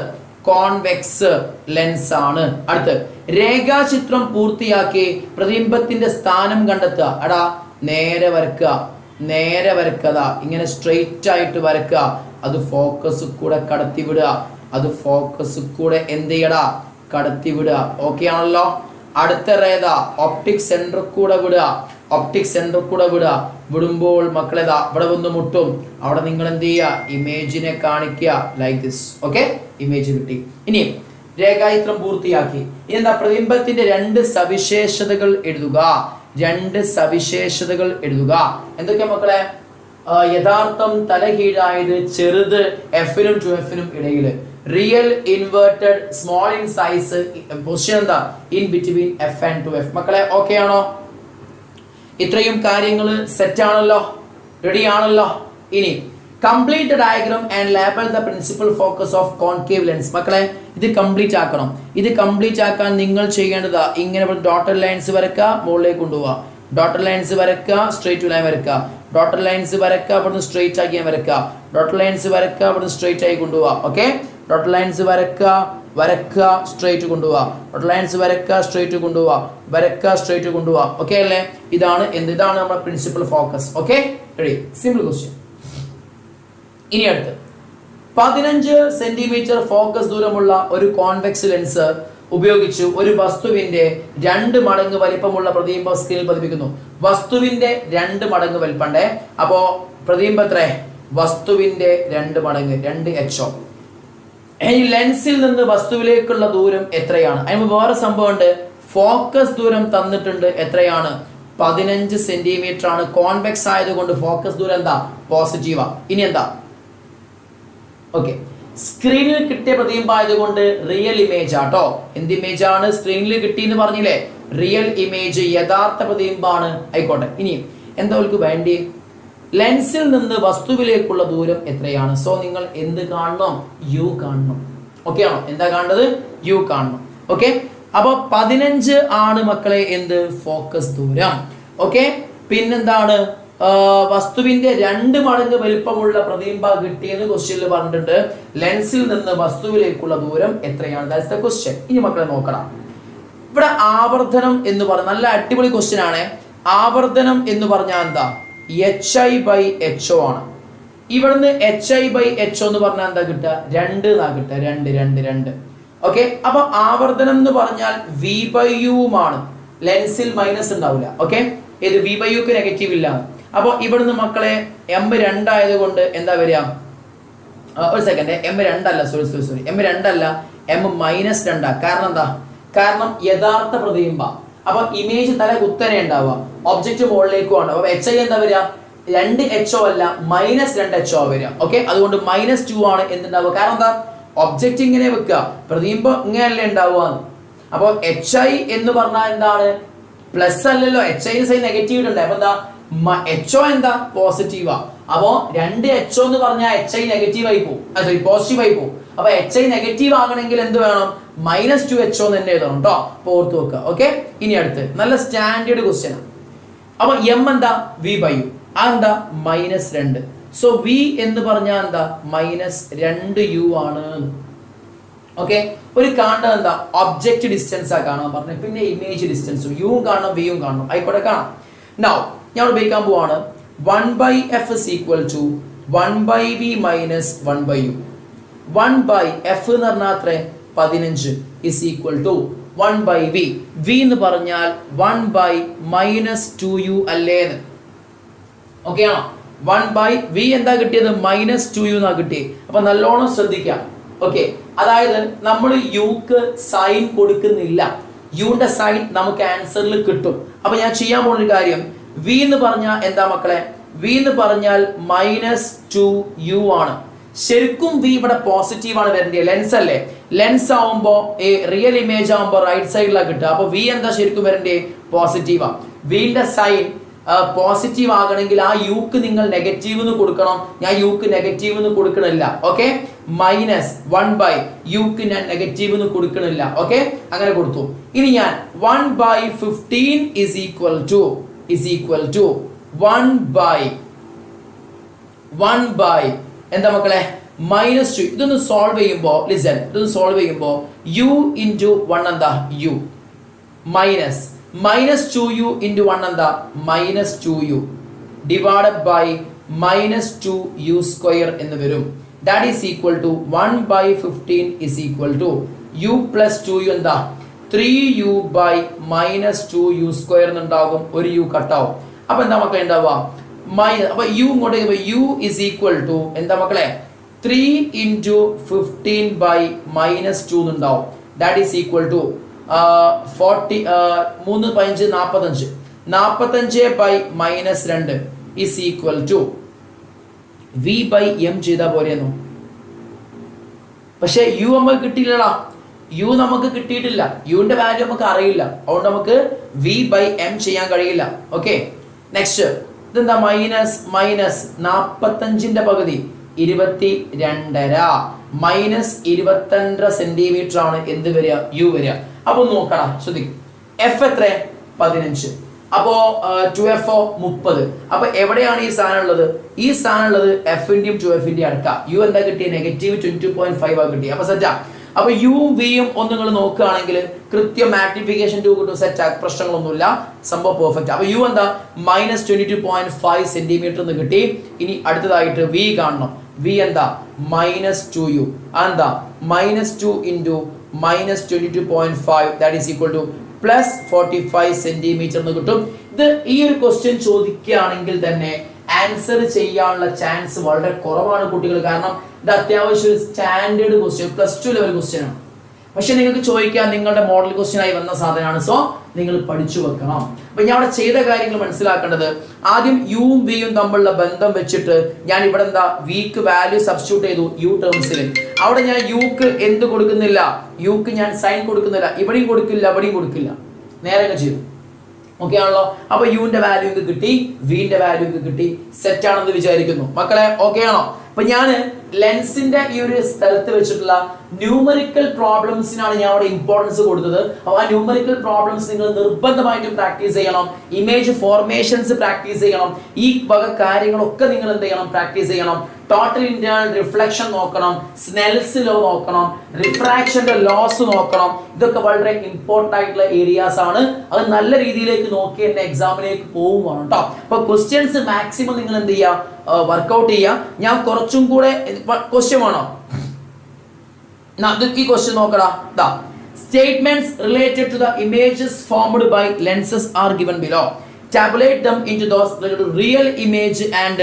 ലെൻസ് ആണ്. അടുത്ത്, രേഖാചിത്രം പൂർത്തിയാക്കി പ്രതിബിംബത്തിന്റെ സ്ഥാനം കണ്ടെത്തുക. എടാ നേരെ വരക്കുക, ഇങ്ങനെ സ്ട്രെയിറ്റ് ആയിട്ട് വരക്കുക. അത് ഫോക്കസ് കൂടെ കടത്തിവിടുക. എന്ത് ചെയ്യടാ? കടത്തിവിടുക. ഓക്കെ ആണല്ലോ. അടുത്ത രേഖ ഒപ്റ്റിക് സെന്റർ കൂടെ വിടുക. വിടുമ്പോൾ മക്കളേതാ ഇവിടെ വന്ന് മുട്ടും. അവിടെ നിങ്ങൾ എന്ത് ചെയ്യുക? ഇമേജിനെ കാണിക്കുക. Like this. ഓക്കെ, ഇമേജ് കിട്ടി. ഇനി രേഖാചിത്രം പൂർത്തിയാക്കി. എന്താ? പ്രതിബിംബത്തിന്റെ രണ്ട് സവിശേഷതകൾ എഴുതുക. എന്തൊക്കെയാ മക്കളെ? യഥാർത്ഥം തലകീഴായത്, ചെറുത് എഫിനും 2Fനും ഇടയിൽ, real inverted small in size, position എന്താ? In between F and 2F. മക്കളെ ഓക്കെ ആണോ? ഇത്രയും കാര്യങ്ങൾ സെറ്റ് ആണല്ലോ, റെഡി ആണല്ലോ. ഇനി complete diagram and label the principal focus of concave lens. മക്കളെ ഇത് കംപ്ലീറ്റ് ആക്കണം. ഇത് കംപ്ലീറ്റ് ആക്കാൻ നിങ്ങൾ ചെയ്യേണ്ടതാ, ഇങ്ങനെ ഡോട്ടഡ് ലൈൻസ് വരക്കുക, മുകളിലേക്ക് കൊണ്ടുപോവുക. ഡോട്ടഡ് ലൈൻസ് വരക്കുക, സ്ട്രെയിറ്റ് ലൈൻ വരക്കുക. ഡോട്ടഡ് ലൈൻസ് വരക്കുക, അവിടുന്ന് സ്ട്രെയിറ്റ് ആക്കി വരക്കുക. ഡോട്ടഡ് ലൈൻസ് വരക്കുക, അവിടുന്ന് സ്ട്രെയിറ്റ് ആയി കൊണ്ടുപോവുക. ഓക്കെ, ഡോട്ടഡ് ലൈൻസ് വരക്കുക, സ്ട്രെയിറ്റ് കൊണ്ടുപോവുക. ഡോട്ടഡ് ലൈൻസ് വരക്കുക, സ്ട്രെയിറ്റ് കൊണ്ടുപോവുക. ഓക്കെ അല്ലേ? ഇതാണ് നമ്മുടെ principal focus. Okay, ready? Simple question. ഇനി അടുത്ത് 15 സെന്റിമീറ്റർ ഫോക്കസ് ദൂരമുള്ള ഒരു കോൺവെക്സ് ലെൻസ് ഉപയോഗിച്ച് ഒരു വസ്തുവിന്റെ 2 മടങ്ങ് വലിപ്പമുള്ള പ്രതിബിംബം സ്ക്രീനിൽ പതിപ്പിക്കുന്നു. വസ്തുവിന്റെ 2 മടങ്ങ് വലിപ്പണ്ടേ. അപ്പോ പ്രതിബിംബം എത്ര? വസ്തുവിന്റെ 2 മടങ്ങ്, 2HO. ഈ ലെൻസിൽ നിന്ന് വസ്തുവിലേക്കുള്ള ദൂരം എത്രയാണ്? അതിന് വേറെ സംഭവം ഉണ്ട്. ഫോക്കസ് ദൂരം തന്നിട്ടുണ്ട്. എത്രയാണ്? 15 സെന്റിമീറ്റർ ആണ്. കോൺവെക്സ് ആയതുകൊണ്ട് ഫോക്കസ് ദൂരം എന്താ? പോസിറ്റീവാ. ഇനി എന്താ? ഓക്കെ, സ്ക്രീനിൽ കിട്ടിയ പ്രതിബിംബം ആയതുകൊണ്ട് റിയൽ ഇമേജ് ആട്ടോ. എന്ത് ഇമേജ് ആണ് സ്ക്രീനിൽ കിട്ടിയെന്ന് പറഞ്ഞില്ലേ? റിയൽ ഇമേജ്, യഥാർത്ഥ പ്രതിബിംബമാണ്. ആയിക്കോട്ടെ. ഇനി എന്താ അവർക്ക് വേണ്ടി? ലെൻസിൽ നിന്ന് വസ്തുവിലേക്കുള്ള ദൂരം എത്രയാണ്? സോ നിങ്ങൾ എന്ത് കാണണം? യു കാണണം. ഓക്കെ ആണോ? എന്താ കാണേണ്ടത്? യു കാണണം. ഓക്കെ, അപ്പൊ 15 ആണ് മക്കളെ എന്ത്? ഫോക്കസ് ദൂരം. ഓക്കെ, പിന്നെന്താണ്? വസ്തുവിന്റെ 2 മടങ്ങ് വലിപ്പമുള്ള പ്രതിബിംബം കിട്ടിയെന്ന് ക്വസ്റ്റ്യനിൽ പറഞ്ഞിട്ടുണ്ട്. ലെൻസിൽ നിന്ന് വസ്തുവിലേക്കുള്ള ദൂരം എത്രയാണ്? That's the question. ഇനി മക്കളെ നോക്കണം. ഇവിടെ ആവർത്തനം എന്ന് പറഞ്ഞ നല്ല അടിപൊളി ക്വസ്റ്റ്യൻ ആണ്. ആവർത്തനം എന്ന് പറഞ്ഞാൽ എന്താ? HI/HO ആണ്. ഇവിടുന്ന് HI/HO എന്ന് പറഞ്ഞാൽ എന്താ കിട്ടുക? 2 എന്നാ കിട്ടുക. 2. ഓക്കെ, അപ്പൊ ആവർത്തനം എന്ന് പറഞ്ഞാൽ V/U ആണ്. ലെൻസിൽ മൈനസ് ഉണ്ടാവില്ല. ഓക്കെ, ഇത് V/Uക്ക് നെഗറ്റീവ് ഇല്ല. അപ്പൊ ഇവിടുന്ന് മക്കളെ M2 ആയതുകൊണ്ട് എന്താ വരിക? ഒരു സെക്കൻഡ്, M2 അല്ല, സോറി, M2 അല്ല, M-2. കാരണം എന്താ? കാരണം യഥാർത്ഥ പ്രതിബിംബ. അപ്പൊ ഇമേജ് തല കുത്തനെ ഉണ്ടാവുക, ഒബ്ജക്റ്റ് മുകളിലേക്കും ആണ്. അപ്പൊ HI എന്താ വരിക? 2HO അല്ല, -2HO വരിക. ഓക്കെ, അതുകൊണ്ട് -2 ആണ് എന്തുണ്ടാവുക? കാരണം എന്താ? ഒബ്ജക്റ്റ് ഇങ്ങനെ വെക്കുക, പ്രതിബിംബം ഇങ്ങനെയല്ലേ ഉണ്ടാവുക. അപ്പൊ HI എന്ന് പറഞ്ഞാൽ എന്താണ്? പ്ലസ് അല്ലല്ലോ, HI സൈൻ നെഗറ്റീവ് ഉണ്ട്. അപ്പൊ എന്താ? HO എന്താ? പോസിറ്റീവാ. അപ്പോ 2HO എന്ന് പറഞ്ഞാൽ HI നെഗറ്റീവ് ആയി പോകും, സോറി പോസിറ്റീവ് ആയി പോകും. അപ്പൊ HI നെഗറ്റീവ് ആകണമെങ്കിൽ എന്ത് വേണം? -2HO തന്നെ എഴുതണം കേട്ടോ. അപ്പൊ ഓർത്ത് വെക്കുക. ഓക്കെ, ഇനി അടുത്ത് നല്ല സ്റ്റാൻഡേർഡ് ക്വസ്റ്റ്യൻ. അപ്പൊ M എന്താ? V/U. അതെന്താ? -2. സോ V എന്ന് പറഞ്ഞാൽ എന്താ? -2U ആണ്. ഓക്കെ, ഒരു കാണേണ്ടത് എന്താ? ഒബ്ജക്റ്റ് ഡിസ്റ്റൻസ് ആ കാണാൻ പറഞ്ഞു. പിന്നെ ഇമേജ് ഡിസ്റ്റൻസും യുവും കാണണം, വിയും കാണണം. ആയിക്കോട്ടെ, കാണാം. നൗ ഞാൻ ഉപയോഗിക്കാൻ പോവാണ് 1/F is equal to 1/V minus 1/U. 1/F എന്ന് പറഞ്ഞാൽ 15 is equal to 1/V. V എന്ന് പറഞ്ഞാൽ 1/-2U അല്ലേന്ന്. ഓക്കെ ആണോ? 1/V എന്താ കിട്ടിയത്? -2U എന്നാ കിട്ടിയത്. അപ്പൊ നല്ലോണം ശ്രദ്ധിക്കാം. ഓക്കെ, അതായത് നമ്മൾ യുക്ക് സൈൻ കൊടുക്കുന്നില്ല, യുന്റെ സൈൻ നമുക്ക് ആൻസറിൽ കിട്ടും. അപ്പൊ ഞാൻ ചെയ്യാൻ പോകുന്ന ഒരു കാര്യം, വി എന്ന് പറഞ്ഞാൽ എന്താ മക്കളെ? വി എന്ന് പറഞ്ഞാൽ -2u ആണ്. ശരിക്കും വി ഇവിടെ പോസിറ്റീവ് ആണ് വരേണ്ടത്, ലെൻസ് അല്ലേ? ലെൻസ് ആവുമ്പോ റിയൽ ഇമേജ് ആവുമ്പോ റൈറ്റ് സൈഡിലാണ് കിട്ടുക. അപ്പൊ വി എന്താ ശരിക്കും വരേണ്ടത്? പോസിറ്റീവാ. വിന്റെ സൈൻ പോസിറ്റീവ് ആകണമെങ്കിൽ ആ യുക്ക് നിങ്ങൾ നെഗറ്റീവ് എന്ന് കൊടുക്കണം. ഞാൻ യുക്ക് നെഗറ്റീവ് എന്ന് കൊടുക്കണില്ല. ഓക്കെ, -1 യുക്ക് ഞാൻ നെഗറ്റീവ് എന്ന് കൊടുക്കണില്ല. ഓക്കെ, അങ്ങനെ കൊടുത്തു. ഇനി ഞാൻ 1/15 is equal to 1/1 എന്താ മക്കളെ? -2. ഇതൊന്ന് സോൾവ് ചെയ്യുമ്പോ ലിസൺ, ഇതൊന്ന് സോൾവ് ചെയ്യുമ്പോ u into 1 എന്താ? u -2u into 1 എന്താ? -2u divided by -2u square എന്ന് വരും. That is equal to 1/15 is equal to u plus 2u എന്താ? 3u by -2u square എന്നുണ്ടാകും. ഒരു u കട്ടാവും. അപ്പൊ എന്താ മക്കളെ ഉണ്ടാവുക? അപ്പൊ u ഇങ്ങോട്ടേക്ക് u is equal to എന്താ മക്കളെ? 3 into 15 by -2 എന്നുണ്ടാവും. That is equal to 40 3 15 45 45 by -2 is equal to v by m ചെയ്താ പോരെയെന്നോ? പക്ഷെ u നമുക്ക് കിട്ടിയില്ലടാ, u നമുക്ക് കിട്ടിയിട്ടില്ല, യുന്റെ വാല്യൂ നമുക്ക് അറിയില്ല. അതുകൊണ്ട് നമുക്ക് v by m ചെയ്യാൻ കഴിയില്ല. ഓക്കെ, നെക്സ്റ്റ് ഇതെന്താ? -45ന്റെ പകുതി 22.5 -22 സെന്റിമീറ്റർ ആണ് എന്ത് വരിക? യു വരിക. അപ്പൊ നോക്കണം, ശ്രദ്ധിക്കും. എഫ് എത്ര? 15. അപ്പോ 2f 30. അപ്പൊ എവിടെയാണ് ഈ സാധനം ഉള്ളത്? ഈ സാധനം ഉള്ളത് എഫിന്റെയും 2f-ന്റെയും അടുക്ക. യു എന്താ കിട്ടിയ? -22.5 ആ കിട്ടി. അപ്പൊ സെറ്റാ. അപ്പൊ യു വിയും ഒന്ന് നിങ്ങൾ നോക്കുകയാണെങ്കിൽ കൃത്യം മാഗ്നിഫിക്കേഷൻ 2 കിട്ടും. സെറ്റ്, പ്രശ്നങ്ങളൊന്നുമില്ല, സംഭവം പെർഫെക്റ്റ്. അപ്പൊ യു എന്താ? -22.5 സെന്റിമീറ്റർ എന്ന് കിട്ടി. ഇനി അടുത്തതായിട്ട് വി കാണണം. വി എന്താ? -2u. എന്താ? -2 into -22.5 that is equal to +45 centimetre എന്ന് കിട്ടും. ഇത് ഈ ഒരു ക്വസ്റ്റ്യൻ ചോദിക്കുകയാണെങ്കിൽ തന്നെ ആൻസർ ചെയ്യാനുള്ള ചാൻസ് വളരെ കുറവാണ് കുട്ടികൾ. കാരണം ഇത് അത്യാവശ്യം ഒരു സ്റ്റാൻഡേർഡ് ക്വസ്റ്റ്യൻ, +2 ലെവൽ ക്വസ്റ്റ്യൻ ആണ്. പക്ഷെ നിങ്ങൾക്ക് ചോദിക്കാൻ നിങ്ങളുടെ മോഡൽ ക്വസ്റ്റ്യൻ ആയി വന്ന സാധനമാണ്. സോ നിങ്ങൾ പഠിച്ചു വെക്കണം. അപ്പൊ ഞാൻ അവിടെ ചെയ്ത കാര്യങ്ങൾ മനസ്സിലാക്കേണ്ടത്, ആദ്യം യുവും വിയും തമ്മിലുള്ള ബന്ധം വെച്ചിട്ട് ഞാൻ ഇവിടെ എന്താ? വിക്ക് വാല്യൂ സബ്സ്റ്റിറ്റ്യൂട്ട് ചെയ്തു യു ടേംസിൽ. അവിടെ ഞാൻ യുക്ക് എന്ത് കൊടുക്കുന്നില്ല? യുക്ക് ഞാൻ സൈൻ കൊടുക്കുന്നില്ല. ഇവിടെയും കൊടുക്കില്ല, അവിടെയും കൊടുക്കില്ല, നേരെ ചെയ്തു. ഓക്കെ ആണല്ലോ? അപ്പൊ യുവിന്റെ വാല്യൂ കിട്ടി, വിന്റെ വാല്യൂ കിട്ടി. സെറ്റ് ആണെന്ന് വിചാരിക്കുന്നു മക്കളെ. ഓക്കെ ആണോ? അപ്പൊ ഞാന് ലെൻസിന്റെ ഈ ഒരു സ്ഥലത്ത് വെച്ചിട്ടുള്ള ന്യൂമറിക്കൽ പ്രോബ്ലംസിനാണ് ഞാൻ അവിടെ ഇമ്പോർട്ടൻസ് കൊടുത്തത്. അപ്പൊ ആ ന്യൂമറിക്കൽ പ്രോബ്ലംസ് നിങ്ങൾ നിർബന്ധമായിട്ടും പ്രാക്ടീസ് ചെയ്യണം. ഇമേജ് ഫോർമേഷൻസ് പ്രാക്ടീസ് ചെയ്യണം. ഈ വക കാര്യങ്ങളൊക്കെ നിങ്ങൾ എന്ത് ചെയ്യണം? പ്രാക്ടീസ് ചെയ്യണം. ടോട്ടൽ ഇന്റേണൽ റിഫ്ലക്ഷൻ നോക്കണം, സ്നെൽസ് ലോ നോക്കണം, റിഫ്രാക്ഷന്റെ ലോസ് നോക്കണം. ഇതൊക്കെ വളരെ ഇമ്പോർട്ടന്റ് ആയിട്ടുള്ള ഏരിയാസ് ആണ്. അത് നല്ല രീതിയിലേക്ക് നോക്കി തന്നെ എക്സാമിലേക്ക് പോവുകയാണ് കേട്ടോ. അപ്പൊ ക്വസ്റ്റ്യൻസ് മാക്സിമം നിങ്ങൾ എന്ത് ചെയ്യുക? വർക്ക്ഔട്ട് ചെയ്യുക. ഞാൻ കുറച്ചും കൂടെ ക്വസ്റ്റ്യൻ വേണോ? ഈ ക്വസ്റ്റ്യൻ നോക്കടാ. Statements related to the images formed by lenses are given below. Tabulate them into those related to real image and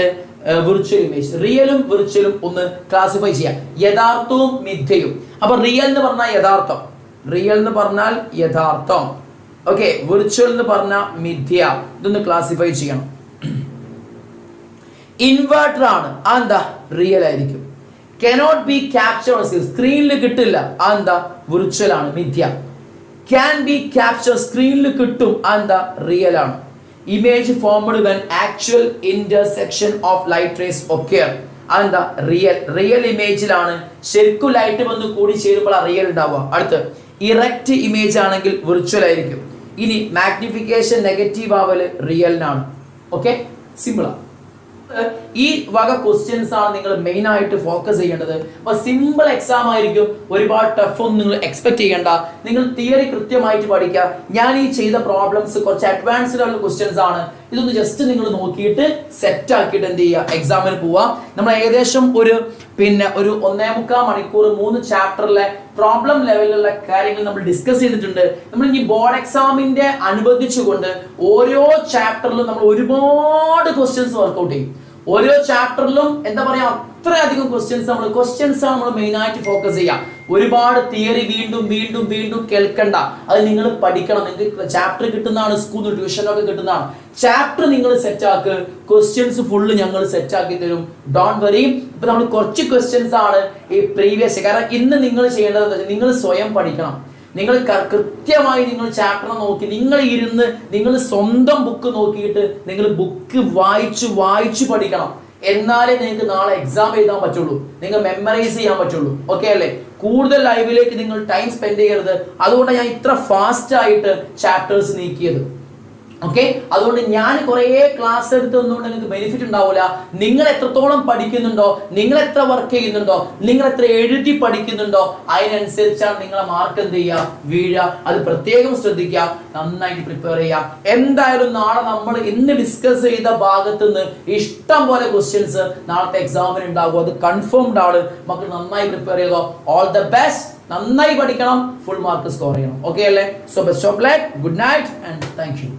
virtual image. റിയലും വിർച്വലും ഒന്ന് ക്ലാസിഫൈ ചെയ്യാം. യഥാർത്ഥവും മിഥ്യയും. അപ്പൊ റിയൽ എന്ന് പറഞ്ഞാൽ യഥാർത്ഥം, റിയൽ എന്ന് പറഞ്ഞാൽ യഥാർത്ഥം. ഓക്കെ, വിർച്വൽ എന്ന് പറഞ്ഞാൽ മിഥ്യ. ഇതൊന്ന് ക്ലാസിഫൈ ചെയ്യണം. ഇൻവേർട്ടർ ആണ്, എന്താ? റിയൽ ആയിരിക്കും. cannot be captured, സ്ക്രീനിൽ കിട്ടില്ല, എന്താ? വിർച്വൽ ആണ്, മിഥ്യ. can be captured, സ്ക്രീനിൽ കിട്ടും, എന്താ? റിയൽ ആണ്. Image formed when actual intersection of light rays occur, എന്താ? റിയൽ. റിയൽ ഇമേജിലാണ് ശരിക്കും ലൈറ്റ് വന്ന് കൂടി ചേരുമ്പോൾ റിയൽ ഉണ്ടാവുക. അടുത്ത് ഇറക്റ്റ് ഇമേജ് ആണെങ്കിൽ വിർച്വൽ ആയിരിക്കും. ഇനി മാഗ്നിഫിക്കേഷൻ നെഗറ്റീവ് ആവല് റിയലിനാണ്. ഓക്കെ, സിമ്പിളാ. ഈ വക ക്വസ്റ്റ്യൻസ് ആണ് നിങ്ങൾ മെയിൻ ആയിട്ട് ഫോക്കസ് ചെയ്യേണ്ടത്. അപ്പൊ സിമ്പിൾ എക്സാം ആയിരിക്കും, ഒരുപാട് ടഫ് ഒന്നും നിങ്ങൾ എക്സ്പെക്ട് ചെയ്യേണ്ട. നിങ്ങൾ തിയറി കൃത്യമായിട്ട് പഠിക്കുക. ഞാൻ ഈ ചെയ്ത പ്രോബ്ലംസ് കുറച്ച് അഡ്വാൻസ്ഡ് ആയിട്ടുള്ള ക്വസ്റ്റ്യൻസ് ആണ്. ഇതൊന്ന് ജസ്റ്റ് നിങ്ങൾ നോക്കിയിട്ട് സെറ്റ് ആക്കിയിട്ട് എന്ത് ചെയ്യുക? എക്സാമിന് പോവുക. നമ്മൾ ഏകദേശം ഒരു 1.25 മണിക്കൂർ 3 ചാപ്റ്ററിലെ പ്രോബ്ലം ലെവലിലുള്ള കാര്യങ്ങൾ നമ്മൾ ഡിസ്കസ് ചെയ്തിട്ടുണ്ട്. നമ്മൾ ഈ ബോർഡ് എക്സാമിന്റെ അനുബന്ധിച്ചുകൊണ്ട് ഓരോ ചാപ്റ്ററിലും നമ്മൾ ഒരുപാട് ക്വസ്റ്റ്യൻസ് വർക്ക്ഔട്ട് ചെയ്യും. ഓരോ ചാപ്റ്ററിലും എന്താ പറയാ, അത്രയധികം ക്വസ്റ്റ്യൻസ് ആണ് നമ്മൾ മെയിൻ ആയിട്ട് ഫോക്കസ് ചെയ്യുക. ഒരുപാട് തിയറി വീണ്ടും വീണ്ടും വീണ്ടും കേൾക്കണ്ട, അത് നിങ്ങൾ പഠിക്കണം. നിങ്ങൾക്ക് ചാപ്റ്റർ കിട്ടുന്നതാണ്, സ്കൂളിൽ ട്യൂഷനൊക്കെ കിട്ടുന്നതാണ്. ചാപ്റ്റർ നിങ്ങൾ സെറ്റ് ആക്ക്, ക്വസ്റ്റ്യൻസ് ഫുള്ള് ഞങ്ങൾ സെറ്റ് ആക്കി തരും. Don't worry. ഇപ്പൊ നമ്മൾ കുറച്ച് ക്വസ്റ്റ്യൻസ് ആണ് ഈ പ്രീവിയസ്, കാരണം ഇന്ന് നിങ്ങൾ ചെയ്യേണ്ടത് എന്താ വെച്ചാൽ നിങ്ങൾ സ്വയം പഠിക്കണം. നിങ്ങൾ കൃത്യമായി നിങ്ങൾ ചാപ്റ്റർ നോക്കി നിങ്ങൾ ഇരുന്ന് നിങ്ങൾ സ്വന്തം ബുക്ക് നോക്കിയിട്ട് നിങ്ങൾ ബുക്ക് വായിച്ചു പഠിക്കണം. എന്നാലേ നിങ്ങൾക്ക് നാളെ എക്സാം എഴുതാൻ പറ്റുള്ളൂ, നിങ്ങൾ മെമ്മറൈസ് ചെയ്യാൻ പറ്റുള്ളൂ. ഓക്കെ അല്ലേ? കൂടുതൽ ലൈവിലേക്ക് നിങ്ങൾ ടൈം സ്പെൻഡ് ചെയ്യരുത്. അതുകൊണ്ട് ഞാൻ ഇത്ര ഫാസ്റ്റ് ആയിട്ട് ചാപ്റ്റേഴ്സ് നീക്കിയത്. ഓക്കെ, അതുകൊണ്ട് ഞാൻ കുറേ ക്ലാസ് എടുത്തൊന്നുകൊണ്ട് നിങ്ങൾക്ക് ബെനിഫിറ്റ് ഉണ്ടാവില്ല. നിങ്ങൾ എത്രത്തോളം പഠിക്കുന്നുണ്ടോ, നിങ്ങൾ എത്ര വർക്ക് ചെയ്യുന്നുണ്ടോ, നിങ്ങൾ എത്ര എഴുതി പഠിക്കുന്നുണ്ടോ, അതിനനുസരിച്ചാണ് നിങ്ങളെ മാർക്ക് എന്ത് ചെയ്യുക, വീഴുക. അത് പ്രത്യേകം ശ്രദ്ധിക്കുക, നന്നായിട്ട് പ്രിപ്പയർ ചെയ്യാം. എന്തായാലും നാളെ നമ്മൾ ഇന്ന് ഡിസ്കസ് ചെയ്ത ഭാഗത്ത് നിന്ന് ഇഷ്ടം പോലെ ക്വസ്റ്റ്യൻസ് നാളത്തെ എക്സാമിന് ഉണ്ടാകും. അത് കൺഫേംഡ് ആണ്. മക്കൾ നന്നായി പ്രിപ്പയർ ചെയ്തോ. All the best. നന്നായി പഠിക്കണം, ഫുൾ മാർക്ക് സ്കോർ ചെയ്യണം. ഓക്കെ അല്ലേ? So best of luck, good night and thank you.